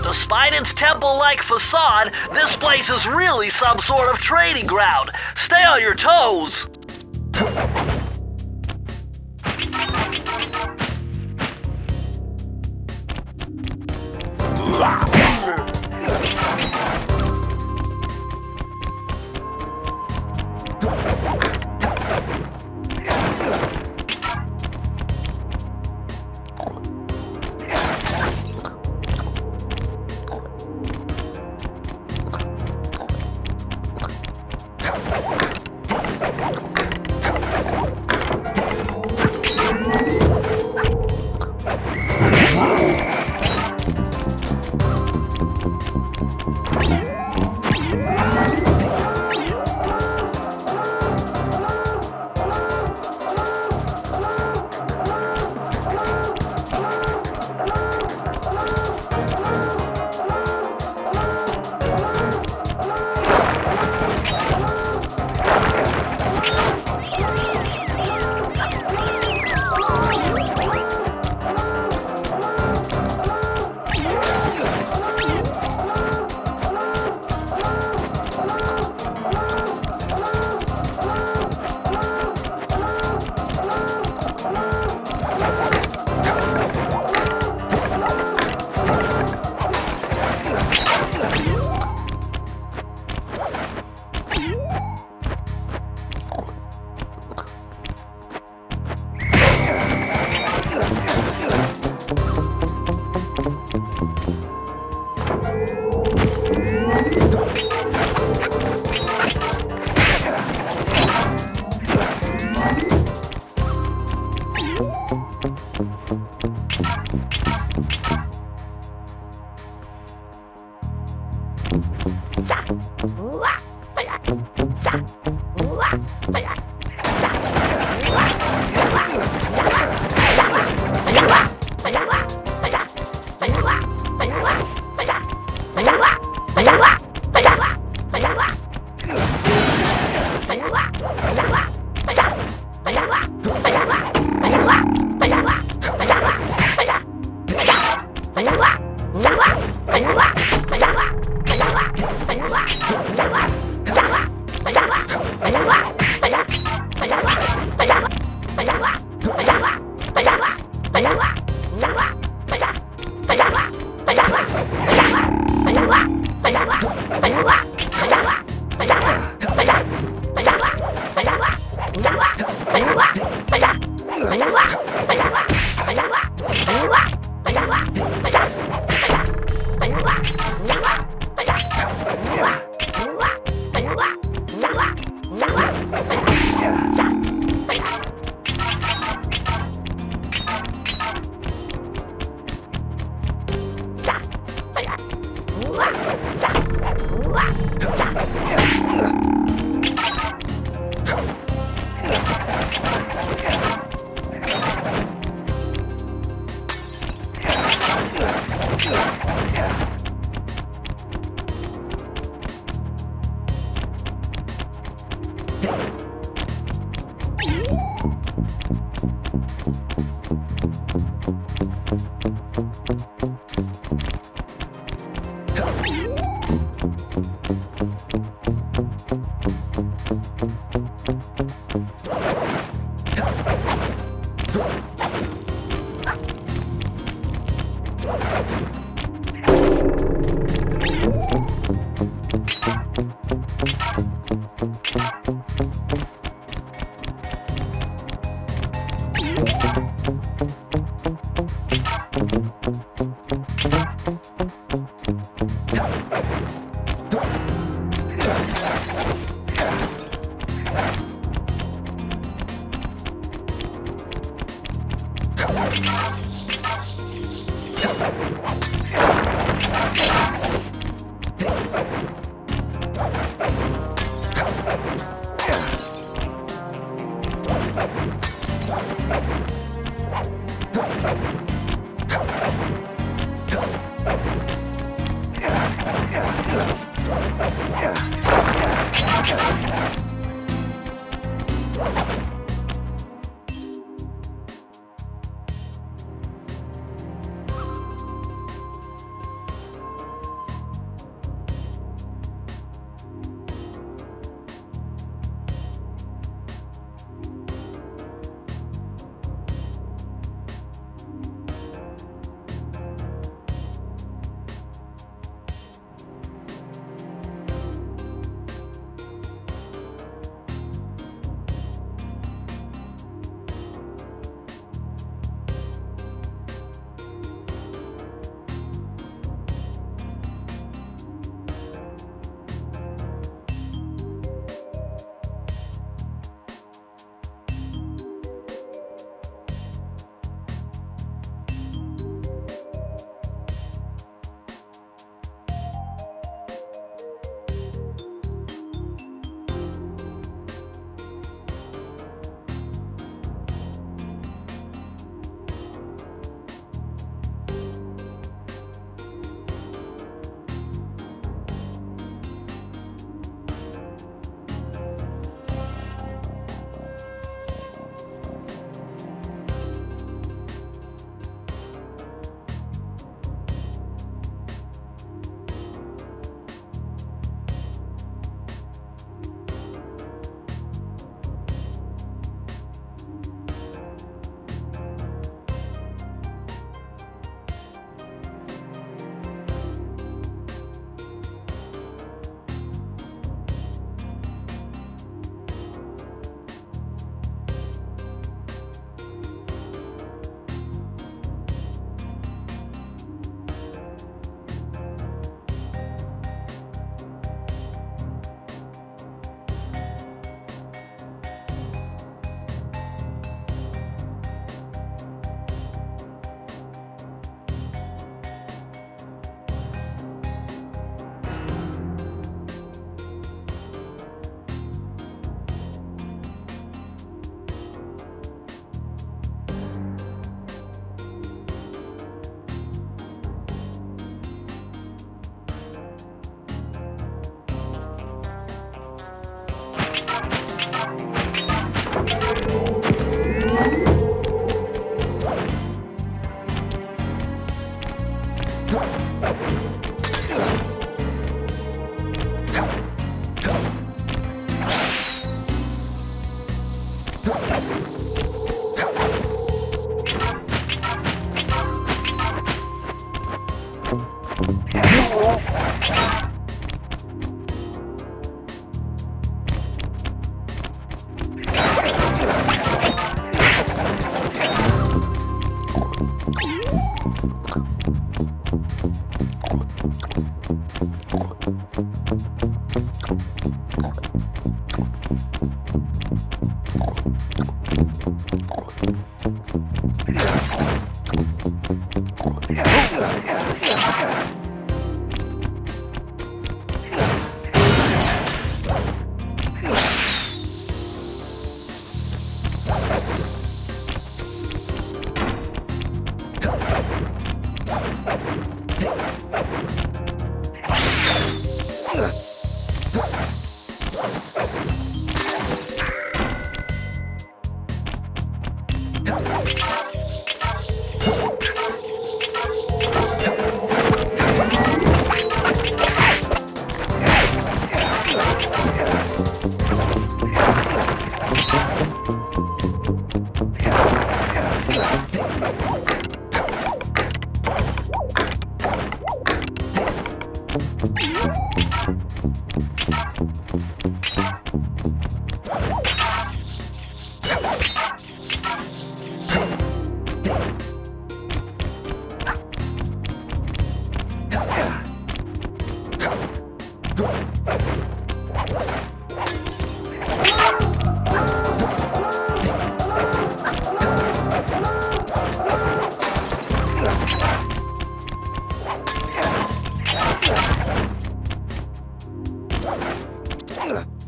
Despite its temple-like facade, this place is really some sort of trading ground. Stay on your toes!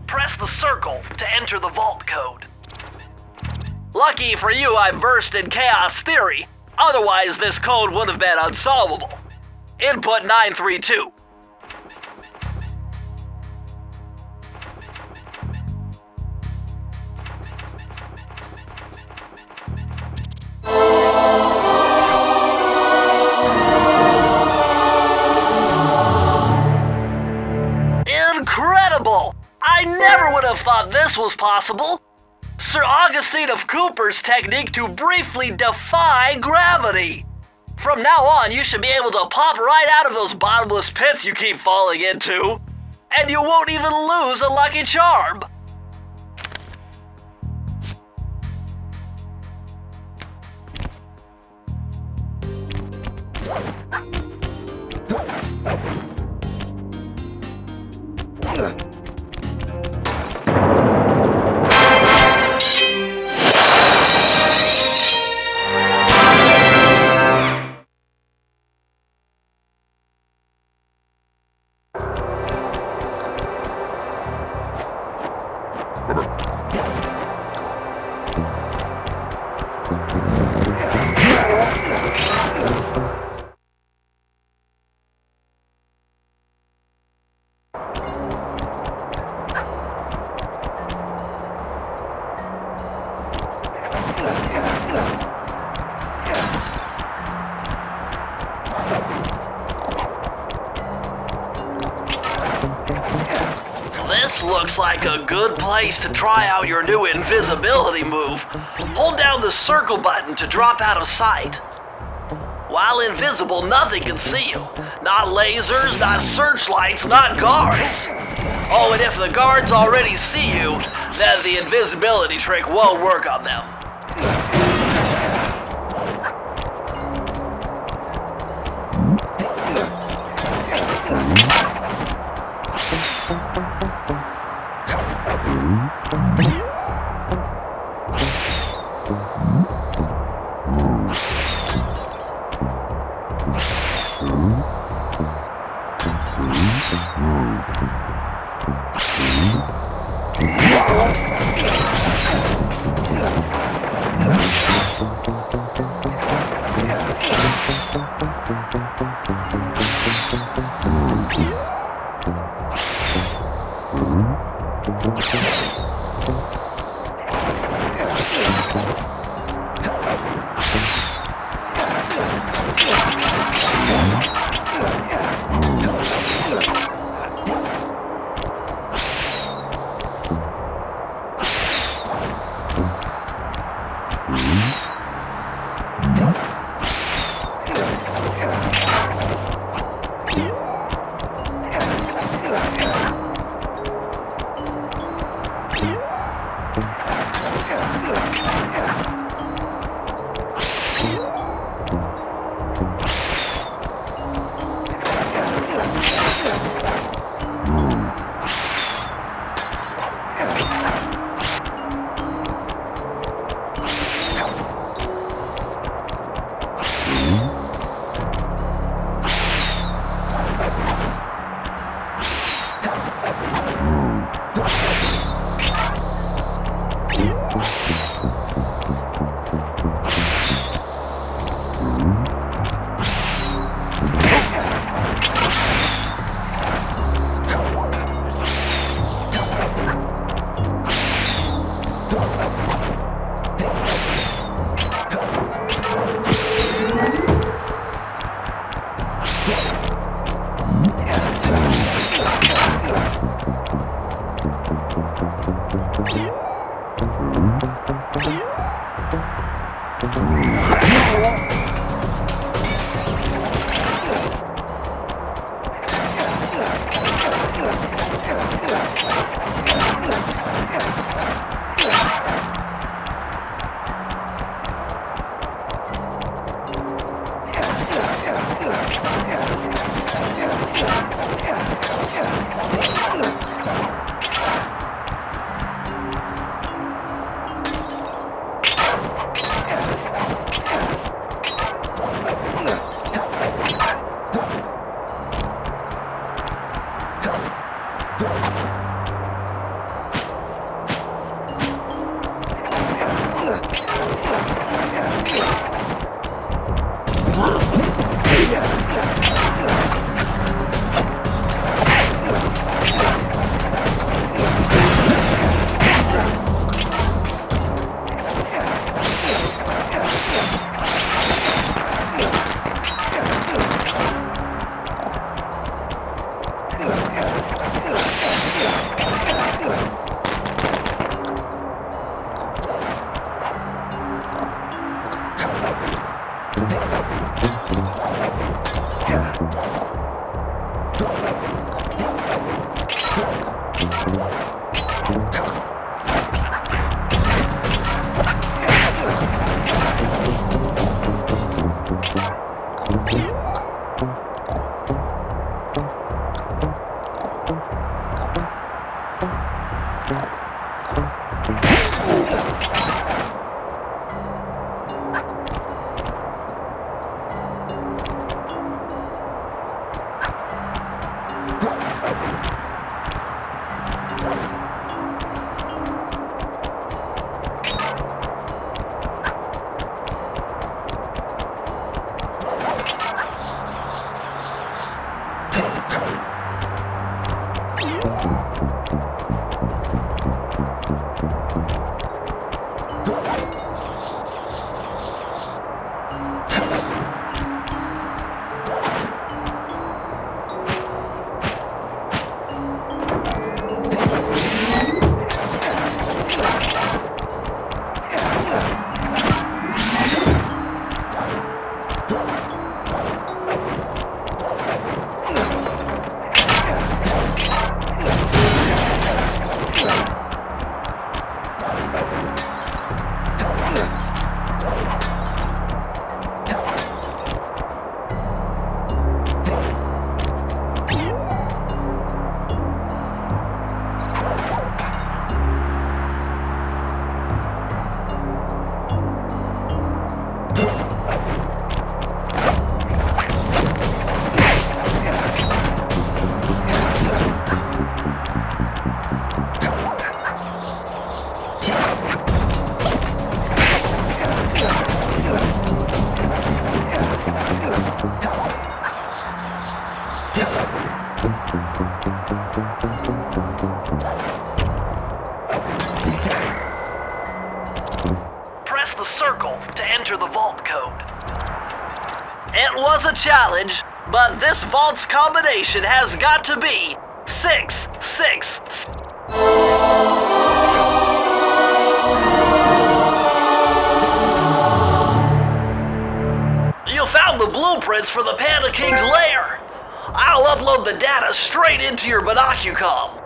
Press the circle to enter the vault code. Lucky for you, I burst in chaos theory. Otherwise, this code would have been unsolvable. Input 932. Incredible! I never would have thought this was possible. Sir Augustine of Cooper's technique to briefly defy gravity. From now on, you should be able to pop right out of those bottomless pits you keep falling into, and you won't even lose a lucky charm. This looks like a good place to try out your new invisibility move. Hold down the circle button to drop out of sight. While invisible, nothing can see you. Not lasers, not searchlights, not guards. Oh, and if the guards already see you, then the invisibility trick won't work on them. Press the circle to enter the vault code. It was a challenge, but this vault's combination has got to be 666. You found the blueprints for the Panda King's lair. I'll upload the data straight into your binocucom.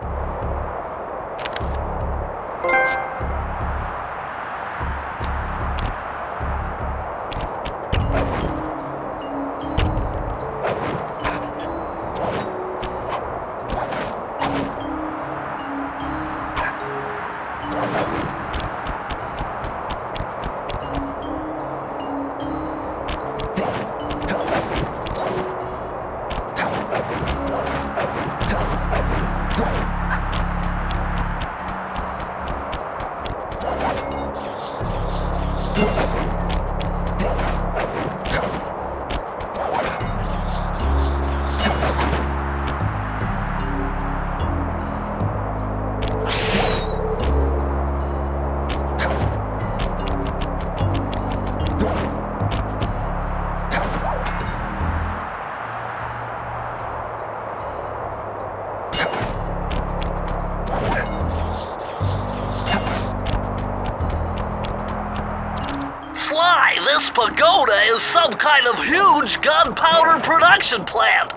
This pagoda is some kind of huge gunpowder production plant.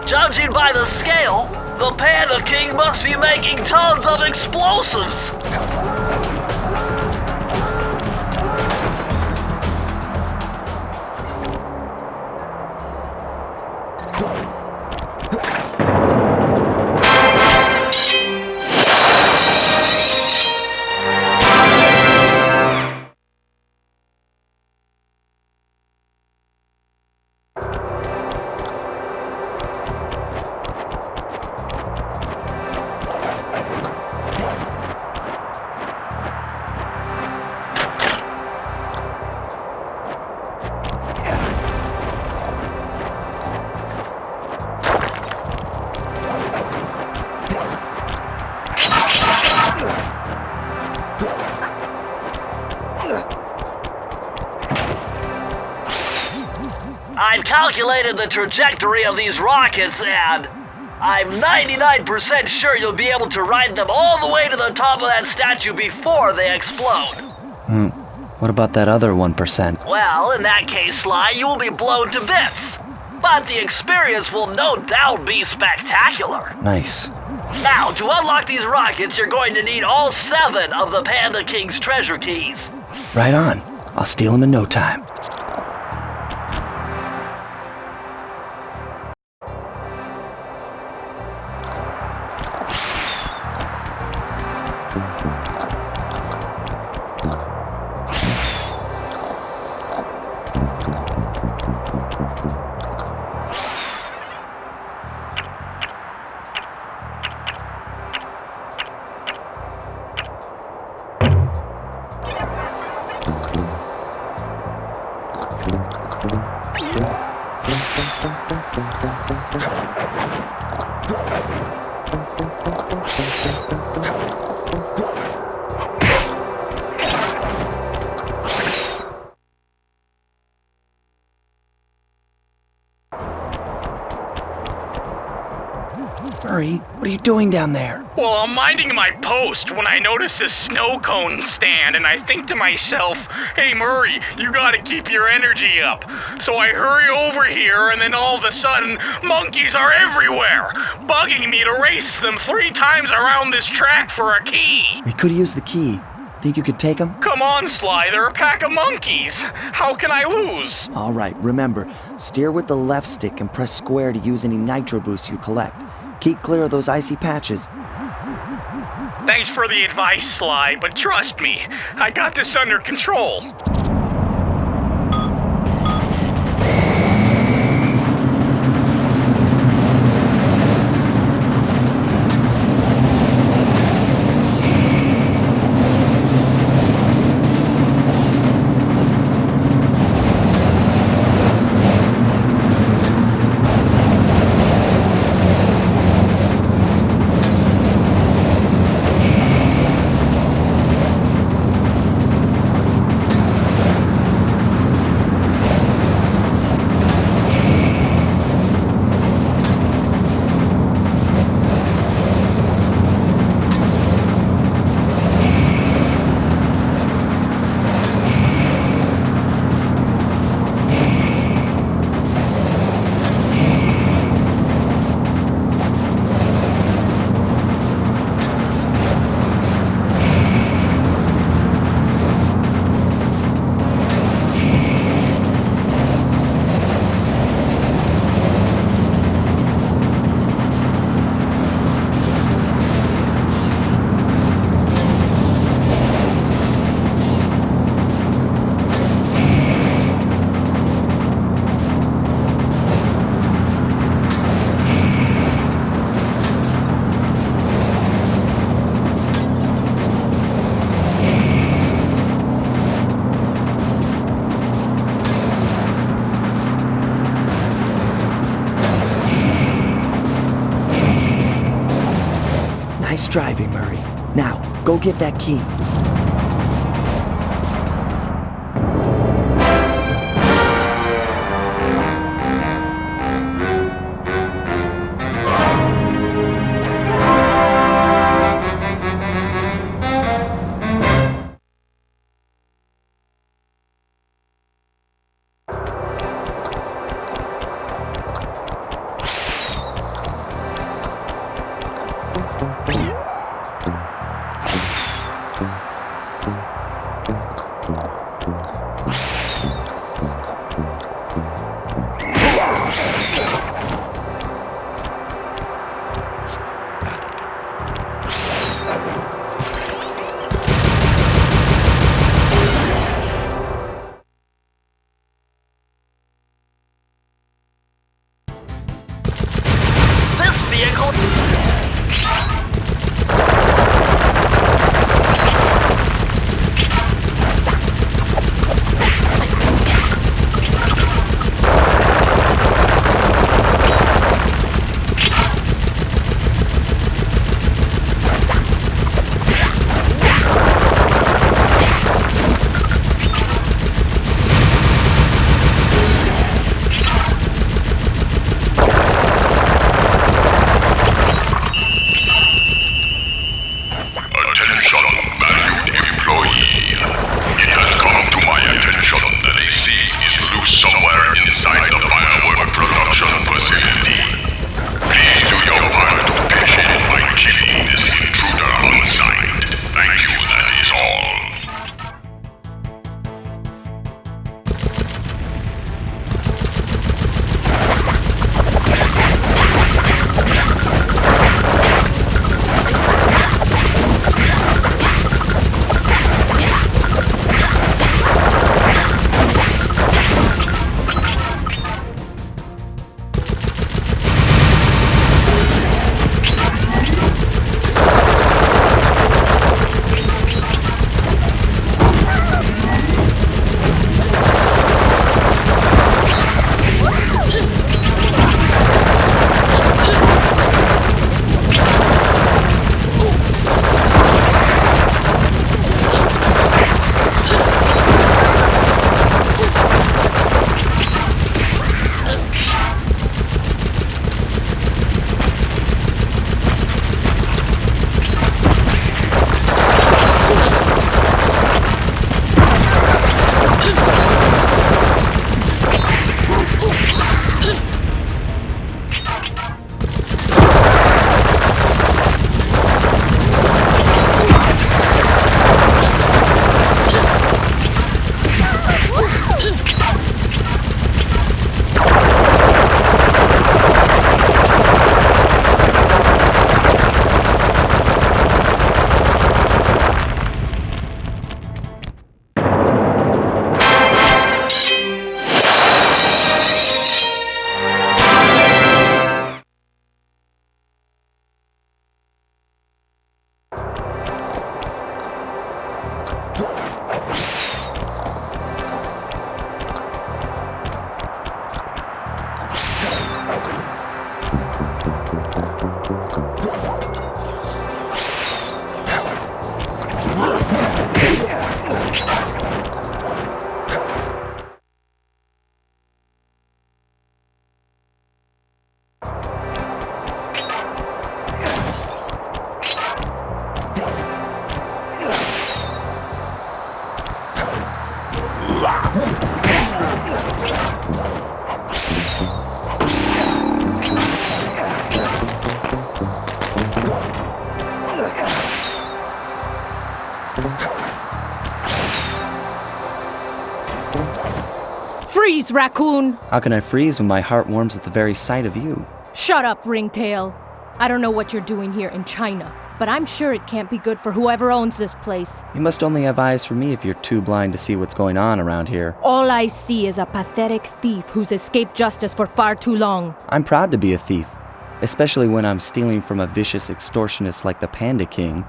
Judging by the scale, the Panda King must be making tons of explosives. I've calculated the trajectory of these rockets and I'm 99% sure you'll be able to ride them all the way to the top of that statue before they explode. What about that other 1%? Well, in that case, Sly, you will be blown to bits. But the experience will no doubt be spectacular. Nice. Now, to unlock these rockets, you're going to need all 7 of the Panda King's treasure keys. Right on. I'll steal them in no time. Murray, what are you doing down there? Well, I'm minding my post when I notice this snow cone stand, and I think to myself, hey Murray, you gotta keep your energy up. So I hurry over here, and then all of a sudden, monkeys are everywhere, bugging me to race them 3 times around this track for a key. We could use the key. Think you could take them? Come on, Sly, they're a pack of monkeys. How can I lose? All right, remember, steer with the left stick and press square to use any nitro boosts you collect. Keep clear of those icy patches. Thanks for the advice, Sly, but trust me, I got this under control. Nice driving, Murray. Now, go get that key. freeze, raccoon! How can I freeze when my heart warms at the very sight of you? Shut up, Ringtail. I don't know what you're doing here in China, but I'm sure it can't be good for whoever owns this place. You must only have eyes for me if you're too blind to see what's going on around here. All I see is a pathetic thief who's escaped justice for far too long. I'm proud to be a thief, especially when I'm stealing from a vicious extortionist like the Panda King.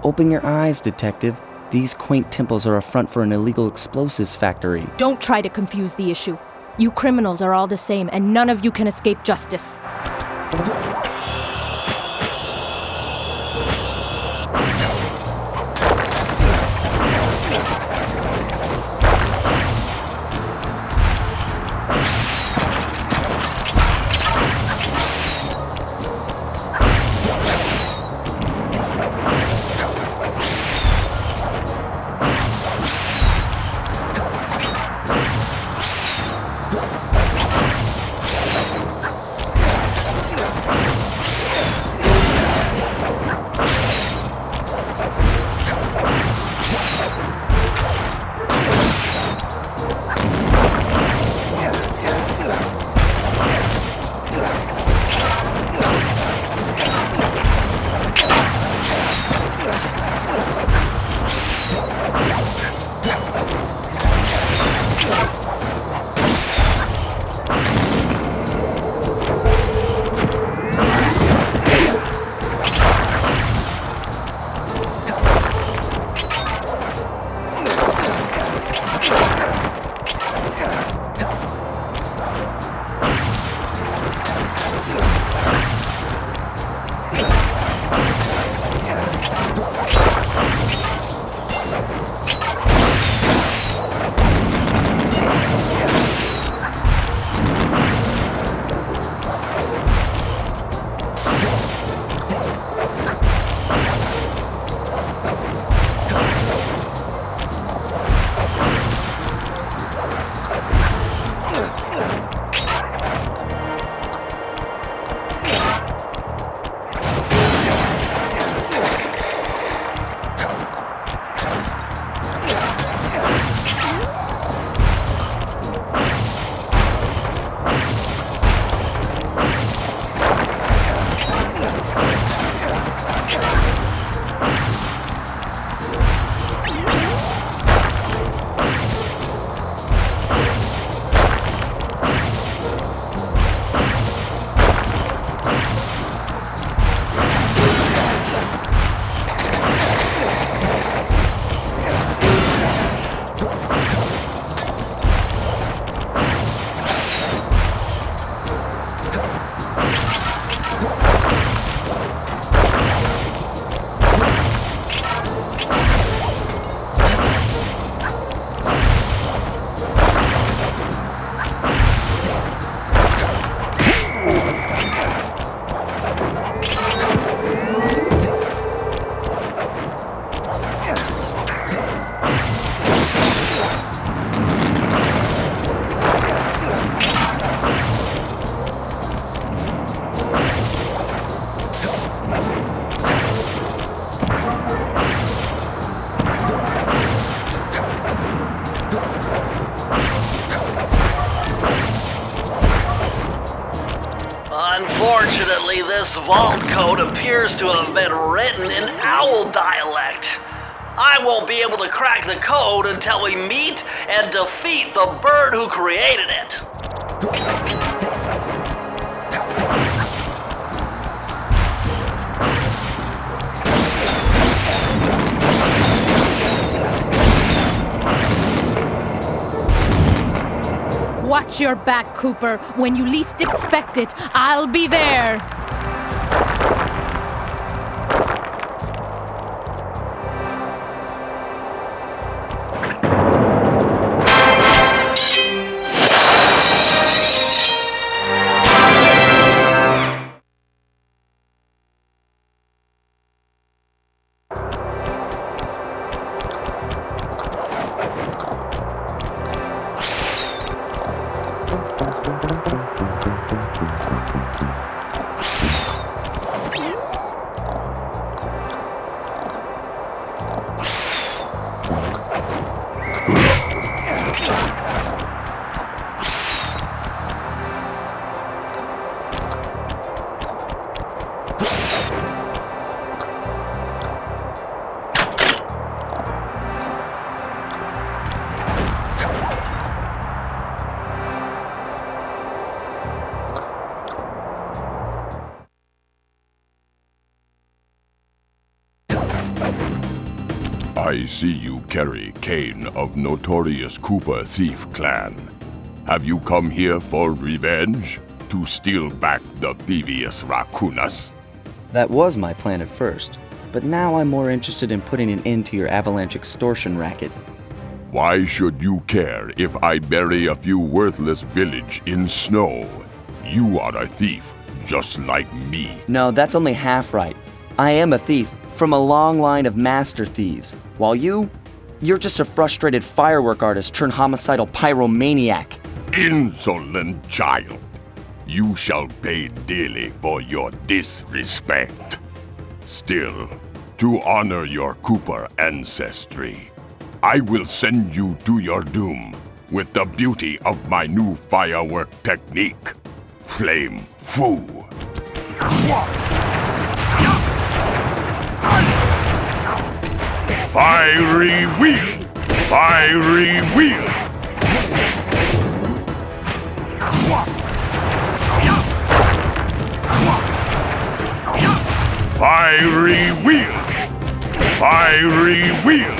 Open your eyes, detective. These quaint temples are a front for an illegal explosives factory. Don't try to confuse the issue. You criminals are all the same, and none of you can escape justice. Unfortunately, this vault code appears to have been written in owl dialect. I won't be able to crack the code until we meet and defeat the bird who created it. Watch your back, Cooper. When you least expect it, I'll be there. I see you carry Kane of Notorious Cooper Thief Clan. Have you come here for revenge? To steal back the Thievius Raccoonus? That was my plan at first, but now I'm more interested in putting an end to your avalanche extortion racket. Why should you care if I bury a few worthless village in snow? You are a thief, just like me. No, that's only half right. I am a thief from a long line of master thieves, while you're just a frustrated firework artist turned homicidal pyromaniac. Insolent child. You shall pay dearly for your disrespect. Still, to honor your Cooper ancestry, I will send you to your doom with the beauty of my new firework technique, Flame Foo. Fiery wheel! Fiery wheel! Fiery wheel! Fiery wheel!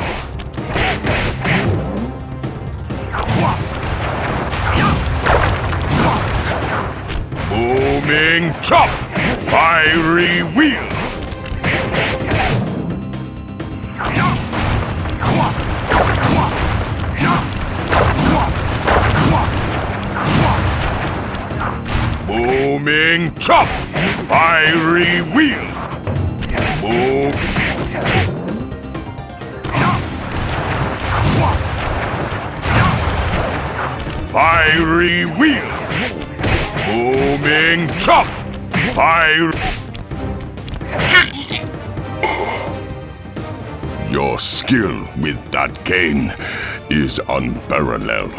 Booming chop! Fiery wheel! Booming chop! Fiery wheel! Boom! Fiery wheel! Booming chop! Fire! Your skill with that cane is unparalleled.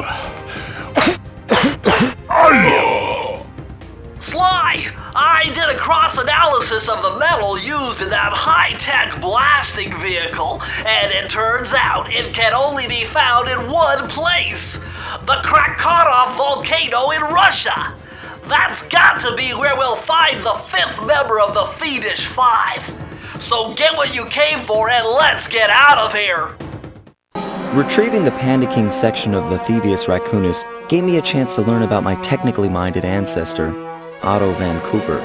Sly, I did a cross-analysis of the metal used in that high-tech blasting vehicle, and it turns out it can only be found in one place. The Krakatov volcano in Russia. That's got to be where we'll find the fifth member of the Fiendish Five. So get what you came for and let's get out of here! Retrieving the Panda King section of the Thievius Raccoonus gave me a chance to learn about my technically minded ancestor, Otto Van Cooper.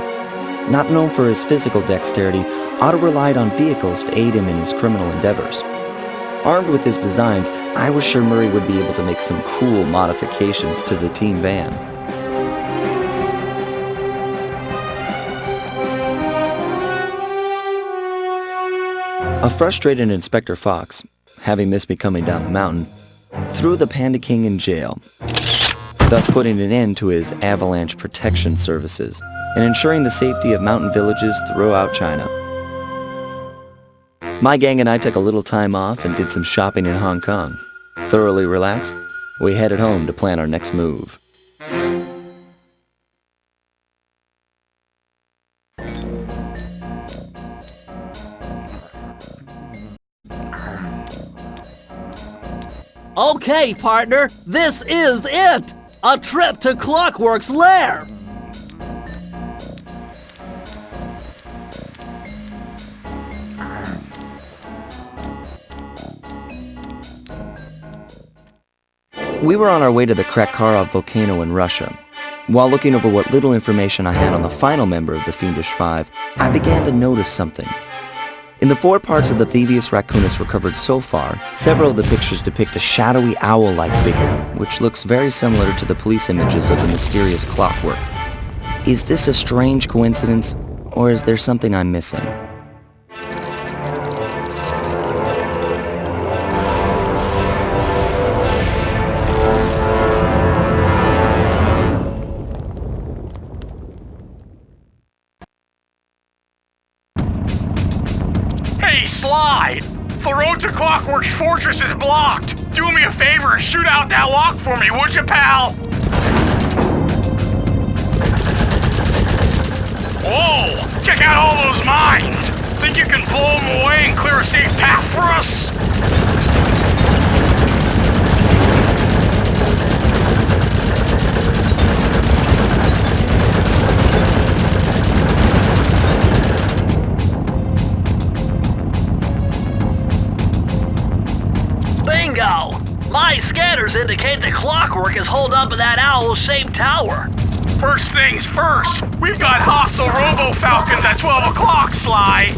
Not known for his physical dexterity, Otto relied on vehicles to aid him in his criminal endeavors. Armed with his designs, I was sure Murray would be able to make some cool modifications to the team van. A frustrated Inspector Fox, having missed me coming down the mountain, threw the Panda King in jail, thus putting an end to his avalanche protection services and ensuring the safety of mountain villages throughout China. My gang and I took a little time off and did some shopping in Hong Kong. Thoroughly relaxed, we headed home to plan our next move. Okay, partner, this is it! A trip to Clockwork's lair! We were on our way to the Krakatov volcano in Russia. While looking over what little information I had on the final member of the Fiendish Five, I began to notice something. In the 4 parts of the Thievius Raccoonus recovered so far, several of the pictures depict a shadowy owl-like figure, which looks very similar to the police images of the mysterious Clockwork. Is this a strange coincidence, or is there something I'm missing? Hey, Sly! The road to Clockwork's fortress is blocked! Do me a favor and shoot out that lock for me, would you, pal? Whoa! Check out all those mines! Think you can blow them away and clear a safe path for us? indicate that Clockwork is holed up in that owl-shaped tower. First things first, we've got hostile robo-falcons at 12 o'clock, Sly.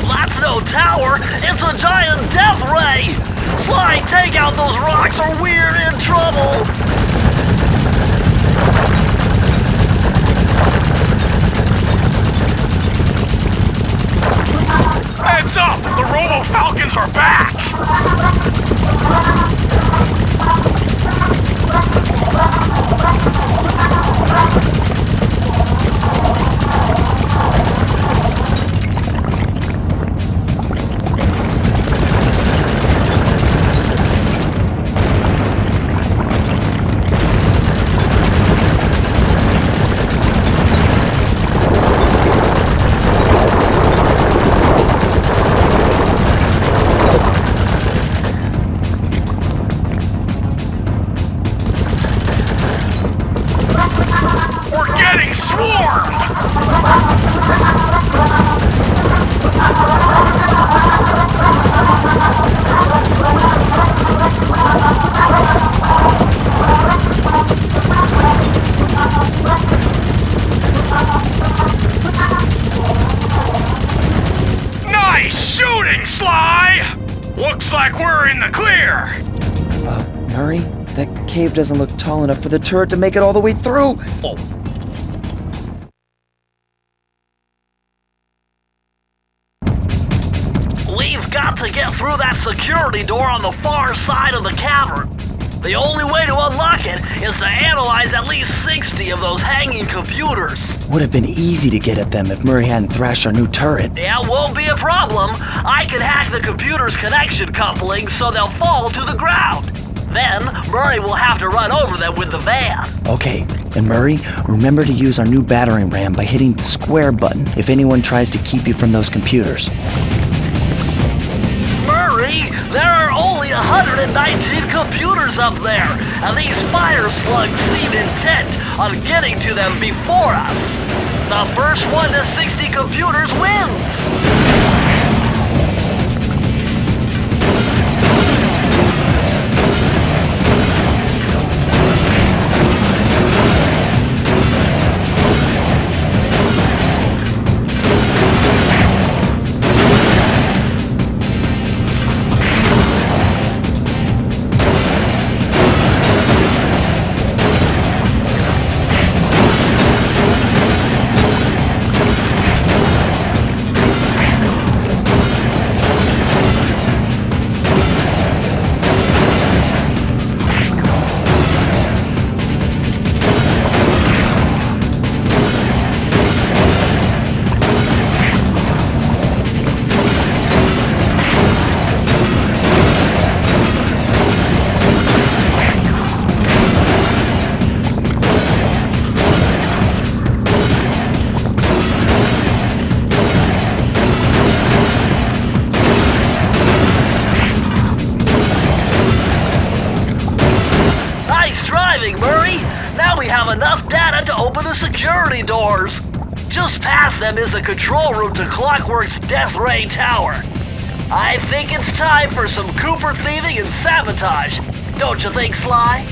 That's no tower, it's a giant death ray! Sly, take out those rocks or we're in trouble! Heads up! The robo-falcons are back! Cave doesn't look tall enough for the turret to make it all the way through. Oh. We've got to get through that security door on the far side of the cavern. The only way to unlock it is to analyze at least 60 of those hanging computers. Would have been easy to get at them if Murray hadn't thrashed our new turret. Yeah, won't be a problem. I can hack the computer's connection couplings so they'll fall to the ground. Then, Murray will have to run over them with the van. Okay, and Murray, remember to use our new battering ram by hitting the square button if anyone tries to keep you from those computers. Murray, there are only 119 computers up there, and these fire slugs seem intent on getting to them before us. The first one to 60 computers wins. Enough data to open the security doors. Just past them is the control room to Clockwork's Death Ray Tower. I think it's time for some Cooper thieving and sabotage. Don't you think, Sly?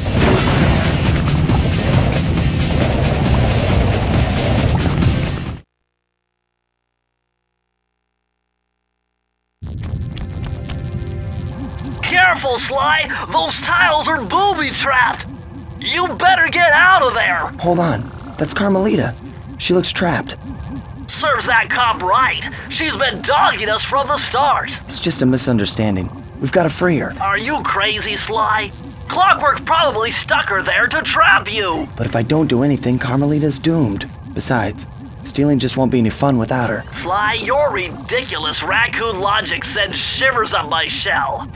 Careful, Sly! Those tiles are booby-trapped! You better get out of there! Hold on. That's Carmelita. She looks trapped. Serves that cop right. She's been dogging us from the start. It's just a misunderstanding. We've got to free her. Are you crazy, Sly? Clockwork probably stuck her there to trap you. But if I don't do anything, Carmelita's doomed. Besides, stealing just won't be any fun without her. Sly, your ridiculous raccoon logic sends shivers up my shell.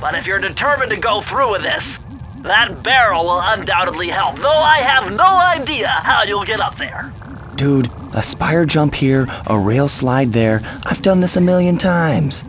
But if you're determined to go through with this, that barrel will undoubtedly help, though I have no idea how you'll get up there. Dude, a spire jump here, a rail slide there. I've done this a million times.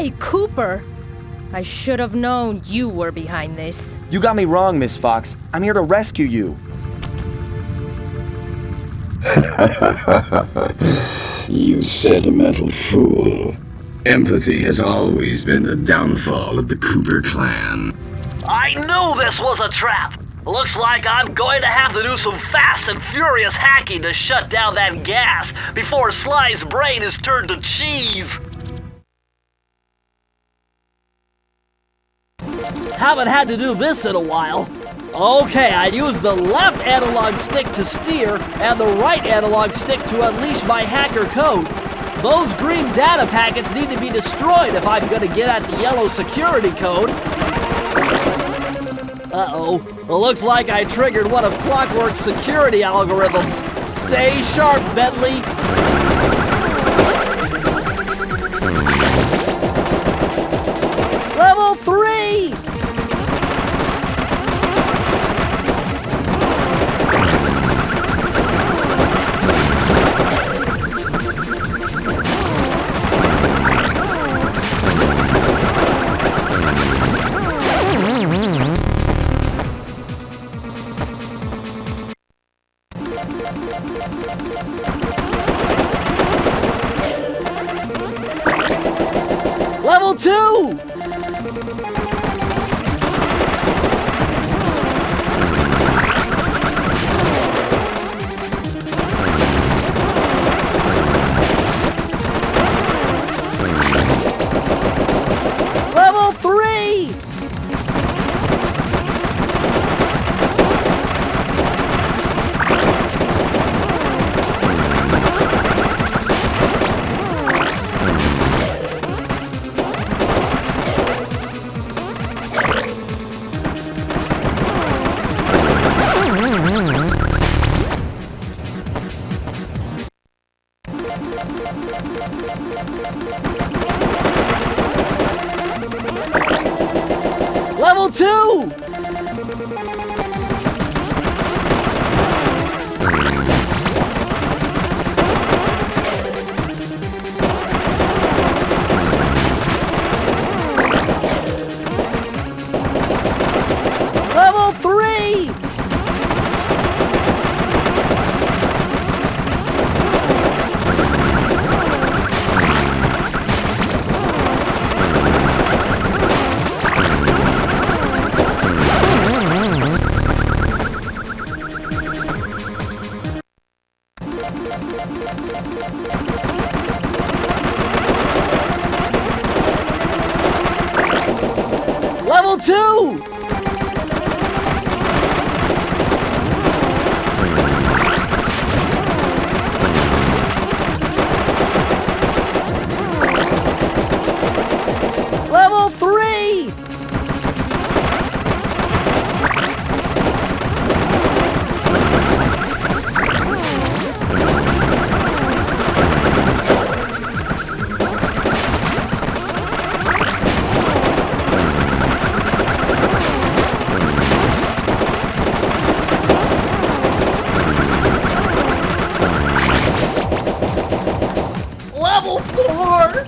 Hey, Cooper! I should have known you were behind this. You got me wrong, Miss Fox. I'm here to rescue you. You sentimental fool. Empathy has always been the downfall of the Cooper clan. I knew this was a trap! Looks like I'm going to have to do some fast and furious hacking to shut down that gas before Sly's brain is turned to cheese! Haven't had to do this in a while. Okay, I use the left analog stick to steer and the right analog stick to unleash my hacker code. Those green data packets need to be destroyed if I'm gonna get at the yellow security code. Uh-oh. Well, looks like I triggered one of Clockwork's security algorithms. Stay sharp, Bentley. Level 3! Level 2! Level 3! Level 2! Level 3! Level 2! Level 3! Level 4!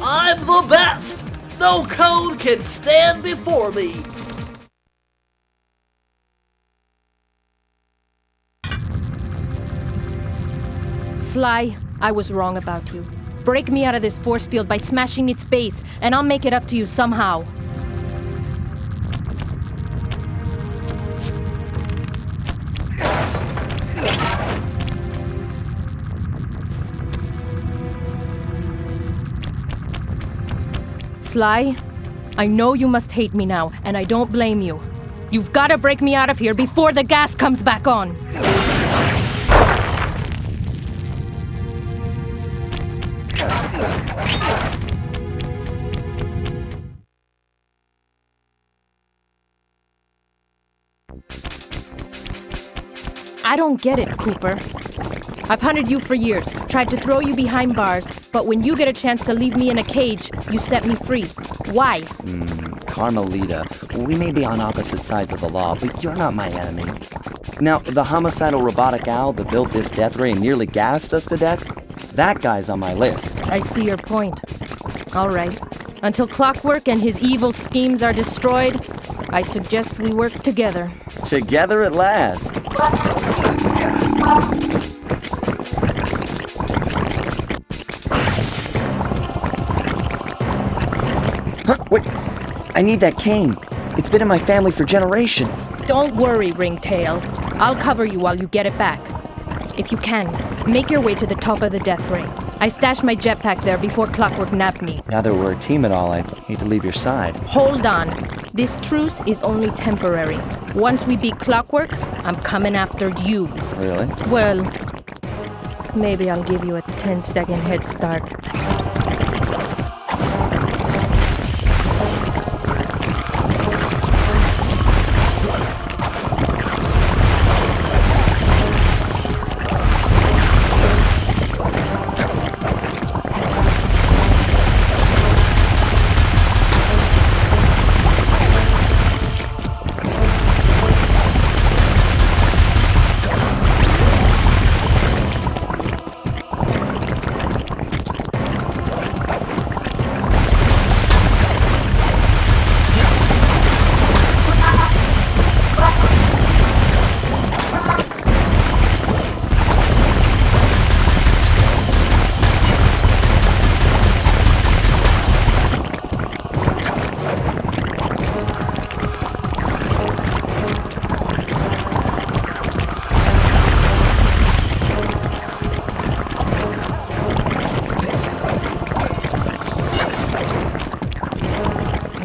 I'm the best! No code can stand before me! Sly, I was wrong about you. Break me out of this force field by smashing its base, and I'll make it up to you somehow. Sly, I know you must hate me now, and I don't blame you. You've got to break me out of here before the gas comes back on. I don't get it, Cooper. I've hunted you for years, tried to throw you behind bars, but when you get a chance to leave me in a cage, you set me free. Why? Carmelita, we may be on opposite sides of the law, but you're not my enemy. Now, the homicidal robotic owl that built this death ray and nearly gassed us to death, that guy's on my list. I see your point. All right. Until Clockwork and his evil schemes are destroyed, I suggest we work together. Together at last. Huh, wait. I need that cane. It's been in my family for generations. Don't worry, Ringtail. I'll cover you while you get it back. If you can, make your way to the top of the death ray. I stashed my jetpack there before Clockwork nabbed me. Now that we're a team at all, I hate to leave your side. Hold on. This truce is only temporary. Once we beat Clockwork, I'm coming after you. Really? Well, maybe I'll give you a 10-second head start.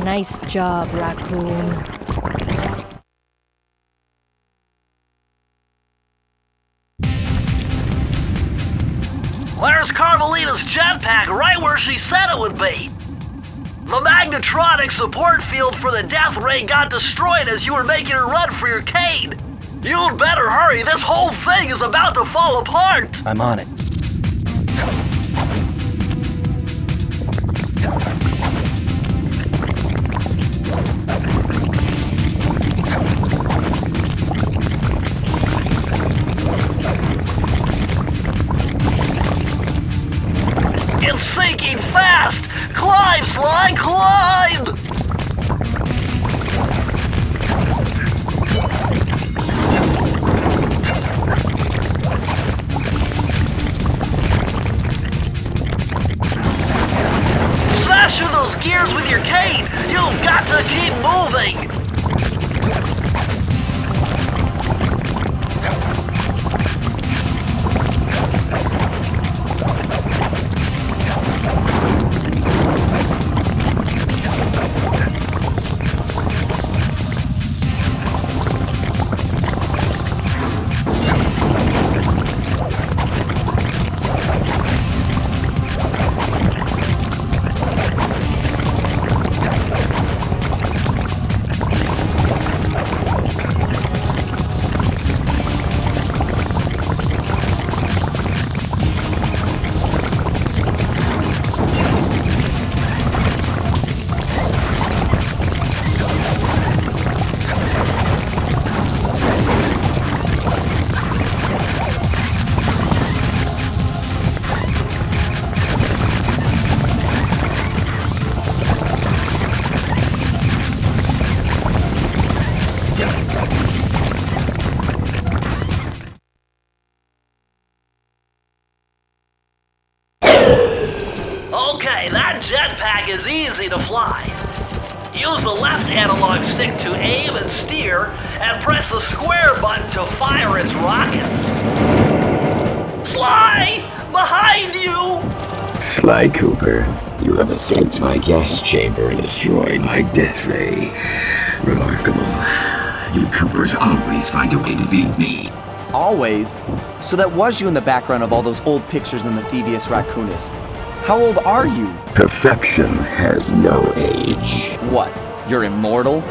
Nice job, Raccoon. There's Carmelita's jetpack right where she said it would be. The magnetronic support field for the death ray got destroyed as you were making a run for your cane. You'd better hurry, this whole thing is about to fall apart. I'm on it. It's sinking fast! Climb, Sly, climb! Smash through those gears with your cane! You've got to keep moving! Okay, that jetpack is easy to fly. Use the left analog stick to aim and steer, and press the square button to fire its rockets. Sly! Behind you! Sly Cooper, you have escaped my gas chamber and destroyed my death ray. Remarkable. You Coopers always find a way to beat me. Always? So that was you in the background of all those old pictures in the Thievius Raccoonus. How old are you? Perfection has no age. What? You're immortal?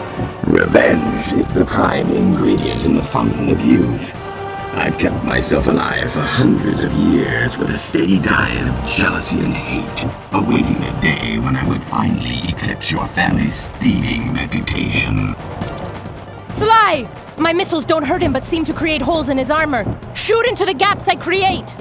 Revenge is the prime ingredient in the fountain of youth. I've kept myself alive for hundreds of years with a steady diet of jealousy and hate, awaiting a day when I would finally eclipse your family's thieving reputation. Sly! My missiles don't hurt him but seem to create holes in his armor. Shoot into the gaps I create!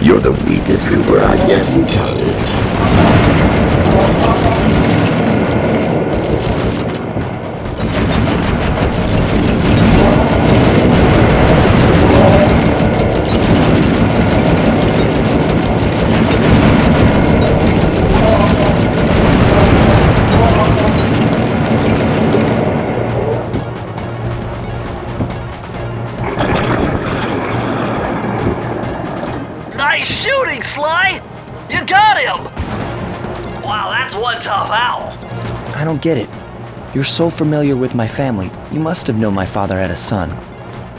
You're the weakest Cooper I've yet encountered. Nice shooting, Sly! You got him! Wow, that's one tough owl. I don't get it. You're so familiar with my family, you must have known my father had a son.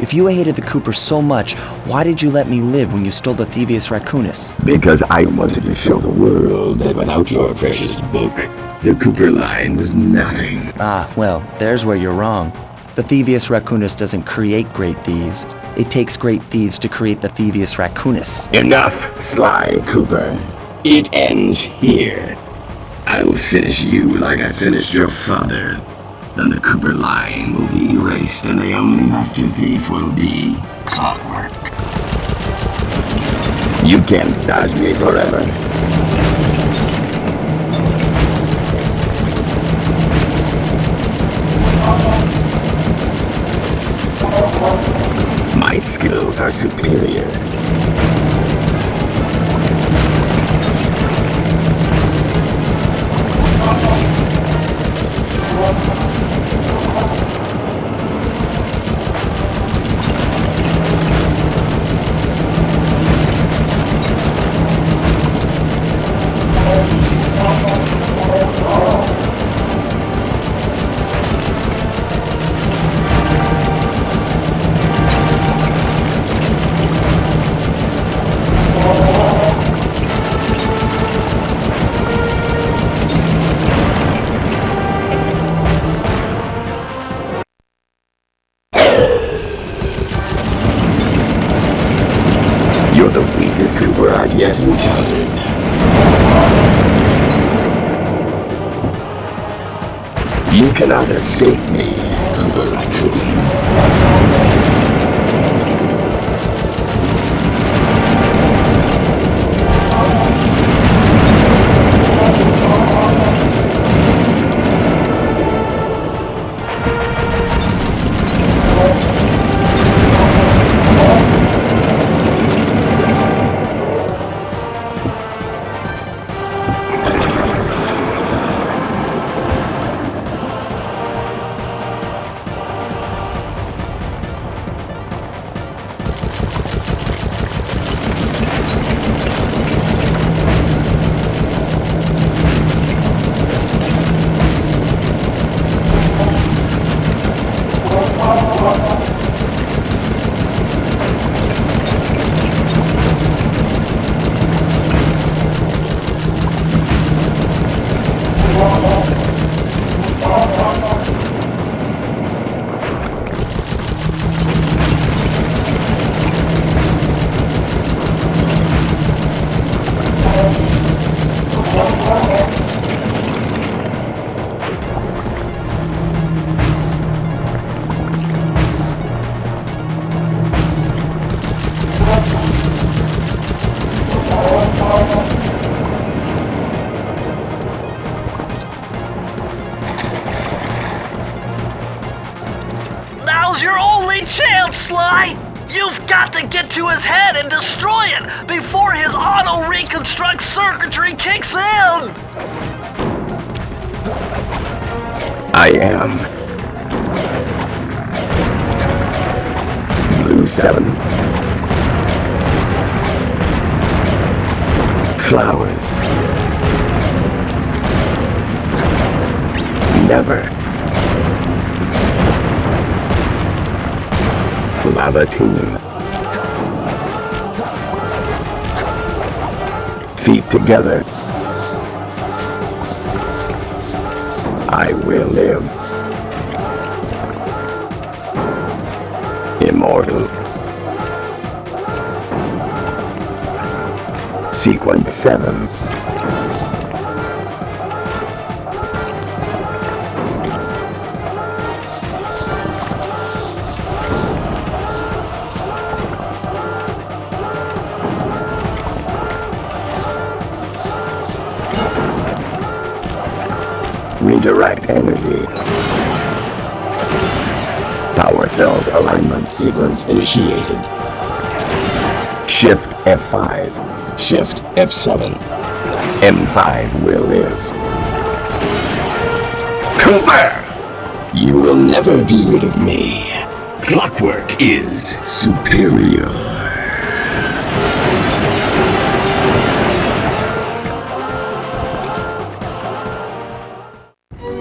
If you hated the Coopers so much, why did you let me live when you stole the Thievius Raccoonus? Because I wanted to show the world that without your precious book, the Cooper line was nothing. Ah, well, there's where you're wrong. The Thievius Raccoonus doesn't create great thieves. It takes great thieves to create the Thievius Raccoonus. Enough, Sly Cooper. It ends here. I will finish you like I finished your father. Then the Cooper line will be erased and the only master thief will be Clockwork. You can't dodge me forever. My skills are superior. You're the weakest Cooper I've yet encountered. You cannot escape me, Cooper Raccoon. Now's your only chance, Sly! You've got to get to his head and destroy it before his auto-reconstruct circuitry kicks in! I am Blue 7. Flowers. Never. Lava Team. feet together. I will live. Immortal. Sequence 7. Redirect energy. Power cells alignment sequence initiated. Shift F5. Shift F7. M5 will live. Cooper! You will never be rid of me. Clockwork is superior.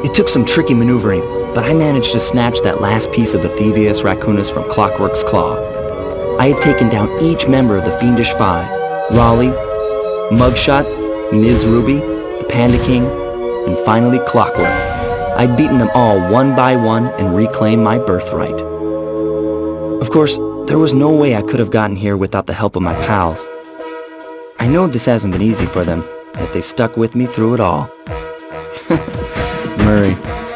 It took some tricky maneuvering, but I managed to snatch that last piece of the Thievius Raccoonus from Clockwork's claw. I had taken down each member of the Fiendish Five: Raleigh, Mugshot, Ms. Ruby, the Panda King, and finally Clockwork. I'd beaten them all one by one and reclaimed my birthright. Of course, there was no way I could have gotten here without the help of my pals. I know this hasn't been easy for them, yet they stuck with me through it all. Murray,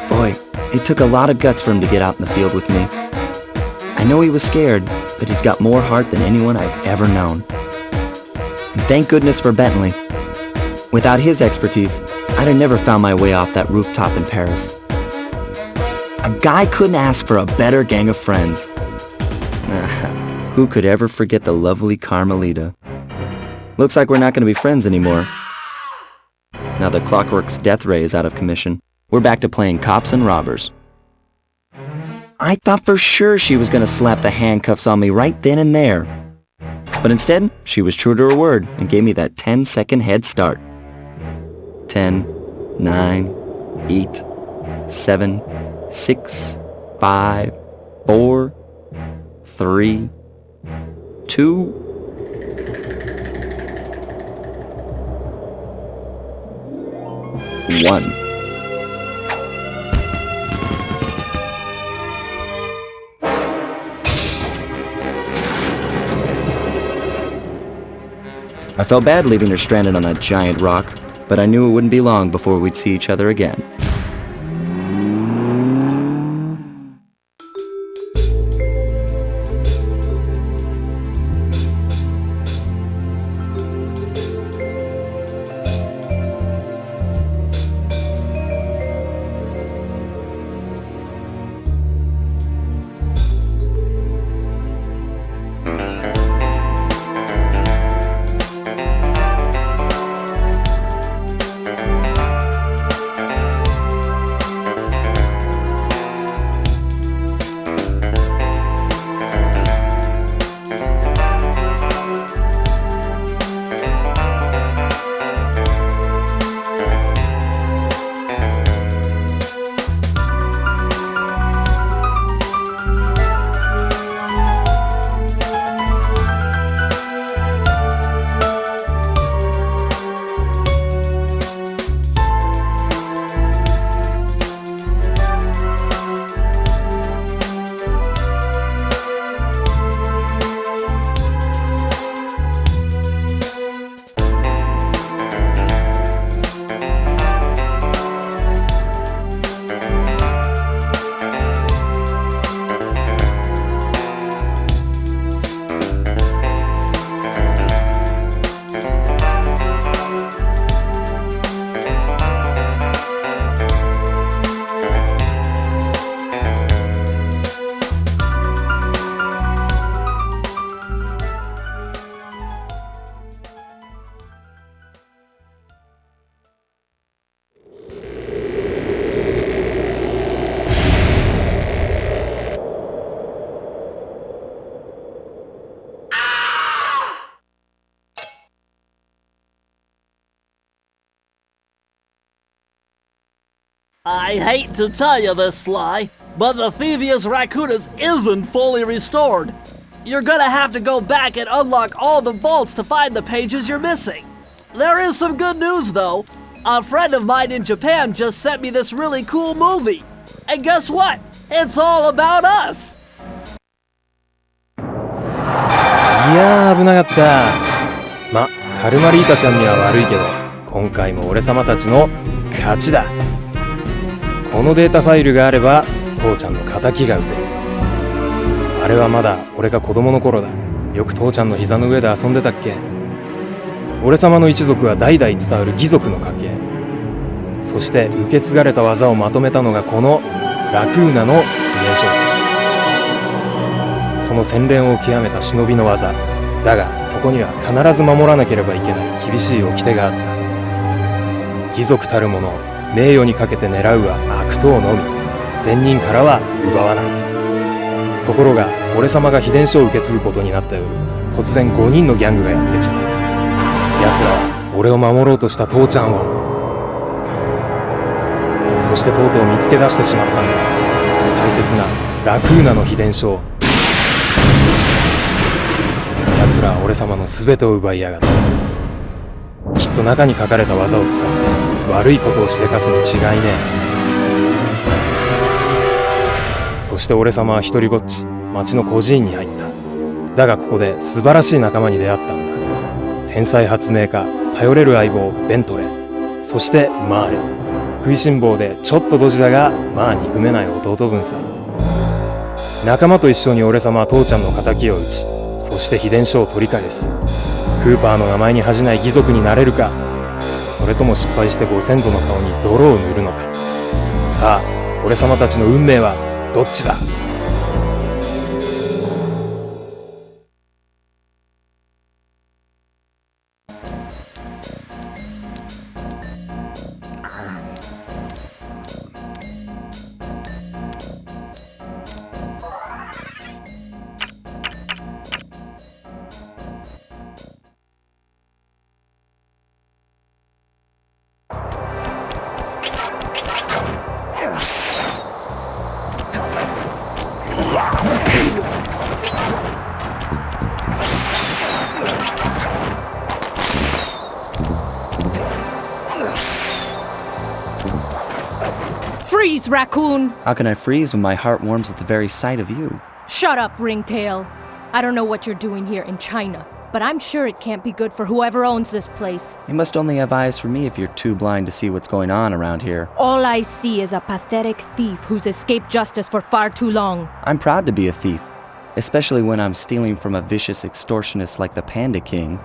boy, it took a lot of guts for him to get out in the field with me. I know he was scared, but he's got more heart than anyone I've ever known. And thank goodness for Bentley. Without his expertise, I'd have never found my way off that rooftop in Paris. A guy couldn't ask for a better gang of friends. Who could ever forget the lovely Carmelita? Looks like we're not going to be friends anymore. Now that Clockwork's death ray is out of commission, we're back to playing cops and robbers. I thought for sure she was going to slap the handcuffs on me right then and there. But instead, she was true to her word and gave me that 10-second head start. 10, 9, 8, 7, 6, 5, 4, 3, 2... One. I felt bad leaving her stranded on that giant rock, but I knew it wouldn't be long before we'd see each other again. I hate to tell you this, Sly, but the Thievius Raccoonus isn't fully restored. You're gonna have to go back and unlock all the vaults to find the pages you're missing. There is some good news though. A friend of mine in Japan just sent me this really cool movie. And guess what? It's all about us! いやー危なかった。ま、カルマリータちゃんには悪いけど、今回も俺様たちの勝ちだ。このデータファイルがあれば父ちゃんの仇が撃てる。あれはまだ俺が子供の頃だ。よく父ちゃんの膝の上で遊んでたっけ。俺様の一族は代々伝わる義族の家系。そして受け継がれた技をまとめたのがこのラクーナの秘伝書だ。その洗練を極めた忍びの技だが、そこには必ず守らなければいけない厳しい掟があった。義族たる者、名誉にかけて狙うは悪党のみ、善人からは奪わない。ところが俺様が秘伝書を受け継ぐことになった夜、突然5人のギャングがやってきた。奴らは俺を守ろうとした父ちゃんを、そしてとうとう見つけ出してしまったんだ。大切なラクーナの秘伝書を。奴らは俺様の全てを奪いやがった。きっと中に書かれた技を使って悪いことをしでかすに違いねえ。そして俺様は一人ぼっち町の孤児院に入った。だがここで素晴らしい仲間に出会ったんだ。天才発明家、頼れる相棒ベントレー、そしてマーレ。食いしん坊でちょっとドジだがまあ憎めない弟分さ。仲間と一緒に俺様は父ちゃんの仇を討ち、そして秘伝書を取り返す。クーパーの名前に恥じない義族になれるか、それとも失敗してご先祖の顔に泥を塗るのか。さあ俺様たちの運命はどっちだ。Freeze, raccoon! How can I freeze when my heart warms at the very sight of you? Shut up, ringtail. I don't know what you're doing here in China, but I'm sure it can't be good for whoever owns this place. You must only have eyes for me if you're too blind to see what's going on around here. All I see is a pathetic thief who's escaped justice for far too long. I'm proud to be a thief, especially when I'm stealing from a vicious extortionist like the Panda King.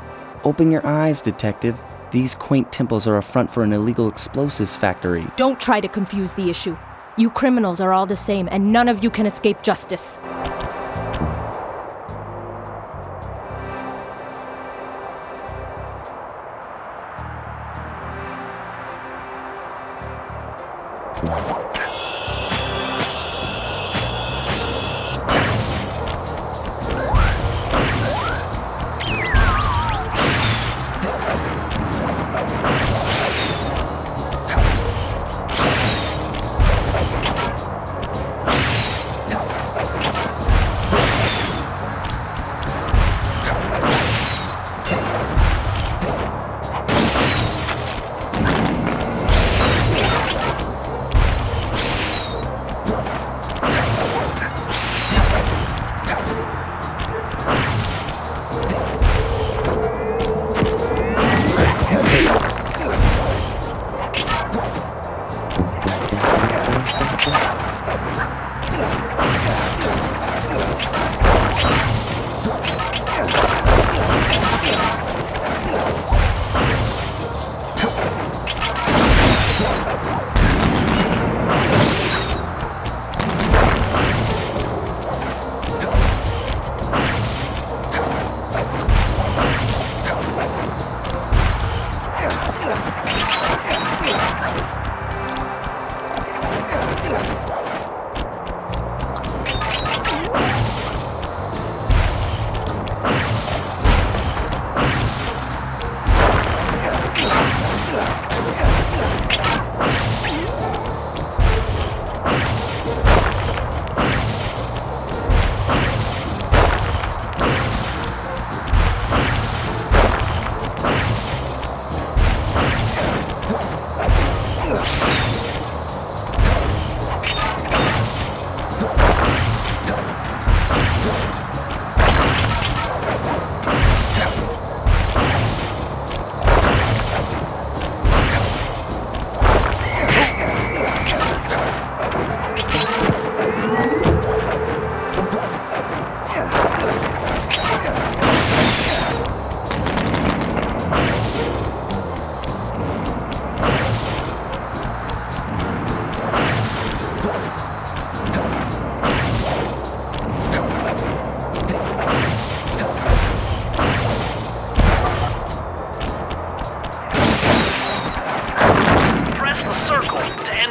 Open your eyes, detective. These quaint temples are a front for an illegal explosives factory. Don't try to confuse the issue. You criminals are all the same, and none of you can escape justice.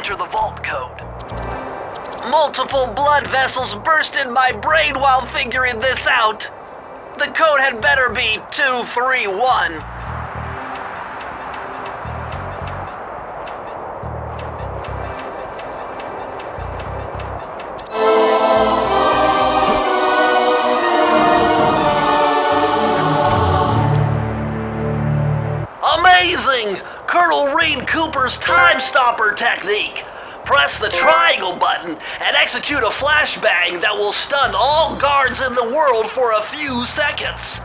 enter the vault code. Multiple blood vessels burst in my brain while figuring this out. The code had better be 231. Amazing! Colonel Reed Cooper's time stopper technique. Press the triangle button and execute a flashbang that will stun all guards in the world for a few seconds.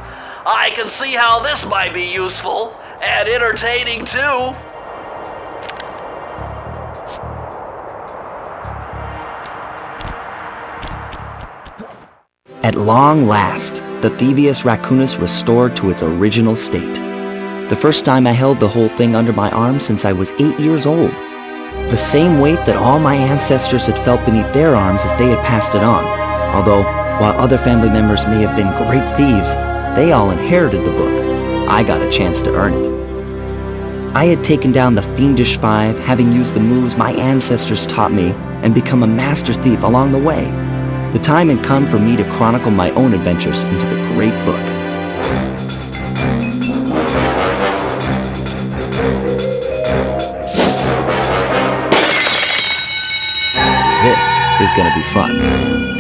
I can see how this might be useful and entertaining too. At long last, the Thievius Raccoonus restored to its original state. The first time I held the whole thing under my arm since I was 8 years old. The same weight that all my ancestors had felt beneath their arms as they had passed it on. Although, while other family members may have been great thieves, they all inherited the book. I got a chance to earn it. I had taken down the Fiendish Five, having used the moves my ancestors taught me, and become a master thief along the way. The time had come for me to chronicle my own adventures into the great book. This is gonna be fun.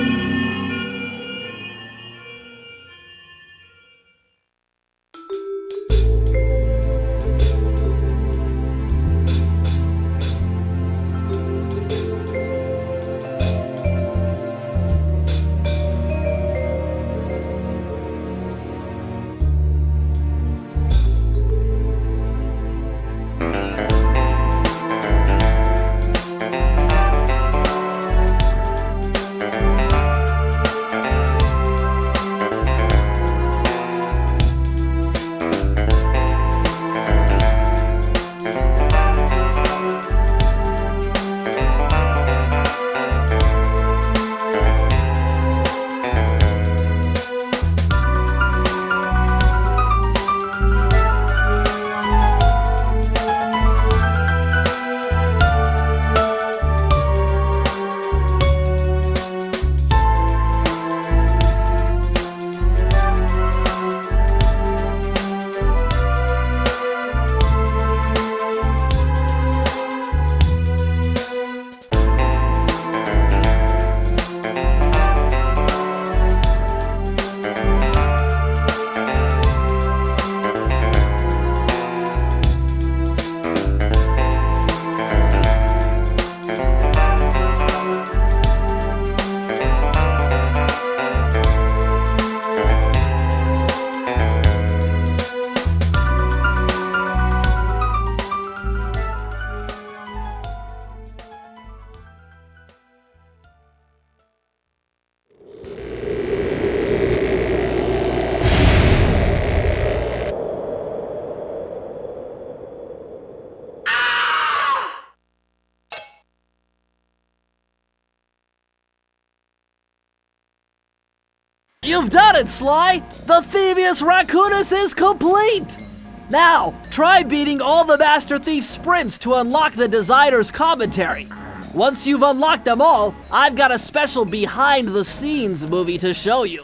You've done it, Sly! The Thievius Raccoonus is complete! Now, try beating all the Master Thief sprints to unlock the designer's commentary. Once you've unlocked them all, I've got a special behind-the-scenes movie to show you.